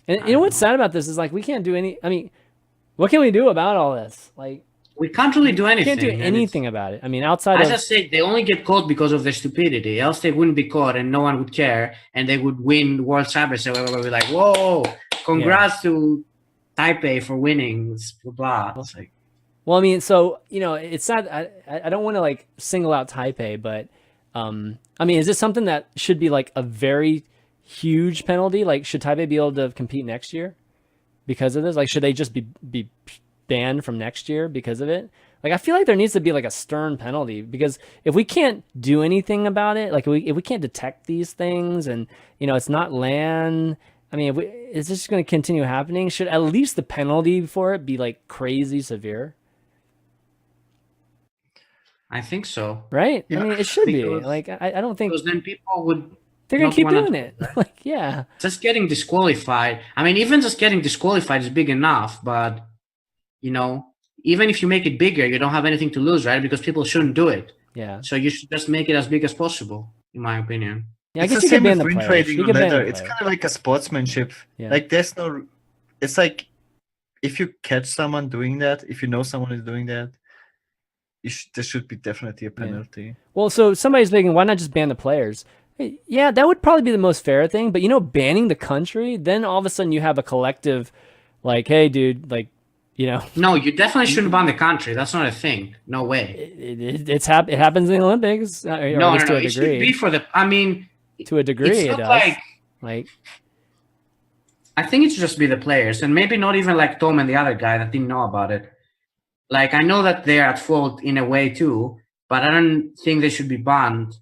And you know what's sad about this is like we can't do any. I mean, what can we do about all this? Like we can't really do anything. We can't do anything about it. I mean, outside. I just say they only get caught because of their stupidity. Else they wouldn't be caught and no one would care and they would win World Cyber. So we'll be like, whoa, congrats to Taipei for winning, blah. It's like, well, I mean, so it's sad. I don't want to like single out Taipei, but I mean, is this something that should be like a very huge penalty? Like, should Taipei be able to compete next year because of this? Like, should they just be banned from next year because of it? Like, I feel like there needs to be like a stern penalty because if we can't do anything about it, like if we can't detect these things and it's not LAN. I mean, is this going to continue happening? Should at least the penalty for it be like crazy severe? I think so. Right? Yeah, I mean, it should be. Like, I don't think... Because then people would... They're going to keep doing it. Like, yeah. Just getting disqualified. I mean, even just getting disqualified is big enough. But, even if you make it bigger, you don't have anything to lose, right? Because people shouldn't do it. Yeah. So you should just make it as big as possible, in my opinion. Yeah, I guess you can ban the players. It's kind of like a sportsmanship. Yeah. Like there's no... It's like if you catch someone doing that, if you know someone is doing that, there should be definitely a penalty. Yeah. Well, so somebody's thinking, why not just ban the players? Yeah, that would probably be the most fair thing. But banning the country, then all of a sudden you have a collective, like, hey, dude, like, No, you definitely shouldn't ban the country. That's not a thing. No way. It happens in the Olympics. No. It should be for the. I mean, to a degree, it does. Like, I think it should just be the players, and maybe not even like Tom and the other guy that didn't know about it. Like, I know that they're at fault in a way too, but I don't think they should be banned.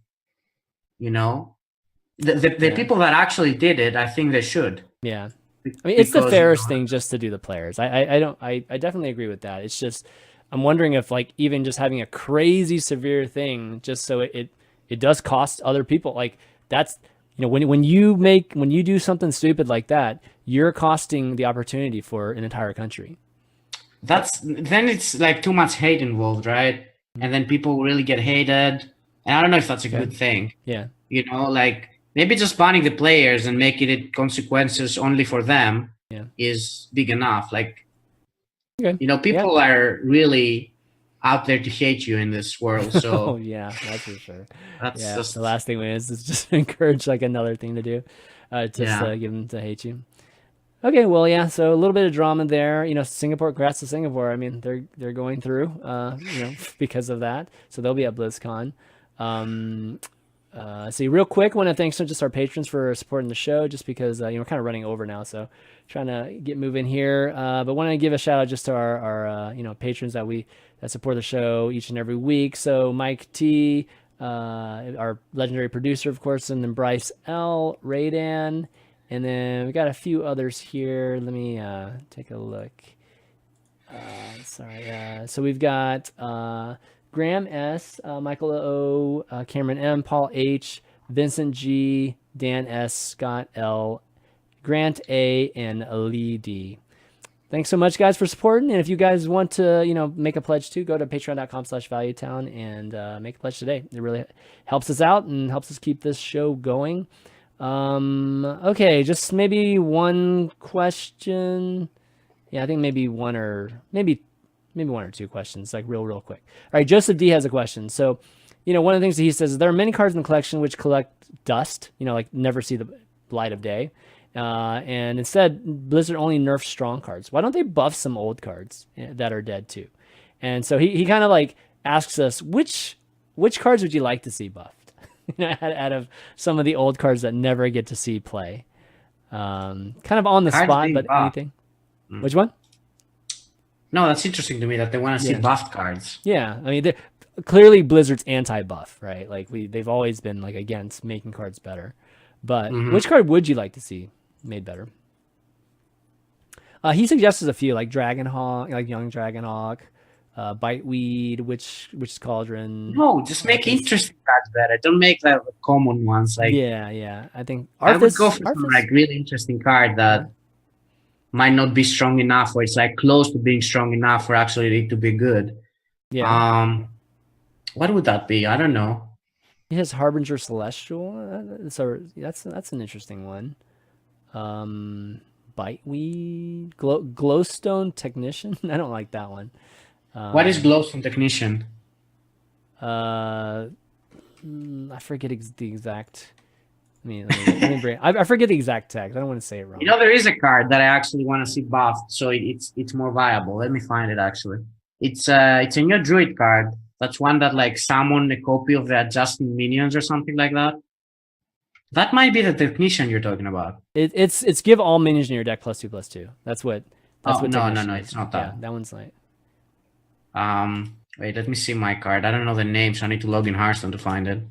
The people that actually did it, I think they should. Yeah. I mean, it's the fairest thing just to do the players. I definitely agree with that. It's just, I'm wondering if like even just having a crazy severe thing, just so it does cost other people. Like that's, when you do something stupid like that, you're costing the opportunity for an entire country. Then it's like too much hate involved, right? And then people really get hated. And I don't know if that's a Okay. good thing. Yeah. You know, like maybe just banning the players and making it consequences only for them is big enough. Like, Okay. you know, people are really out there to hate you in this world. So Oh yeah, that's for sure. that's just the last thing is just encourage like another thing to do, just give them to hate you. Okay, well, yeah. So a little bit of drama there. You know, Singapore. Congrats to Singapore. I mean, they're going through. You know, because of that. So they'll be at BlizzCon. See, real quick, want to thank just our patrons for supporting the show. Just because you know, we're kind of running over now, so trying to get moving here. But want to give a shout out just to our you know, patrons that support the show each and every week. So Mike T, our legendary producer, of course, and then Bryce L, Raydan, and then we got a few others here. Let me take a look. Sorry. So we've got Graham S, Michael O, Cameron M, Paul H, Vincent G, Dan S, Scott L, Grant A, and Lee D. Thanks so much, guys, for supporting. And if you guys want to, you know, make a pledge too, go to patreon.com/valuetown and make a pledge today. It really helps us out and helps us keep this show going. Okay, just maybe one question. Yeah, I think maybe one or two questions, like real quick. All right, Joseph D has a question. So, you know, one of the things that he says is there are many cards in the collection which collect dust, you know, like never see the light of day. And instead, Blizzard only nerfs strong cards. Why don't they buff some old cards that are dead too? And so he kind of like asks us, which cards would you like to see buffed? You know, out of some of the old cards that never get to see play. Kind of on the spot, but anything. Which one? No, that's interesting to me that they want to see buffed cards. Yeah, I mean, clearly Blizzard's anti-buff, right? Like they've always been like against making cards better. But which card would you like to see made better? He suggests a few, like Dragonhawk, like Young Dragonhawk, Biteweed, Witch Cauldron. No, just make interesting cards better. Don't make the common ones. Like I think I would go for some like really interesting card that might not be strong enough, or it's like close to being strong enough for actually it to be good. Yeah. What would that be? I don't know. He has Harbinger Celestial. So that's an interesting one. Biteweed, Glowstone Technician. I don't like that one. What is Glowstone Technician? I forget the exact. Let me bring. I forget the exact text. I don't want to say it wrong. You know, there is a card that I actually want to see buffed, so it's more viable. Let me find it. Actually, it's a new Druid card. That's one that like summon a copy of the adjusting minions or something like that. That might be the Technician you're talking about. It's give all minions in your deck +2/+2. That's what. No, it's not that. Yeah, that one's like. Wait, let me see my card. I don't know the name, so I need to log in Hearthstone to find it.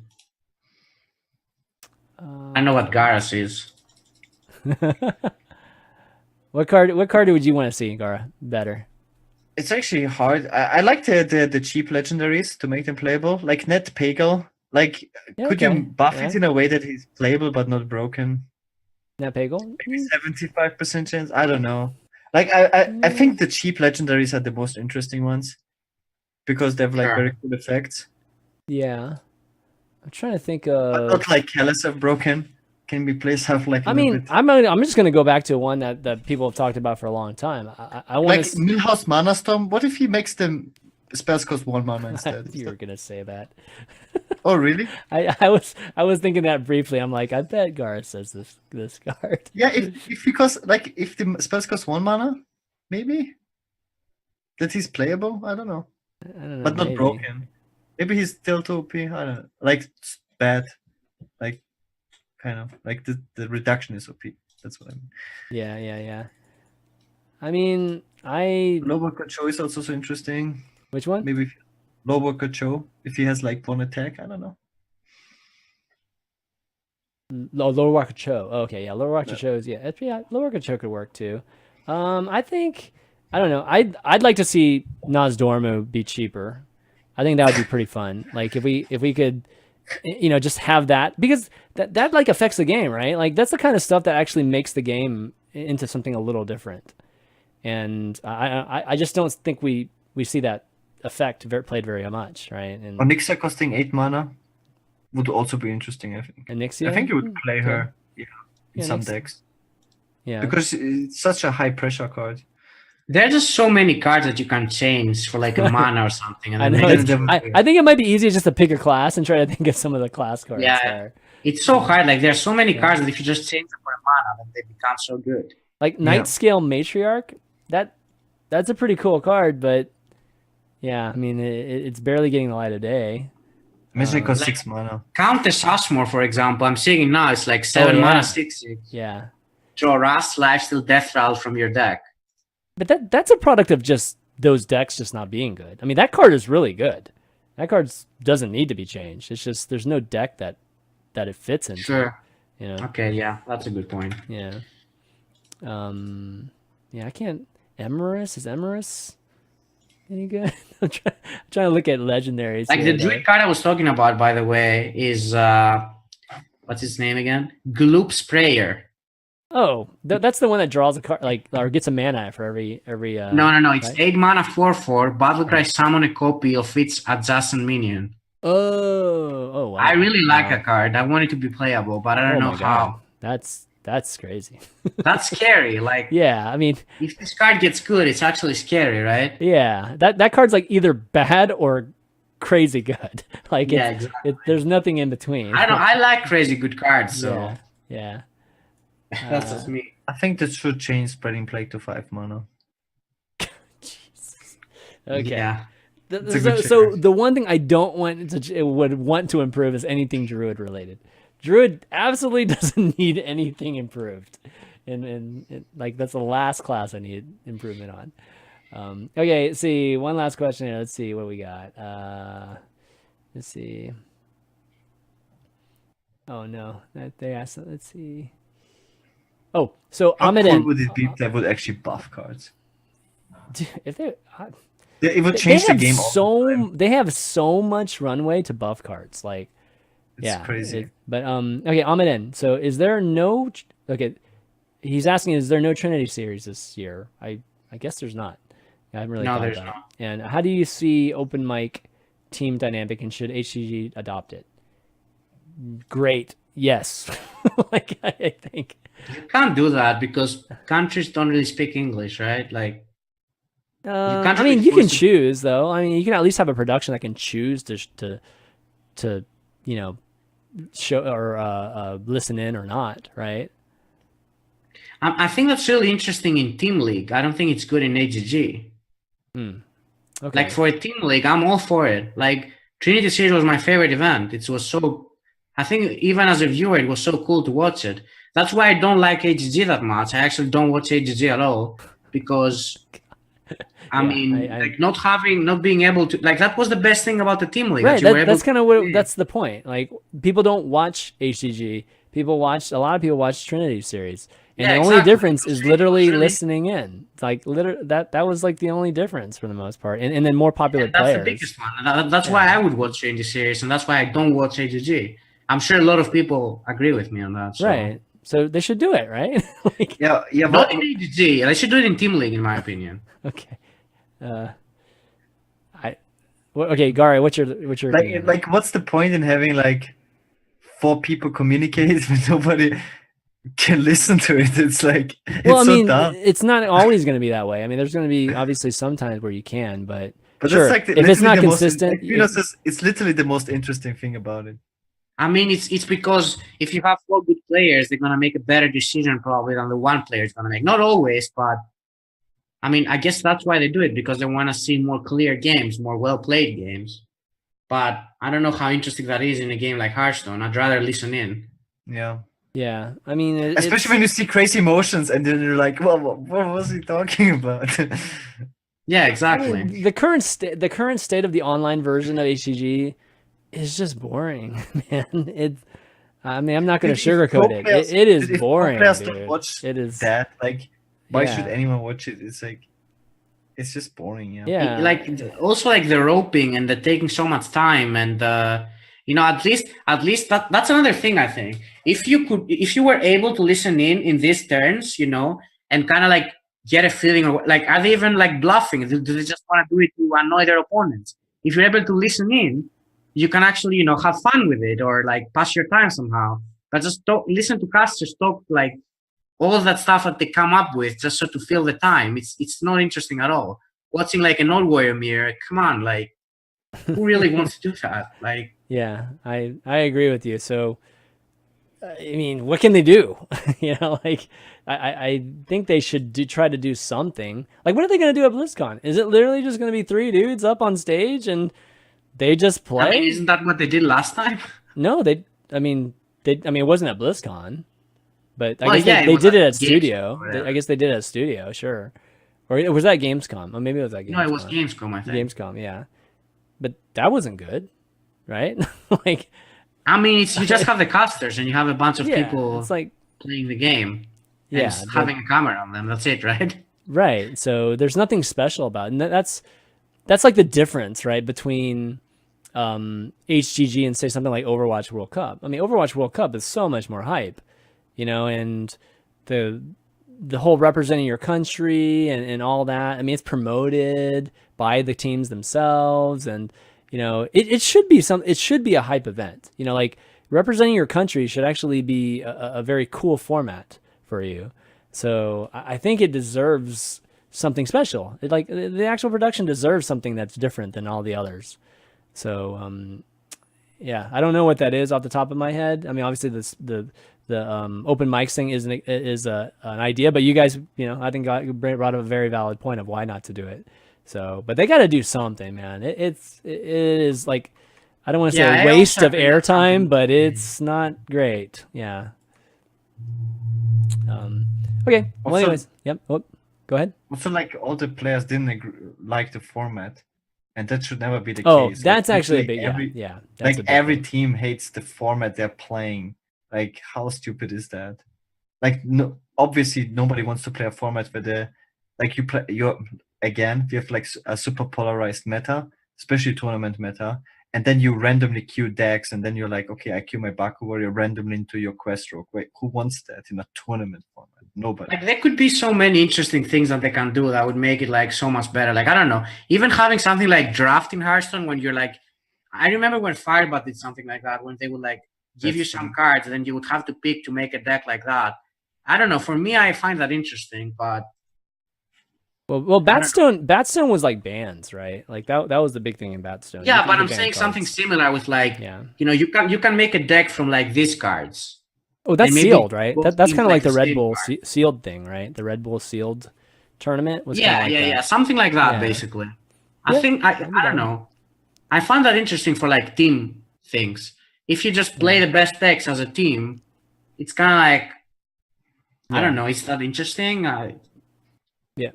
I know what Gaara is. What card would you want to see, Gaara, better? It's actually hard. I like the cheap legendaries to make them playable, like Net Pagel. Like, could you buff it in a way that he's playable but not broken? Net Pagel? Maybe 75% chance. I don't know. Like, I think the cheap legendaries are the most interesting ones because they have like very cool effects. Yeah. I'm trying to think of. But not like Kalisov broken. Can be played stuff like. I'm just gonna go back to one that people have talked about for a long time. I want like Millhouse Mana Storm. What if he makes them spells cost 1 mana instead? You were gonna say that. Oh really? I was thinking that briefly. I'm like, I bet Gaara says this card. Yeah, if the spells cost 1 mana, maybe that he's playable. I don't know, but not broken. Maybe he's still too OP. I don't know. Like bad, like kind of like the reduction is OP. That's what I mean. Yeah. I mean, Lobo Kacho is also so interesting. Which one? Maybe Lobo Kacho, if he has like 1 attack. I don't know. Lower Wakacho. Okay, yeah, Lower Wakacho is Lower Wakacho could work too. I think I don't know. I'd like to see Nozdormu be cheaper. I think that would be pretty fun. Like if we could, you know, just have that, because that like affects the game, right? Like that's the kind of stuff that actually makes the game into something a little different. And I just don't think we see that effect played very much, right? And Onyxa costing 8 mana. would also be interesting, I think. Anixia? I think you would play her in some decks. Yeah. Because it's such a high pressure card. There are just so many cards that you can change for like a mana or something. And I know. I think it might be easier just to pick a class and try to think of some of the class cards there. It's so hard. Like there are so many cards that if you just change them for a mana, then they become so good. Like Night Scale Matriarch, that's a pretty cool card, but yeah, I mean it's barely getting the light of day. Imagine it costs 6 mana. Countess Ashmore, for example, I'm seeing it now. It's like 7 mana, 6/6. Yeah. Draw Wrath, Lifesteal, Death Rattle from your deck. But that's a product of just those decks just not being good. I mean, that card is really good. That card doesn't need to be changed. It's just there's no deck that it fits into. Sure. You know. Okay, yeah, that's a good point. Yeah. Yeah, I can't. Emerus? Is Emerus any good? I'm trying to look at legendaries. Like the druid card I was talking about, by the way, is what's his name again? Gloop Sprayer. Oh, that's the one that draws a card, like, or gets a mana for every. No. It's 8 mana, 4/4. Battlecry, summon a copy of its adjacent minion. Oh, wow. I really like that card. I want it to be playable, but I don't know how. That's crazy. That's scary. Like, yeah, I mean, if this card gets good, it's actually scary, right? Yeah, that card's like either bad or crazy good. Like, exactly. There's nothing in between. I like crazy good cards. So yeah. That's just me. I think that should change Spreading Plague to 5 mana. Jesus. Okay. Yeah. So the one thing I would want to improve is anything Druid related. Druid absolutely doesn't need anything improved, and like that's the last class I need improvement on. Okay, let's see, one last question here. Let's see what we got. Let's see. Oh no, they asked. Let's see. Oh, so Amiden. How cool would it be if they would actually buff cards? If they, it would change the game. They have so much runway to buff cards. Like, it's crazy. But okay, Amiden. So is there no? Okay, he's asking, is there no Trinity series this year? I guess there's not. I haven't really thought about it. And how do you see open mic team dynamic, and should HGG adopt it? Great. Yes. Like, I think you can't do that because countries don't really speak English, right? Like, I mean, you can choose though. I mean, you can at least have a production that can choose to you know, show or listen in or not, right? I think that's really interesting in Team League. I don't think it's good in HGG. Okay. Like for a Team League, I'm all for it. Like Trinity Series was my favorite event. It was so. I think even as a viewer, it was so cool to watch it. That's why I don't like HGG that much. I actually don't watch HGG at all because, I mean, like not being able to, like, that was the best thing about the Team League. Right, that's kind of what, that's the point. Like, people don't watch HGG. A lot of people watch Trinity Series. And the only difference is literally listening in. Like, that was like the only difference for the most part. And then more popular players. That's the biggest one. That's why I would watch Trinity Series, and that's why I don't watch HGG. I'm sure a lot of people agree with me on that. So. Right. So they should do it, right? Like, yeah. Not in HGG. They should do it in Team League, in my opinion. Okay. Okay, Gaara, what's your like what's the point in having like 4 people communicate when nobody can listen to it? It's like, I mean, dumb. It's not always going to be that way. I mean, there's going to be obviously some times where you can, but sure, like if it's not consistent, it's literally the most interesting thing about it. I mean, it's because if you have 4 good players, they're gonna make a better decision probably than the one player is gonna make. Not always, but I mean, I guess that's why they do it, because they want to see more clear games, more well-played games. But I don't know how interesting that is in a game like Hearthstone. I'd rather listen in. Yeah. Yeah, I mean, especially when you see crazy emotions and then you're like, well, what was he talking about? Yeah, exactly. I mean, the current state of the online version of HGG is just boring, man. I mean, I'm not going to sugarcoat it. It is boring, dude. Watch it is that. Like, why should anyone watch it? It's like, it's just boring. Yeah. Like, also like the roping and the taking so much time, and you know, at least that's another thing. I think if you were able to listen in these turns, you know, and kind of like get a feeling of like, are they even like bluffing? Do they just want to do it to annoy their opponents? If you're able to listen in, you can actually, you know, have fun with it or like pass your time somehow. But just don't listen to casters talk like all of that stuff that they come up with just so to fill the time. It's not interesting at all. Watching like an old warrior mirror, come on, like who really wants to do that? Like, yeah, I agree with you. So, I mean, what can they do? You know, like I think they should try to do something. Like, what are they going to do at BlizzCon? Is it literally just going to be 3 dudes up on stage and they just play? I mean, isn't that what they did last time? No, I mean, it wasn't at BlizzCon, but I guess they did it at Studio. I guess they did it at Studio, sure. Or was that Gamescom? Or maybe it was at Gamescom. No, it was Gamescom, I think. Gamescom, yeah. But that wasn't good, right? Like, I mean, you just have the casters and you have a bunch of people it's like playing the game. Yeah, having a camera on them. That's it, right? Right. So there's nothing special about it. And that's like the difference, right, between HGG and say something like Overwatch World Cup. I mean, Overwatch World Cup is so much more hype, you know, and the whole representing your country and all that. I mean, it's promoted by the teams themselves, and you know, it should be a hype event. You know, like representing your country should actually be a very cool format for you. So I think it deserves something special. Like the actual production deserves something that's different than all the others. So yeah, I don't know what that is off the top of my head. I mean, obviously the open mics thing is an idea, but you guys, you know, I think brought up a very valid point of why not to do it. So, but they got to do something, man. It is like, I don't want to say a waste of airtime, but it's not great. Yeah. Okay. Well, anyways, yep. Oh, go ahead. I feel like all the players didn't like the format, and that should never be the case. Oh, that's actually a big, yeah. Like every team hates the format they're playing. Like, how stupid is that? Like, no, obviously nobody wants to play a format where we have like a super polarized meta, especially tournament meta, and then you randomly queue decks, and then you're like, okay, I queue my Baku Warrior randomly into your quest rogue. Wait, who wants that in a tournament format? Nobody. Like, there could be so many interesting things that they can do that would make it like so much better. Like, I don't know, even having something like draft in Hearthstone when you're like, I remember when Fireball did something like that, when they would like give you some cards and then you would have to pick to make a deck like that. I don't know. For me, I find that interesting, but well, Batstone was like bans, right? Like that was the big thing in Batstone. Yeah, but I'm saying something similar with like, you know, you can make a deck from like these cards. Oh, that's sealed, right? That's kind of like the Red Bull sealed thing, right? The Red Bull sealed tournament was yeah, something like that, basically. I think I don't know. I find that interesting for like team things. If you just play the best decks as a team, it's kind of like, I don't know, is that interesting? Yeah.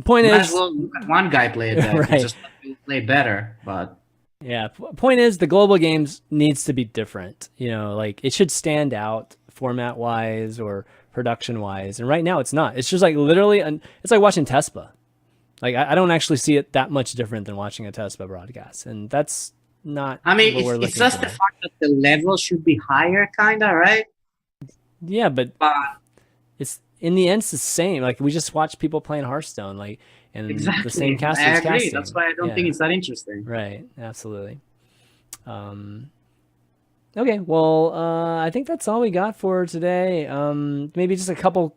Point is, as well look at one guy play a deck, right. Just play better, but yeah. Point is, the global games needs to be different. You know, like it should stand out format wise or production wise, and right now it's not. It's just like literally, it's like watching TESPA. Like I don't actually see it that much different than watching a TESPA broadcast, and that's not. I mean, it's just the fact that the level should be higher, kinda, right? Yeah, but it's in the end it's the same. Like we just watch people playing Hearthstone, like and the same casters. I agree. Casting. That's why I don't think it's that interesting. Right. Absolutely. Okay. Well, I think that's all we got for today. Maybe just a couple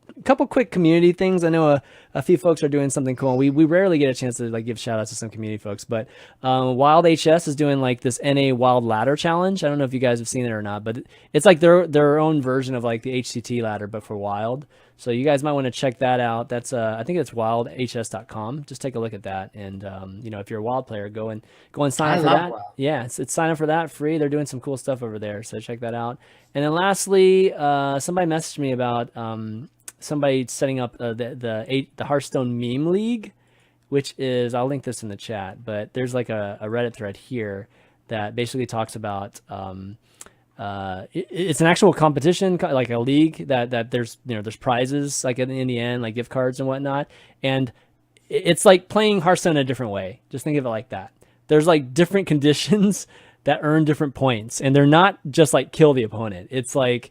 quick community things. I know a few folks are doing something cool. We rarely get a chance to like give shout outs to some community folks, but Wild HS is doing like this NA Wild Ladder Challenge. I don't know if you guys have seen it or not, but it's like their own version of like the HCT ladder, but for Wild. So you guys might want to check that out. That's I think it's wildhs.com. Just take a look at that, and you know, if you're a Wild player, go and sign up for that. Wild. Yeah, it's sign up for that free. They're doing some cool stuff over there, so check that out. And then lastly, somebody messaged me about somebody setting up the Hearthstone meme league, which is, I'll link this in the chat, but there's like a Reddit thread here that basically talks about it's an actual competition, like a league that there's prizes like in the end, like gift cards and whatnot, and it's like playing Hearthstone in a different way. Just think of it like that. There's like different conditions that earn different points, and they're not just like kill the opponent. It's like,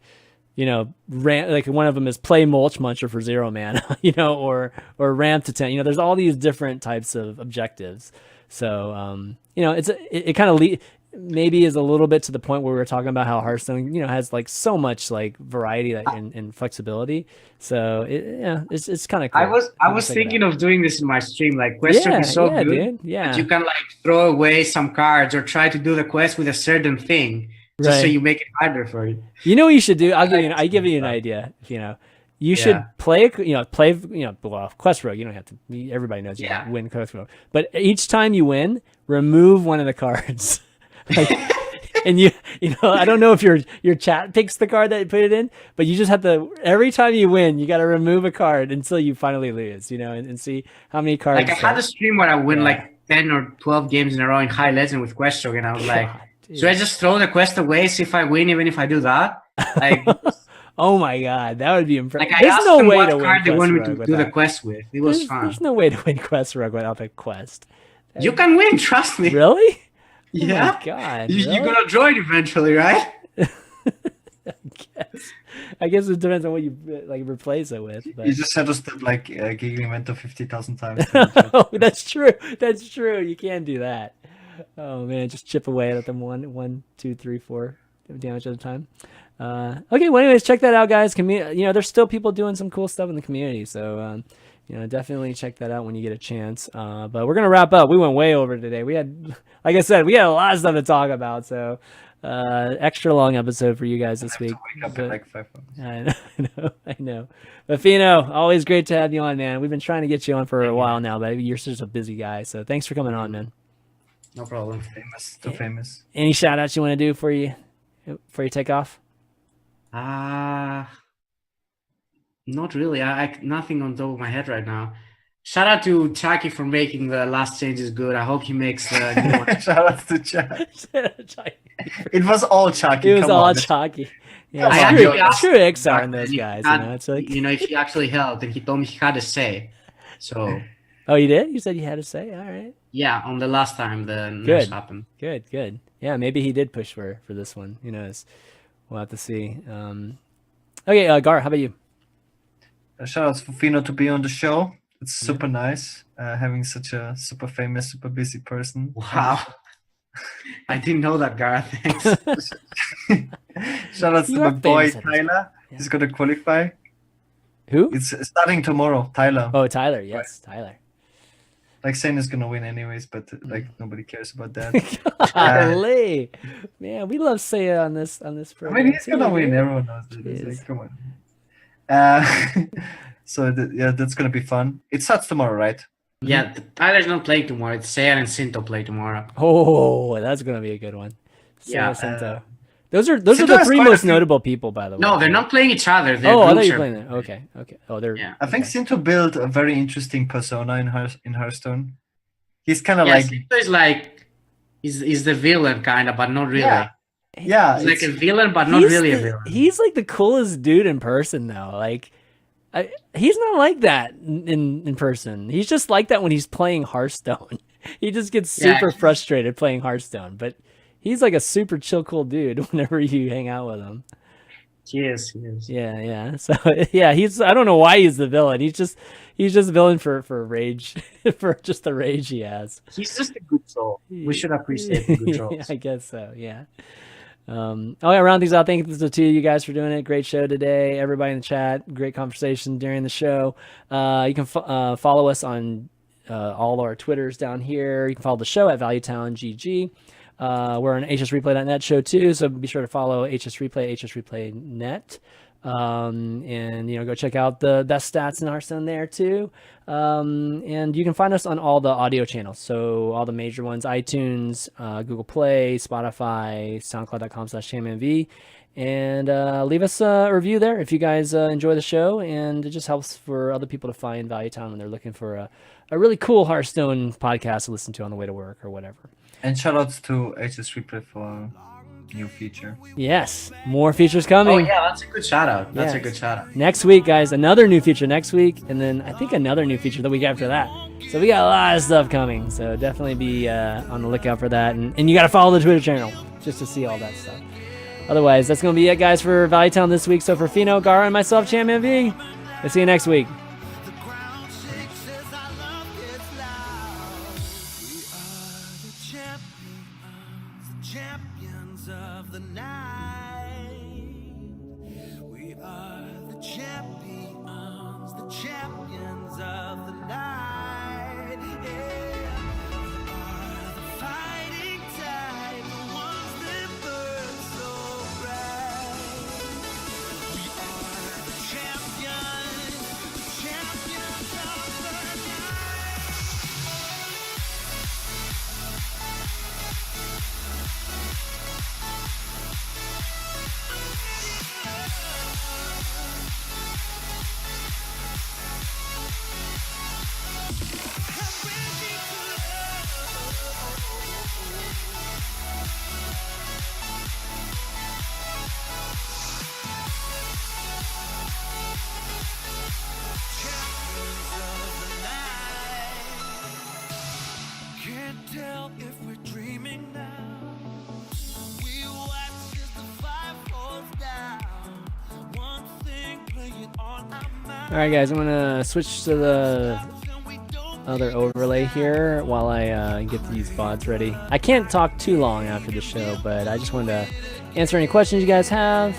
you know, like one of them is play Mulch Muncher for 0 mana, you know, or ramp to 10. You know, there's all these different types of objectives. So you know, it kind of maybe is a little bit to the point where we were talking about how Hearthstone, has like so much like variety and flexibility. So it's kind of cool. I was thinking of doing this in my stream. Like quest stroke is so good, dude. Yeah, that you can like throw away some cards or try to do the quest with a certain thing, just so you make it harder for you. You know what you should do? I'll give you an idea. You should play quest rogue. You don't have to. Everybody knows you win quest rogue. But each time you win, remove one of the cards. And I don't know if your chat picks the card that you put it in, but you just have to, every time you win, you got to remove a card until you finally lose, and see how many cards. Like I had a stream where I win like 10 or 12 games in a row in high legend with quest rogue, and I was like, should I just throw the quest away, see if I win, even if I do that? Like, oh my god, that would be impressive. Like, there's no way what card they want me to do the quest with. It was fun. There's no way to win quest rogue without the quest. You can win, trust me. Really? Yeah. Oh my god. Really? You're gonna join eventually, right? I guess it depends on what you like replace it with. But... You just had to step like giggling mentor 50,000 times. Oh, that's true. That's true. You can do that. Oh man, just chip away at them 1, 2, 3, 4 damage at a time. Okay, well anyways, check that out, guys. There's still people doing some cool stuff in the community, so definitely check that out when you get a chance. But we're gonna wrap up. We went way over today. We had, like I said, a lot of stuff to talk about. So extra long episode for you guys this week. Wake up in like 5 minutes. I know. But Feno, always great to have you on, man. We've been trying to get you on for a while now, but you're such a busy guy. So thanks for coming on, man. No problem. Too famous. Any shout outs you want to do before you take off? Not really. I nothing on top of my head right now. Shout out to Chucky for making the last changes good. I hope he makes the new one. Shout out to Chucky. It was all Chucky. It was all Chucky. Yeah, true XR and those guys. It's like he actually helped, and he told me he had a say. So. Oh, you did? You said you had a say. All right. Yeah, on the last time the news happened. Good. Yeah, maybe he did push for this one. Who knows? We'll have to see. Okay, Gaara, how about you? Shout out for Feno to be on the show. It's super nice having such a super famous, super busy person. Wow. I didn't know that, Gaara. Thanks. Shout out to my boy Tyler. Yeah. He's going to qualify. Who? It's starting tomorrow. Tyler. Oh, Tyler. Yes, right. Tyler. Like Sane is gonna win anyways, but like nobody cares about that. Golly. Man, we love Sane on this program. I mean, he's gonna win. Everyone knows it. Like, come on. So that's gonna be fun. It starts tomorrow, right? Yeah, Tyler's not playing tomorrow. It's Sane and Sinto play tomorrow. Oh, that's gonna be a good one. Yeah, Sinto. Those are the three most notable people, by the way. No, they're not playing each other. I thought you were playing them. Okay. Oh, they're. Yeah. I think Sinto built a very interesting persona in Hearthstone. He's kind of like. Sinto is like, he's the villain kind of, but not really. Yeah. He's like a villain, but not really a villain. He's like the coolest dude in person, though. Like, he's not like that in person. He's just like that when he's playing Hearthstone. He just gets super frustrated playing Hearthstone, but. He's like a super chill, cool dude whenever you hang out with him. He is. Yeah. So I don't know why he's the villain. He's just villain for rage, for just the rage he has. He's just a good soul. We should appreciate the good souls. I guess so. Yeah. Round things out. Thank you to the two of you guys for doing it. Great show today. Everybody in the chat, great conversation during the show. You can follow us on all our Twitters down here. You can follow the show at ValueTownGG. We're on hsreplay.net show too, so be sure to follow hsreplay.net. And go check out the best stats in Hearthstone there too. And you can find us on all the audio channels, so all the major ones: iTunes, Google Play, Spotify, SoundCloud.com/ChanmanV. And leave us a review there if you guys enjoy the show, and it just helps for other people to find Value Town when they're looking for a really cool Hearthstone podcast to listen to on the way to work or whatever. And shoutouts to HS Replay for new feature. Yes, more features coming. Oh yeah, that's a good shout out. That's a good shout out. Next week, guys, another new feature next week, and then I think another new feature the week after that. So we got a lot of stuff coming. So definitely be on the lookout for that, and you got to follow the Twitter channel just to see all that stuff. Otherwise, that's gonna be it, guys, for Value Town this week. So for Feno, Gaara, and myself, ChanmanV, we'll see you next week. champions of the night. We are the champions of the night. Yeah. We are the fighting tide, the ones that burn so bright. We are the champions of the night. Can't tell if we're dreaming now. We watch as the fire falls down. One thing playing on our mind. All right, guys, I'm gonna switch to the other overlay here while I get these VODs ready. I can't talk too long after the show, but I just wanted to answer any questions you guys have.